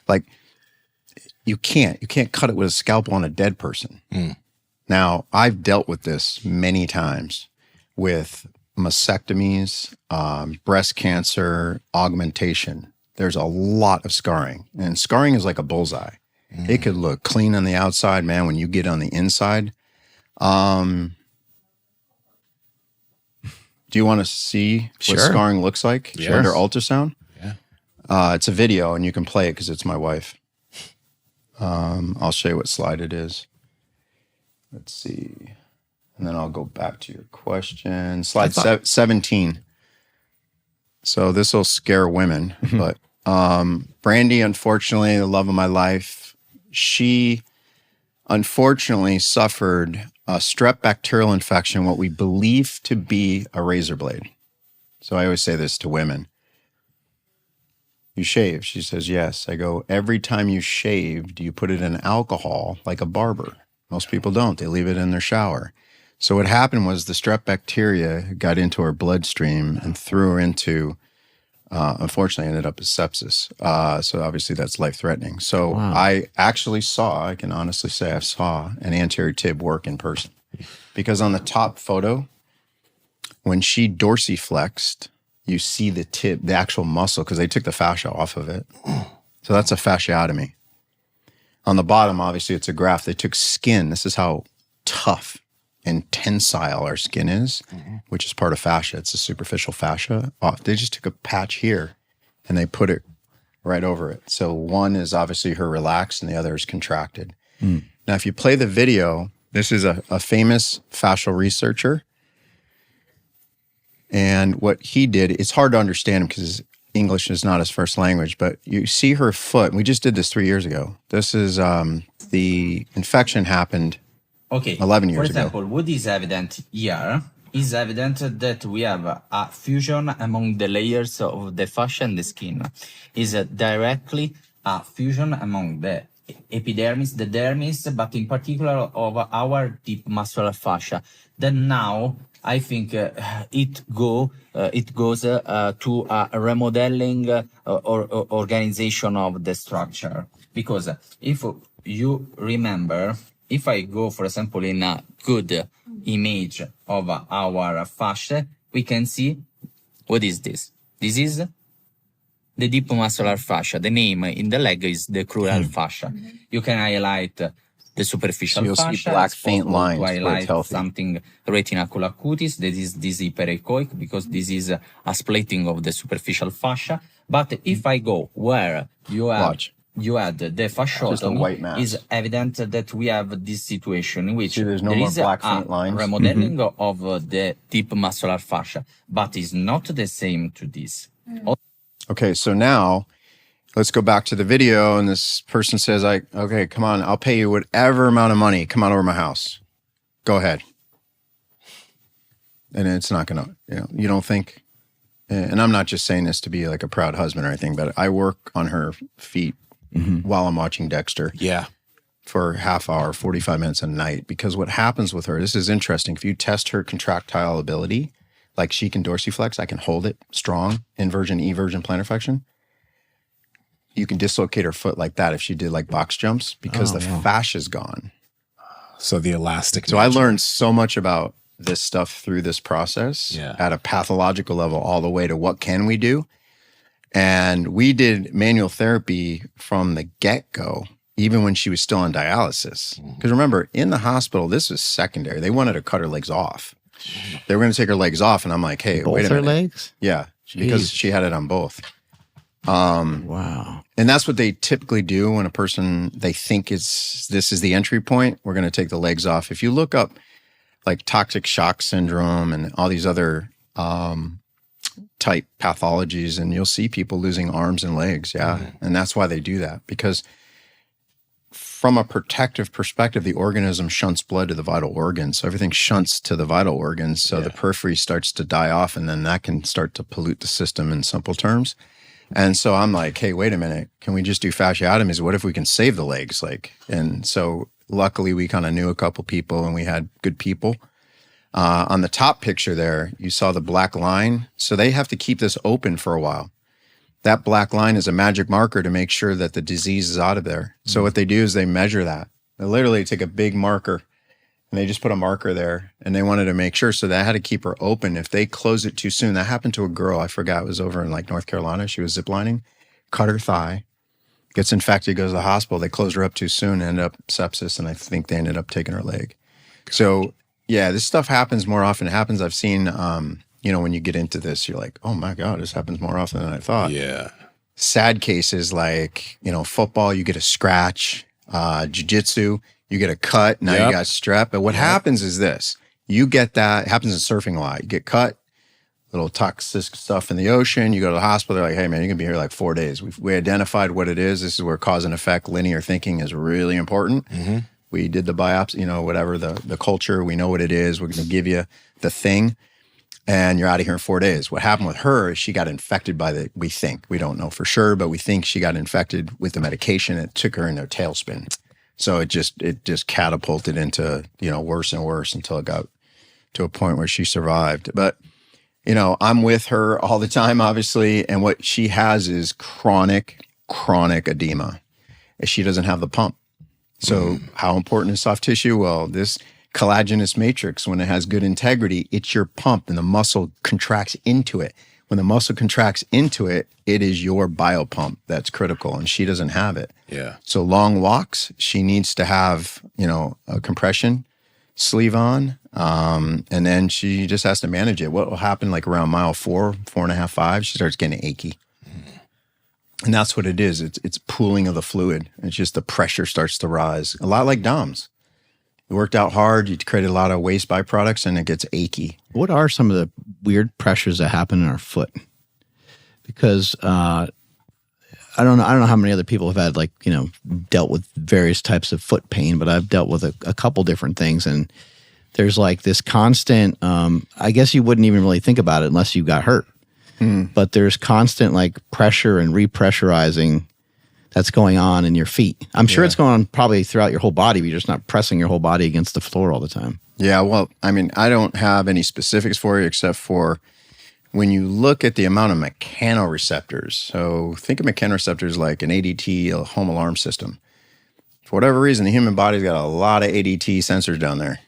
Like, you can't cut it with a scalpel on a dead person. Now, I've dealt with this many times with mastectomies, breast cancer, augmentation. There's a lot of scarring, and scarring is like a bullseye. It could look clean on the outside, man. When you get on the inside, do you want to see what scarring looks like under ultrasound? Yeah. It's a video, and you can play it because it's my wife. I'll show you what slide it is. Let's see. And then I'll go back to your question. Slide 17. So this will scare women, but Brandy, unfortunately, the love of my life, she unfortunately suffered a strep bacterial infection, what we believe to be a razor blade. So I always say this to women. You shave? She says, yes. I go, every time you shave, do you put it in alcohol like a barber? Most people don't. They leave it in their shower. So what happened was the strep bacteria got into her bloodstream and threw her into, unfortunately, ended up as sepsis. So obviously that's life-threatening. So I actually saw, I can honestly say I saw an anterior tib work in person. Because on the top photo, when she dorsiflexed, you see the tib, the actual muscle, because they took the fascia off of it. So that's a fasciotomy. On the bottom, obviously, it's a graft. They took skin. This is how tough and tensile our skin is, which is part of fascia. It's a superficial fascia. They just took a patch here, and they put it right over it. So one is obviously her relaxed, and the other is contracted. Now, if you play the video, this is a famous fascial researcher. And what he did, it's hard to understand him because English is not his first language, but you see her foot. We just did this 3 years ago. This is the infection happened 11 years ago. For example, what is evident here is evident that we have a fusion among the layers of the fascia and the skin. Is directly a fusion among the epidermis, the dermis, but in particular of our deep muscular fascia. Then now, I think it goes to a remodeling or organization of the structure. Because if you remember, if I go, for example, in a good image of our fascia, we can see, what is this? This is the deep muscular fascia. The name in the leg is the crural fascia. You can highlight the superficial you'll fascia. see black faint lines to where it's highlight healthy. something retinacular cutis. That is this hyperechoic, because this is a splitting of the superficial fascia. But if I go where you have you had the Just a white fasciotomy, mass. is evident that we have this situation in which See, there's no there more is black a faint lines. remodeling of the deep muscular fascia, but is not the same to this. Okay, so now let's go back to the video. And this person says, okay, come on, I'll pay you whatever amount of money. Come on over to my house. Go ahead. And it's not going to, you don't think, and I'm not just saying this to be like a proud husband or anything, but I work on her feet while I'm watching Dexter. Yeah. For half hour, 45 minutes a night, because what happens with her, this is interesting. If you test her contractile ability, like she can dorsiflex, I can hold it strong, inversion, eversion, plantar flexion. You can dislocate her foot like that if she did like box jumps because the fascia's gone. So the elastic. So I learned so much about this stuff through this process at a pathological level all the way to what can we do. And we did manual therapy from the get-go, even when she was still on dialysis. Because remember, in the hospital, this was secondary. They wanted to cut her legs off. They were going to take her legs off, and I'm like, hey, Both wait a minute. her legs? Yeah, because she had it on both. Wow. And that's what they typically do when a person, they think this is the entry point. We're going to take the legs off. If you look up like toxic shock syndrome and all these other type pathologies, and you'll see people losing arms and legs. Yeah. And that's why they do that, because from a protective perspective, the organism shunts blood to the vital organs. So everything shunts to the vital organs. So the periphery starts to die off, and then that can start to pollute the system in simple terms. And so I'm like, hey, wait a minute. Can we just do fasciotomies? What if we can save the legs? And so luckily we kind of knew a couple people, and we had good people. On the top picture there, you saw the black line. So they have to keep this open for a while. That black line is a magic marker to make sure that the disease is out of there. So what they do is they measure that. They literally take a big marker and they just put a marker there, and they wanted to make sure. So they had to keep her open. If they close it too soon, that happened to a girl. I forgot, it was over in like North Carolina. She was ziplining, cut her thigh, gets infected, goes to the hospital. They closed her up too soon, ended up sepsis. And I think they ended up taking her leg. So yeah, this stuff happens more often. It happens. I've seen, when you get into this, you're like, oh my God, this happens more often than I thought. Yeah. Sad cases like, football, you get a scratch, jiu-jitsu, you get a cut, now you got strep. But what happens is this, you get that, it happens in surfing a lot. You get cut, little toxic stuff in the ocean, you go to the hospital, they're like, hey man, you're gonna be here like 4 days. We identified what it is. This is where cause and effect, linear thinking is really important. We did the biopsy, whatever, the culture, we know what it is. We're gonna give you the thing, and you're out of here in 4 days. What happened with her is she got infected by we don't know for sure, but we think she got infected with the medication. It took her into a tailspin. So it just catapulted into, worse and worse until it got to a point where she survived. But, I'm with her all the time, obviously. And what she has is chronic edema. She doesn't have the pump. So how important is soft tissue? Well, this collagenous matrix, when it has good integrity, it's your pump, and the muscle contracts into it. When the muscle contracts into it, it is your biopump that's critical, and she doesn't have it. Yeah. So long walks, she needs to have, a compression sleeve on, and then she just has to manage it. What will happen like around mile 4.5, 5, she starts getting achy. And that's what it is. It's pooling of the fluid. It's just the pressure starts to rise. A lot like DOMS. You worked out hard, you created a lot of waste byproducts, and it gets achy. What are some of the weird pressures that happen in our foot? Because I don't know how many other people have had dealt with various types of foot pain, but I've dealt with a couple different things, and there's like this constant. I guess you wouldn't even really think about it unless you got hurt, but there's constant pressure and repressurizing that's going on in your feet. I'm sure it's going on probably throughout your whole body, but you're just not pressing your whole body against the floor all the time. Yeah, well, I don't have any specifics for you except for when you look at the amount of mechanoreceptors. So think of mechanoreceptors like an ADT, a home alarm system. For whatever reason, the human body's got a lot of ADT sensors down there.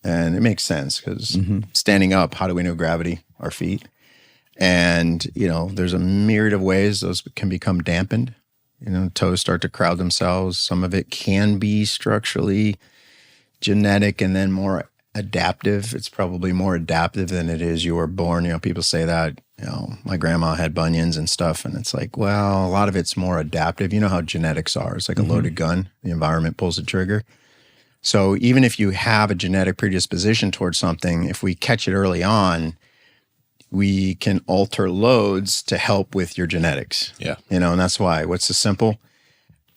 And it makes sense because standing up, how do we know gravity? Our feet. And, there's a myriad of ways those can become dampened. Toes start to crowd themselves. Some of it can be structurally genetic and then more adaptive. It's probably more adaptive than it is you were born. People say that, my grandma had bunions and stuff. And it's like, well, a lot of it's more adaptive. You know how genetics are. It's like a loaded gun. The environment pulls the trigger. So even if you have a genetic predisposition towards something, if we catch it early on, we can alter loads to help with your genetics. Yeah. And that's why. What's the simple?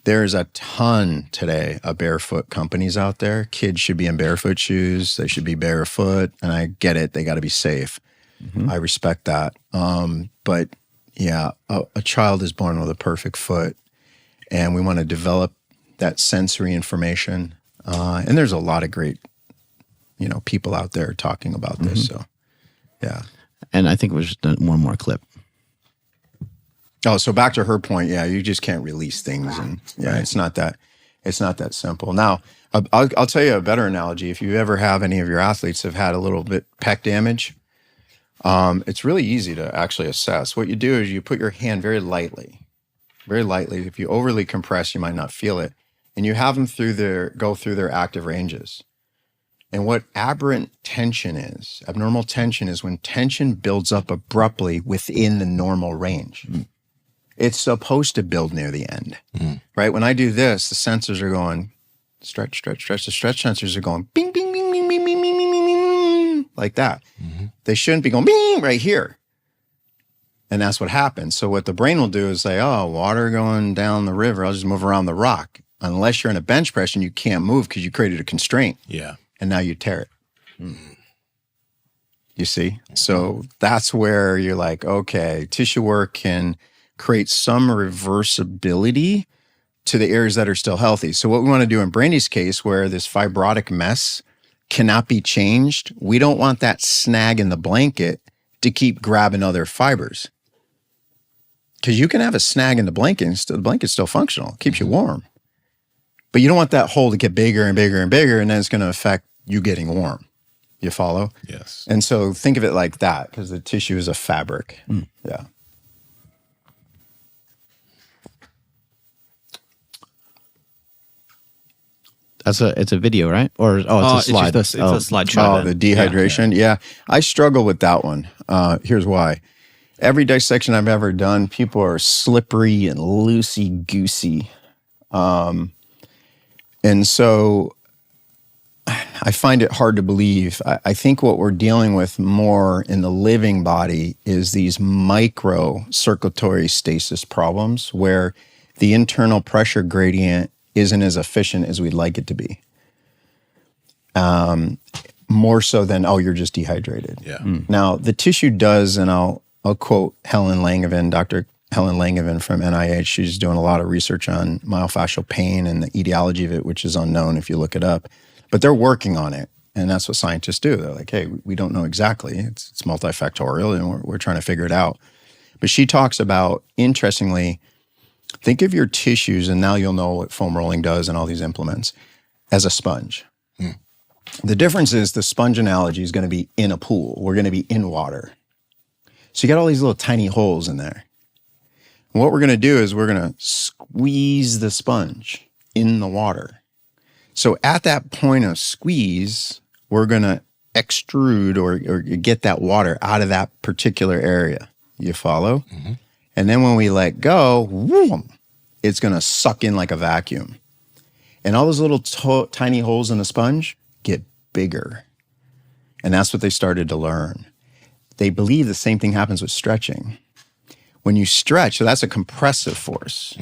There's a ton today of barefoot companies out there. Kids should be in barefoot shoes. They should be barefoot. And I get it. They got to be safe. I respect that. But yeah, a child is born with a perfect foot, and we want to develop that sensory information. And there's a lot of great, people out there talking about this. So, yeah. And I think it was just one more clip. Oh, so back to her point. Yeah, you just can't release things, and it's not that simple. Now, I'll tell you a better analogy. If you ever have any of your athletes have had a little bit pec damage, it's really easy to actually assess. What you do is you put your hand very lightly. If you overly compress, you might not feel it, and you have them go through their active ranges. And what aberrant tension is, abnormal tension is when tension builds up abruptly within the normal range. It's supposed to build near the end, right? When I do this, the sensors are going stretch. The stretch sensors are going bing, bing, bing, bing, bing, bing, bing, bing, bing, bing, like that. They shouldn't be going bing right here. And that's what happens. So what the brain will do is say, oh, water going down the river, I'll just move around the rock. Unless you're in a bench press and you can't move because you created a constraint. Yeah. And now you tear it. You see? So that's where you're like, okay, tissue work can create some reversibility to the areas that are still healthy. So what we want to do in Brandy's case, where this fibrotic mess cannot be changed, we don't want that snag in the blanket to keep grabbing other fibers. Because you can have a snag in the blanket and the blanket's still functional. It keeps you warm. But you don't want that hole to get bigger and bigger and bigger, and then it's going to affect you getting warm. You follow? Yes. And so think of it like that, because the tissue is a fabric. Yeah. It's a video, right? Or it's a slide. It's a slideshow. Oh, the dehydration. Yeah. I struggle with that one. Here's why. Every dissection I've ever done, people are slippery and loosey-goosey. And so I find it hard to believe. I think what we're dealing with more in the living body is these micro circulatory stasis problems where the internal pressure gradient isn't as efficient as we'd like it to be. More so than, oh, you're just dehydrated. Yeah. Now, the tissue does, and I'll quote Helen Langevin, Dr. Helen Langevin from NIH. She's doing a lot of research on myofascial pain and the etiology of it, which is unknown if you look it up. But they're working on it, and that's what scientists do. They're like, hey, we don't know exactly. It's multifactorial, and we're trying to figure it out. But she talks about, interestingly, think of your tissues, and now you'll know what foam rolling does and all these implements, as a sponge. The difference is the sponge analogy is going to be in a pool. We're going to be in water. So you got all these little tiny holes in there. And what we're going to do is we're going to squeeze the sponge in the water. So at that point of squeeze, we're going to extrude or get that water out of that particular area. You follow? And then when we let go, whoom, it's going to suck in like a vacuum. And all those little tiny holes in the sponge get bigger. And that's what they started to learn. They believe the same thing happens with stretching. When you stretch, so that's a compressive force.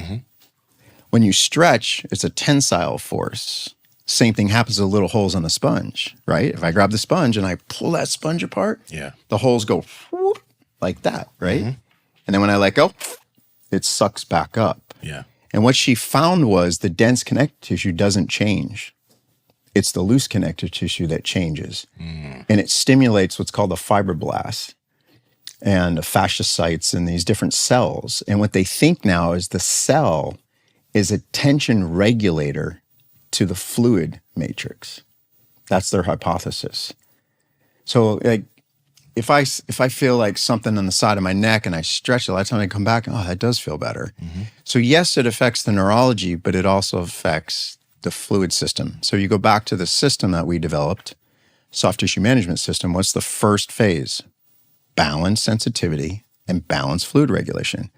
When you stretch, it's a tensile force. Same thing happens to little holes on the sponge, right? If I grab the sponge and I pull that sponge apart, the holes go whoop, like that, right? And then when I let go, it sucks back up. And what she found was the dense connective tissue doesn't change. It's the loose connective tissue that changes. And it stimulates what's called the fibroblast and the fasciocytes and these different cells. And what they think now is the cell is a tension regulator to the fluid matrix. That's their hypothesis. So like, if I feel like something on the side of my neck and I stretch it, a lot of time I come back, oh, that does feel better. So yes, it affects the neurology, but it also affects the fluid system. So you go back to the system that we developed, soft tissue management system. What's the first phase? Balance sensitivity and balance fluid regulation,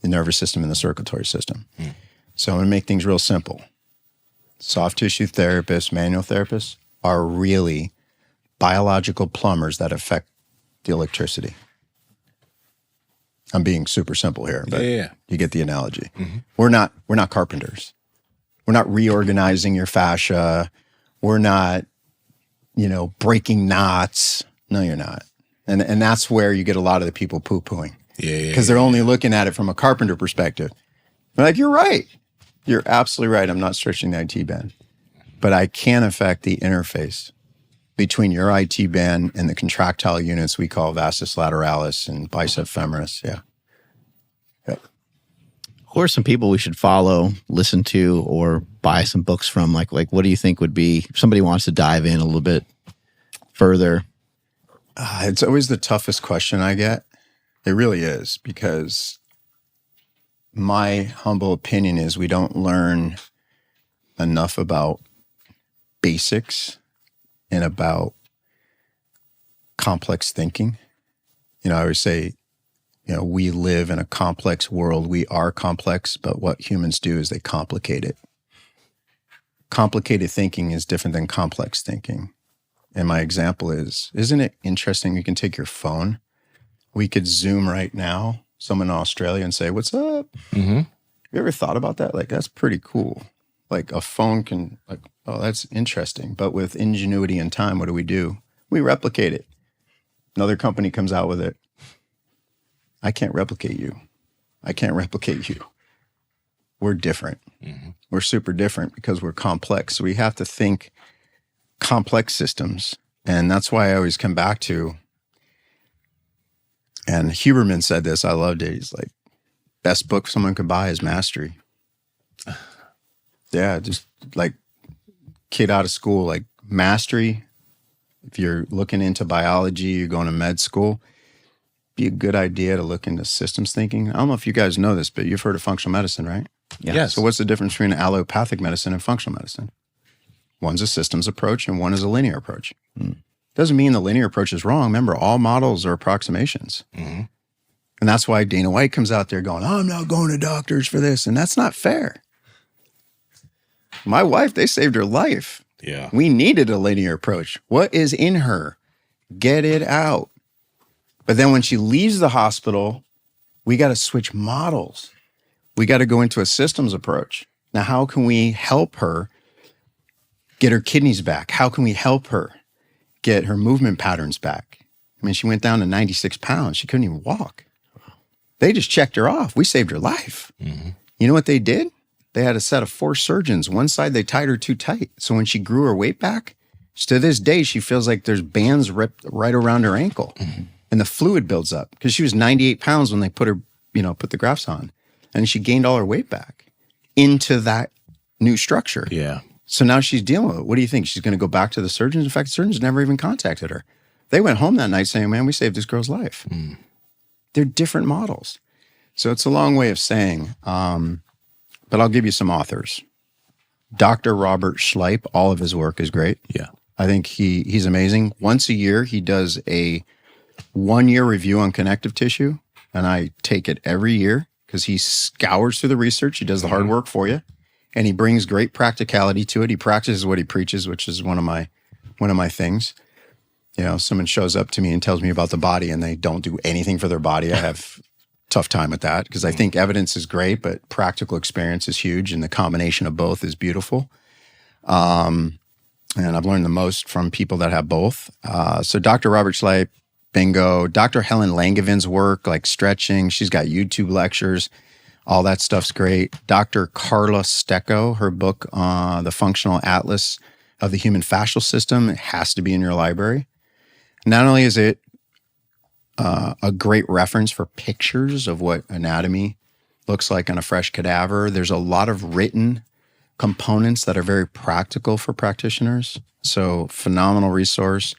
the nervous system and the circulatory system. So I'm going to make things real simple. Soft tissue therapists, manual therapists are really biological plumbers that affect the electricity. I'm being super simple here, but Yeah. you get the analogy. We're not carpenters. We're not reorganizing your fascia. We're not, breaking knots. No, you're not. And that's where you get a lot of the people poo-pooing. Yeah. Because they're only looking at it from a carpenter perspective. They're like, you're right. You're absolutely right. I'm not stretching the IT band. But I can affect the interface between your IT band and the contractile units we call vastus lateralis and bicep femoris. Yeah. Who are some people we should follow, listen to, or buy some books from? Like what do you think would be, if somebody wants to dive in a little bit further? It's always the toughest question I get. It really is, because my humble opinion is we don't learn enough about basics and about complex thinking. I always say, we live in a complex world. We are complex, but what humans do is they complicate it. Complicated thinking is different than complex thinking. And my example is, isn't it interesting? You can take your phone. We could Zoom right now, someone in Australia, and say, what's up? Mm-hmm. You ever thought about that? Like, that's pretty cool. Like a phone can, oh, that's interesting. But with ingenuity and time, what do? We replicate it. Another company comes out with it. I can't replicate you. I can't replicate you. We're different. Mm-hmm. We're super different because we're complex. So we have to think complex systems. And that's why I always come back to, and Huberman said this, I loved it. He's like, best book someone could buy is Mastery. Yeah, just like kid out of school, like Mastery. If you're looking into biology, you're going to med school, be a good idea to look into systems thinking. I don't know if you guys know this, but you've heard of functional medicine, right? Yeah. Yes. So what's the difference between allopathic medicine and functional medicine? One's a systems approach and one is a linear approach. Doesn't mean the linear approach is wrong. Remember, all models are approximations. Mm-hmm. And that's why Dana White comes out there going, I'm not going to doctors for this. And that's not fair. My wife, they saved her life. Yeah. We needed a linear approach. What is in her? Get it out. But then when she leaves the hospital, we got to switch models. We got to go into a systems approach. Now, how can we help her get her kidneys back? How can we help her get her movement patterns back? I mean, she went down to 96 pounds. She couldn't even walk. They just checked her off. We saved her life. Mm-hmm. You know what they did? They had a set of 4 surgeons. One side, they tied her too tight. So when she grew her weight back, to this day, she feels like there's bands ripped right around her ankle. Mm-hmm. And the fluid builds up because she was 98 pounds when they put her, put the grafts on. And she gained all her weight back into that new structure. Yeah. So now she's dealing with it. What do you think? She's going to go back to the surgeons? In fact, the surgeons never even contacted her. They went home that night saying, man, we saved this girl's life. Mm. They're different models. So it's a long way of saying, but I'll give you some authors. Dr. Robert Schleip, all of his work is great. Yeah. I think he's amazing. Once a year, he does a 1-year review on connective tissue, and I take it every year because he scours through the research. He does the hard work for you, and he brings great practicality to it. He practices what he preaches, which is one of my things. Someone shows up to me and tells me about the body, and they don't do anything for their body. I have tough time with that because I think evidence is great, but practical experience is huge, and the combination of both is beautiful. And I've learned the most from people that have both. So Dr. Robert Schleip, bingo. Dr. Helen Langevin's work, like stretching, she's got YouTube lectures. All that stuff's great. Dr. Carla Stecco, her book, The Functional Atlas of the Human Fascial System, it has to be in your library. Not only is it a great reference for pictures of what anatomy looks like on a fresh cadaver, there's a lot of written components that are very practical for practitioners. So phenomenal resource.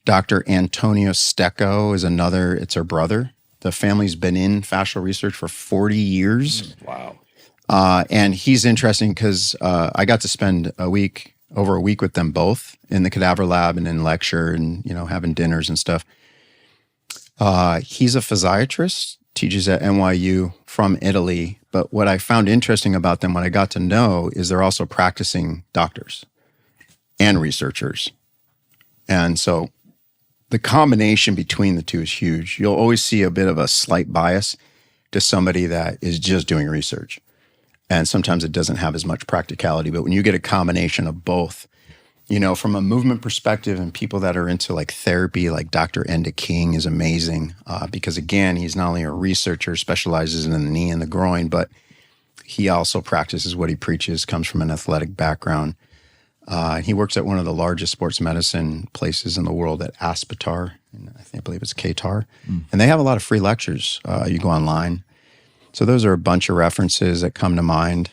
Dr. Antonio Stecco is another, it's her brother. The family's been in fascial research for 40 years. Wow. And he's interesting because I got to spend over a week with them both in the cadaver lab and in lecture and, having dinners and stuff. He's a physiatrist, teaches at NYU from Italy. But what I found interesting about them, what I got to know, is they're also practicing doctors and researchers. And so the combination between the two is huge. You'll always see a bit of a slight bias to somebody that is just doing research. And sometimes it doesn't have as much practicality. But when you get a combination of both, you know, from a movement perspective and people that are into like therapy, like Dr. Enda King is amazing because, again, he's not only a researcher, specializes in the knee and the groin, but he also practices what he preaches, comes from an athletic background. He works at one of the largest sports medicine places in the world at Aspetar, and I believe it's Qatar. And they have a lot of free lectures. You go online. So those are a bunch of references that come to mind.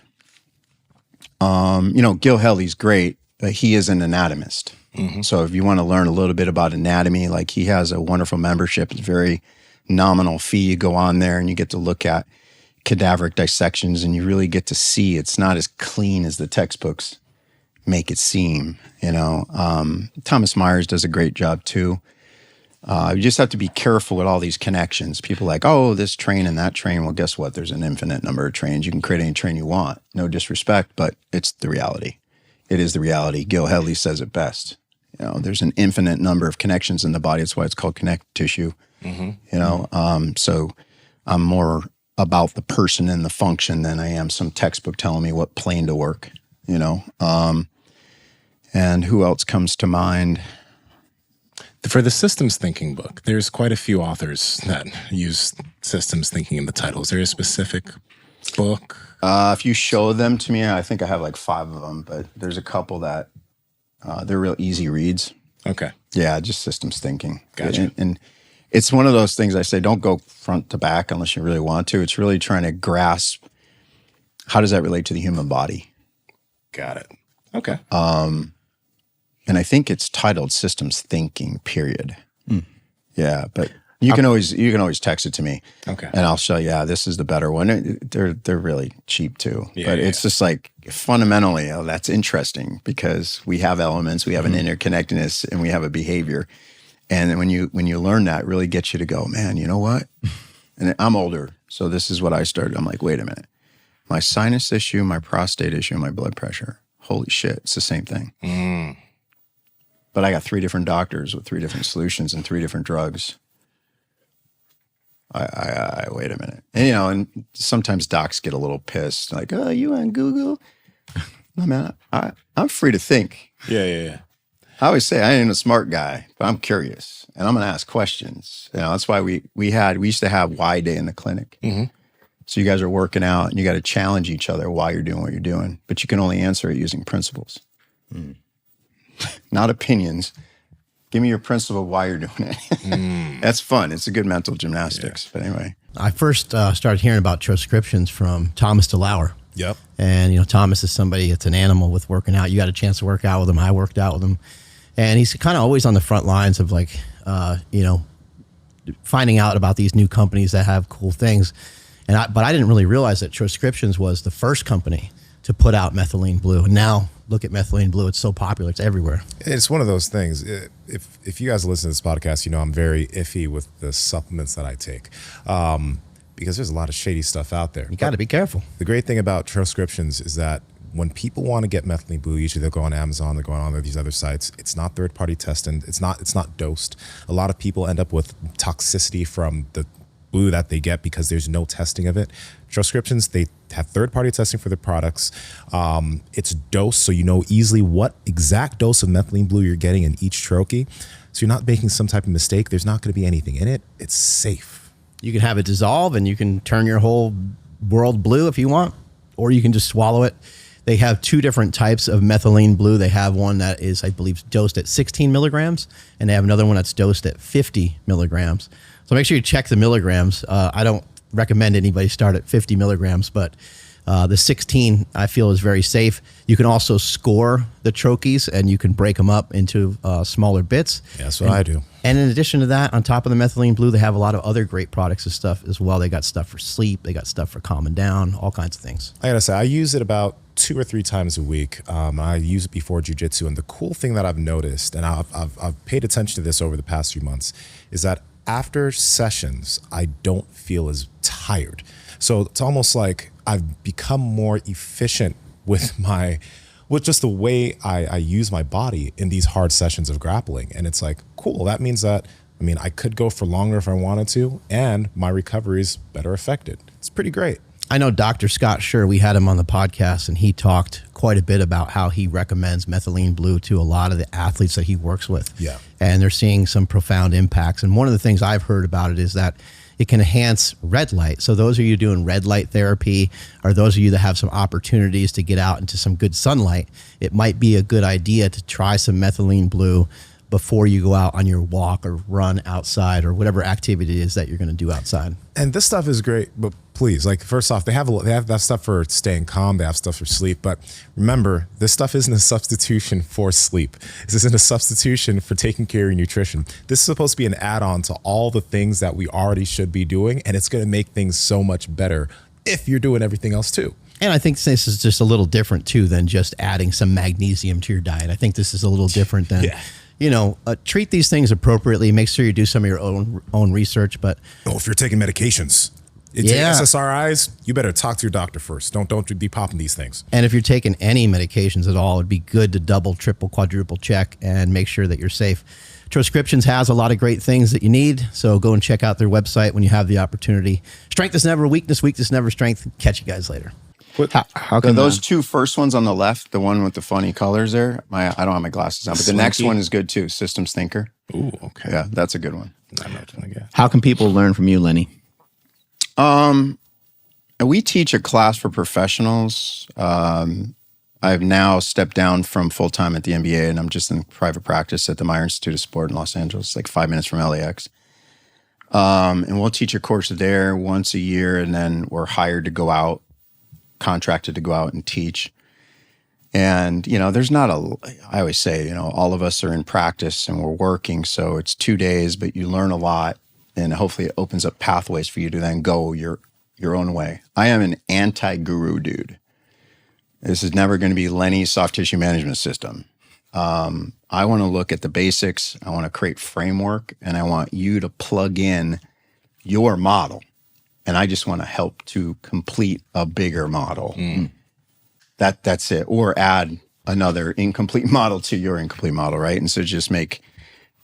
You know, Gil Helly's great, but he is an anatomist. So if you want to learn a little bit about anatomy, like he has a wonderful membership. It's a very nominal fee. You go on there and you get to look at cadaveric dissections and you really get to see it's not as clean as the textbooks make it seem, you know. Thomas Myers does a great job too. You just have to be careful with all these connections. People are like, oh, this train and that train. Well, guess what? There's an infinite number of trains. You can create any train you want. No disrespect, but it's the reality. It is the reality. Gil Hedley says it best. You know, there's an infinite number of connections in the body. That's why it's called connective tissue. You know, so I'm more about the person and the function than I am some textbook telling me what plane to work, you know. And who else comes to mind? For the systems thinking book, there's quite a few authors that use systems thinking in the title. Is there a specific book? If you show them to me, I think I have like 5 of them, but there's a couple that they're real easy reads. Okay. Yeah, just systems thinking. Gotcha. And it's one of those things I say, don't go front to back unless you really want to. It's really trying to grasp how does that relate to the human body. Got it. Okay. And I think it's titled Systems Thinking, period. Yeah, but you can always text it to me. Okay. And I'll show you, yeah, this is the better one. They're really cheap too. But it's just like fundamentally, oh, that's interesting because we have elements, we have an interconnectedness, and we have a behavior. And then when you learn that, it really gets you to go, man, you know what? And I'm older, so this is what I started. I'm like, wait a minute. My sinus issue, my prostate issue, my blood pressure. Holy shit, it's the same thing. But I got 3 different doctors with 3 different solutions and 3 different drugs. I wait a minute. And, you know, and sometimes docs get a little pissed, like, oh, you on Google? No, man, I'm free to think. Yeah. I always say I ain't a smart guy, but I'm curious, and I'm going to ask questions. You know, that's why we used to have Y Day in the clinic. So you guys are working out, and you got to challenge each other while you're doing what you're doing, but you can only answer it using principles. Not opinions. Give me your principle of why you're doing it. That's fun. It's a good mental gymnastics. But anyway. I first started hearing about transcriptions from Thomas DeLauer. Yep. And, you know, Thomas is somebody that's an animal with working out. You got a chance to work out with him. I worked out with him. And he's kind of always on the front lines of like, you know, finding out about these new companies that have cool things. But I didn't really realize that Transcriptions was the first company to put out methylene blue. And now look at methylene blue. It's so popular. It's everywhere. It's one of those things. If you guys listen to this podcast, you know I'm very iffy with the supplements that I take because there's a lot of shady stuff out there. You got to be careful. The great thing about Transcriptions is that when people want to get methylene blue, usually they'll go on Amazon, they're going on these other sites. It's not third-party testing. It's not dosed. A lot of people end up with toxicity from the blue that they get because there's no testing of it. Transcriptions, they have third-party testing for their products. It's dosed, so you know easily what exact dose of methylene blue you're getting in each troche. So you're not making some type of mistake. There's not going to be anything in it. It's safe. You can have it dissolve and you can turn your whole world blue if you want, or you can just swallow it. They have 2 different types of methylene blue. They have one that is, I believe, dosed at 16 milligrams, and they have another one that's dosed at 50 milligrams. So make sure you check the milligrams. I don't recommend anybody start at 50 milligrams, but the 16 I feel is very safe. You can also score the troches and you can break them up into smaller bits. Yeah, that's what I do. And in addition to that, on top of the methylene blue, they have a lot of other great products and stuff as well. They got stuff for sleep. They got stuff for calming down, all kinds of things. I gotta say, I use it about 2 or 3 times a week. I use it before jiu-jitsu. And the cool thing that I've noticed, and I've paid attention to this over the past few months, is that after sessions, I don't feel as tired. So it's almost like I've become more efficient with just the way I use my body in these hard sessions of grappling. And it's like, cool, that means that, I mean, I could go for longer if I wanted to, and my recovery is better affected. It's pretty great. I know Dr. Scott Schur, we had him on the podcast, and he talked quite a bit about how he recommends methylene blue to a lot of the athletes that he works with. Yeah. And they're seeing some profound impacts. And one of the things I've heard about it is that it can enhance red light. So those of you doing red light therapy, or those of you that have some opportunities to get out into some good sunlight, it might be a good idea to try some methylene blue before you go out on your walk or run outside or whatever activity it is that you're going to do outside. And this stuff is great, but please, like, first off, they have that stuff for staying calm. They have stuff for sleep. But remember, this stuff isn't a substitution for sleep. This isn't a substitution for taking care of your nutrition. This is supposed to be an add-on to all the things that we already should be doing, and it's going to make things so much better if you're doing everything else too. And I think this is just a little different too than just adding some magnesium to your diet. I think this is a little different than, treat these things appropriately. Make sure you do some of your own research. But if you're taking medications, SSRIs, you better talk to your doctor first. Don't be popping these things. And if you're taking any medications at all, it'd be good to double, triple, quadruple check and make sure that you're safe. Transcriptions has a lot of great things that you need, so go and check out their website when you have the opportunity. Strength is never weakness, weakness never strength. Catch you guys later. How can those two first ones on the left, the one with the funny colors there, I don't have my glasses on, but the next one is good too. Systems Thinker. Ooh, okay. Yeah, that's a good one. How can people learn from you, Lenny? We teach a class for professionals. I've now stepped down from full-time at the NBA, and I'm just in private practice at the Meyer Institute of Sport in Los Angeles, like 5 minutes from LAX. And we'll teach a course there once a year, and then we're hired to go out, contracted to go out and teach. And, there's not I always say, all of us are in practice and we're working. So it's 2 days, but you learn a lot, and hopefully it opens up pathways for you to then go your own way. I am an anti-guru dude. This is never going to be Lenny's soft tissue management system. I want to look at the basics. I want to create framework, and I want you to plug in your model. And I just want to help to complete a bigger model. That's it. Or add another incomplete model to your incomplete model, right? And so just make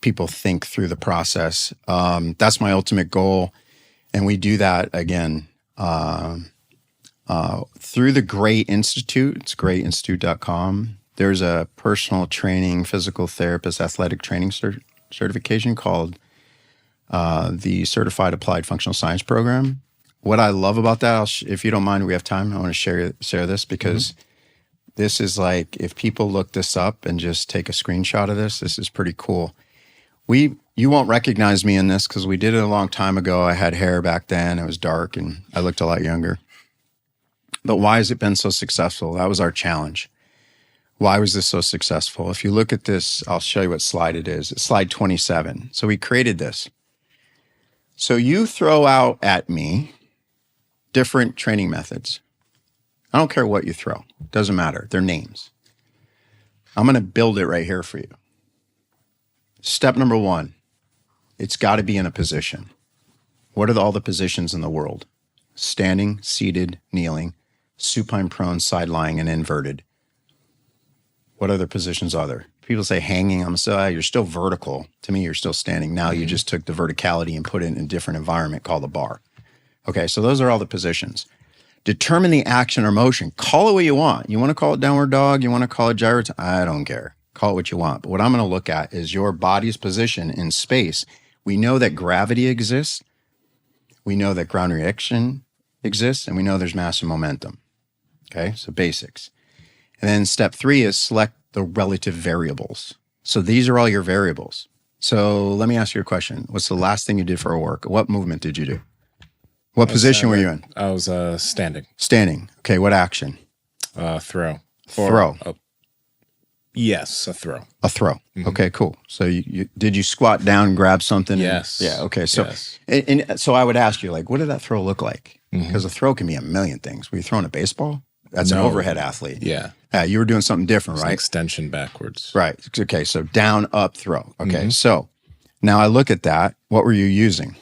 people think through the process. That's my ultimate goal. And we do that, again, through the Great Institute. It's greatinstitute.com. There's a personal training, physical therapist, athletic training certification called the Certified Applied Functional Science Program. What I love about that, if you don't mind, we have time, I want to share this because this is like, if people look this up and just take a screenshot of this is pretty cool. You won't recognize me in this because we did it a long time ago. I had hair back then. It was dark and I looked a lot younger. But why has it been so successful? That was our challenge. Why was this so successful? If you look at this, I'll show you what slide it is. It's slide 27. So we created this. So you throw out at me different training methods. I don't care what you throw. It doesn't matter. They're names. I'm going to build it right here for you. Step number 1, it's got to be in a position. What are all the positions in the world? Standing, seated, kneeling, supine, prone, side lying, and inverted. What other positions are there? People say hanging. I'm so you're still vertical. To me, you're still standing. Now you just took the verticality and put it in a different environment called a bar. Okay, so those are all the positions. Determine the action or motion. Call it what you want. You want to call it downward dog? You want to call it gyro? I don't care. Call it what you want. But what I'm going to look at is your body's position in space. We know that gravity exists. We know that ground reaction exists. And we know there's mass and momentum. Okay, so basics. And then step 3 is select the relative variables. So these are all your variables. So let me ask you a question. What's the last thing you did for a work? What movement did you do? What position were you in? I was standing. Standing. Okay, what action? Throw. Throw. Yes, a throw. A throw. Okay, cool. So did you squat down and grab something? Yes. Yeah, okay. So yes. and so I would ask you, like, what did that throw look like? Because a throw can be a million things. Were you throwing a baseball? That's an overhead athlete. Yeah. You were doing something different, It's right? an extension backwards. Right. Okay, so down, up, throw. Okay, so now I look at that. What were you using?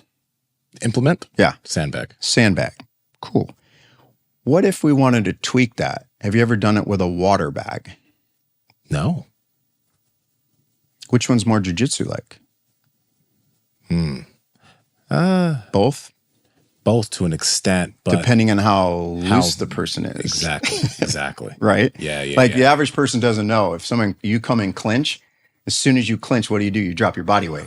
Implement? Yeah. Sandbag. Sandbag. Cool. What if we wanted to tweak that? Have you ever done it with a water bag? No. Which one's more jiu-jitsu like? Both? both to an extent, but depending on how loose the person is. Exactly. Right? Yeah. Like the average person doesn't know. If you come in clinch, as soon as you clinch, what do? You drop your body weight.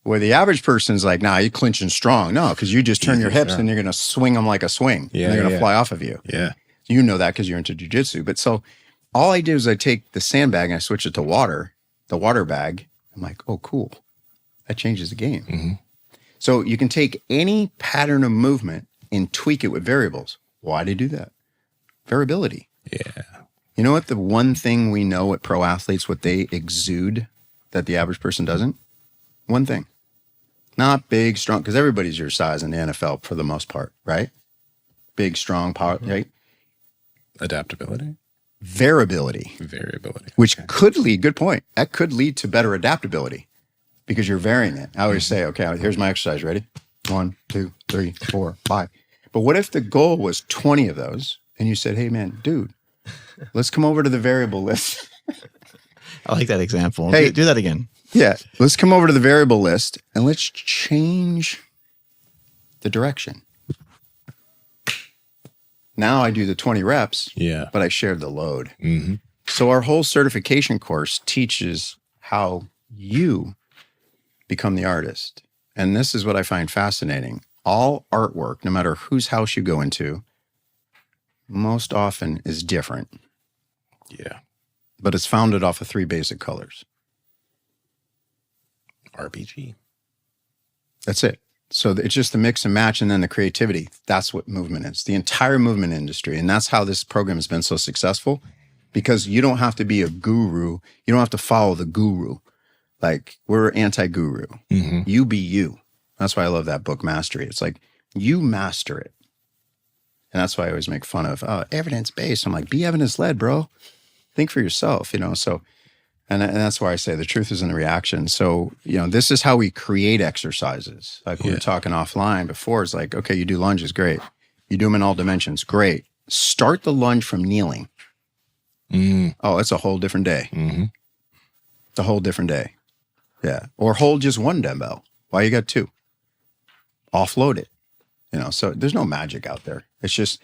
Where the average person's like, nah, you clinching strong. No, because you just turn your hips and you're going to swing them like a swing. Yeah, and they're going to fly off of you. Yeah. You know that because you're into jiu-jitsu. But so all I do is I take the sandbag and I switch it to water, the water bag. I'm like, oh, cool. That changes the game. So you can take any pattern of movement and tweak it with variables. Why do you do that? Variability. Yeah. You know what? The one thing we know at pro athletes, what they exude that the average person doesn't? One thing. Not big, strong, because everybody's your size in the NFL for the most part, right? Big, strong, power, right? Adaptability. Variability. Which could lead, good point, that could lead to better adaptability because you're varying it. I always say, okay, here's my exercise. Ready? 1, 2, 3, 4, 5. But what if the goal was 20 of those and you said, hey, man, dude, let's come over to the variable list. I like that example. Hey, do that again. Yeah, let's come over to the variable list and let's change the direction. Now I do the 20 reps, but I shared the load. So our whole certification course teaches how you become the artist. And this is what I find fascinating. All artwork, no matter whose house you go into, most often is different. Yeah. But it's founded off of 3 basic colors. RPG. That's it. So it's just the mix and match and then the creativity. That's what movement is. The entire movement industry. And that's how this program has been so successful because you don't have to be a guru. You don't have to follow the guru. Like we're anti-guru. You be you. That's why I love that book, Mastery. It's like you master it. And that's why I always make fun of evidence-based. I'm like, be evidence-led, bro. Think for yourself, so. And that's why I say the truth is in the reaction. So, this is how we create exercises. Like we were talking offline before. It's like, okay, you do lunges, great. You do them in all dimensions, great. Start the lunge from kneeling. Oh, it's a whole different day. It's a whole different day. Yeah. Or hold just one dumbbell. Why you got 2? Offload it. So there's no magic out there. It's just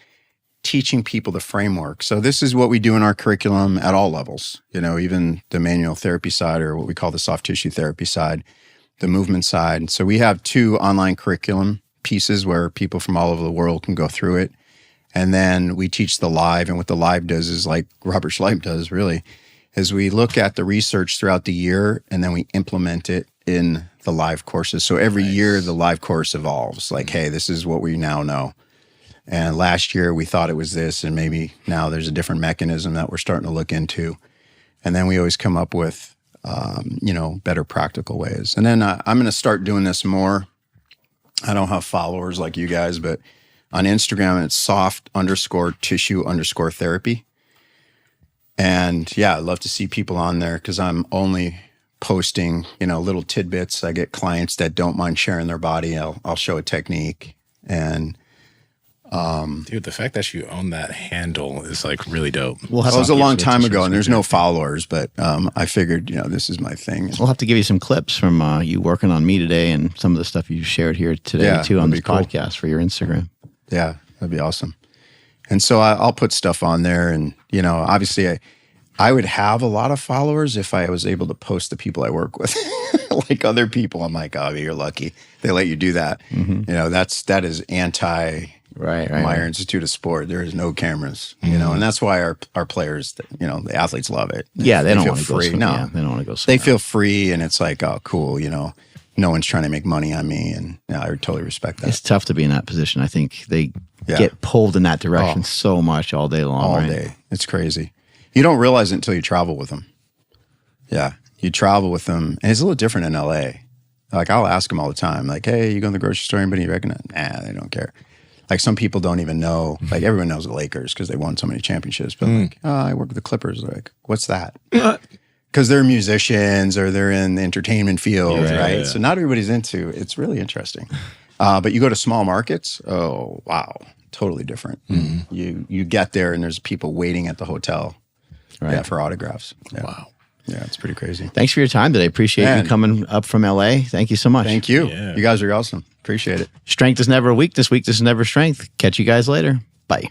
teaching people the framework. So this is what we do in our curriculum at all levels, even the manual therapy side or what we call the soft tissue therapy side, the movement side. So we have 2 online curriculum pieces where people from all over the world can go through it. And then we teach the live. And what the live does is like Robert Schleip does really, is we look at the research throughout the year and then we implement it in the live courses. So every year the live course evolves. Like, hey, this is what we now know. And last year we thought it was this, and maybe now there's a different mechanism that we're starting to look into. And then we always come up with, better practical ways. And then I'm going to start doing this more. I don't have followers like you guys, but on Instagram, it's soft_tissue_therapy. And yeah, I'd love to see people on there because I'm only posting, little tidbits. I get clients that don't mind sharing their body. I'll show a technique and dude, the fact that you own that handle is like really dope. It was a long time ago and there's no followers, but I figured, this is my thing. We'll have to give you some clips from you working on me today and some of the stuff you shared here today too on this podcast for your Instagram. Yeah, that'd be awesome. And so I'll put stuff on there and, obviously I would have a lot of followers if I was able to post the people I work with. Like other people, I'm like, oh, you're lucky. They let you do that. That is anti Meyer Institute of Sport. There is no cameras, and that's why our players, the athletes love it. Yeah, they don't feel want to free. Go. No, yeah, they don't want to go. They feel free, and it's like, oh, cool. No one's trying to make money on me, and I totally respect that. It's tough to be in that position. I think they get pulled in that direction so much all day long. All day, it's crazy. You don't realize it until you travel with them. Yeah, you travel with them, and it's a little different in LA. Like I'll ask them all the time, like, "Hey, you go to the grocery store? Anybody you recognize?" Nah, they don't care. Like some people don't even know. Like everyone knows the Lakers because they won so many championships. But like, oh, I work with the Clippers. They're like, what's that? Because they're musicians or they're in the entertainment field, right? Yeah. So not everybody's into. It's really interesting. But you go to small markets. Oh wow, totally different. You get there and there's people waiting at the hotel, for autographs. Yeah. Wow. Yeah, it's pretty crazy. Thanks for your time today. Appreciate Man. you coming up from LA. Thank you so much. Thank you. Yeah. You guys are awesome. Appreciate it. Strength is never weakness. Weakness is never strength. Catch you guys later. Bye.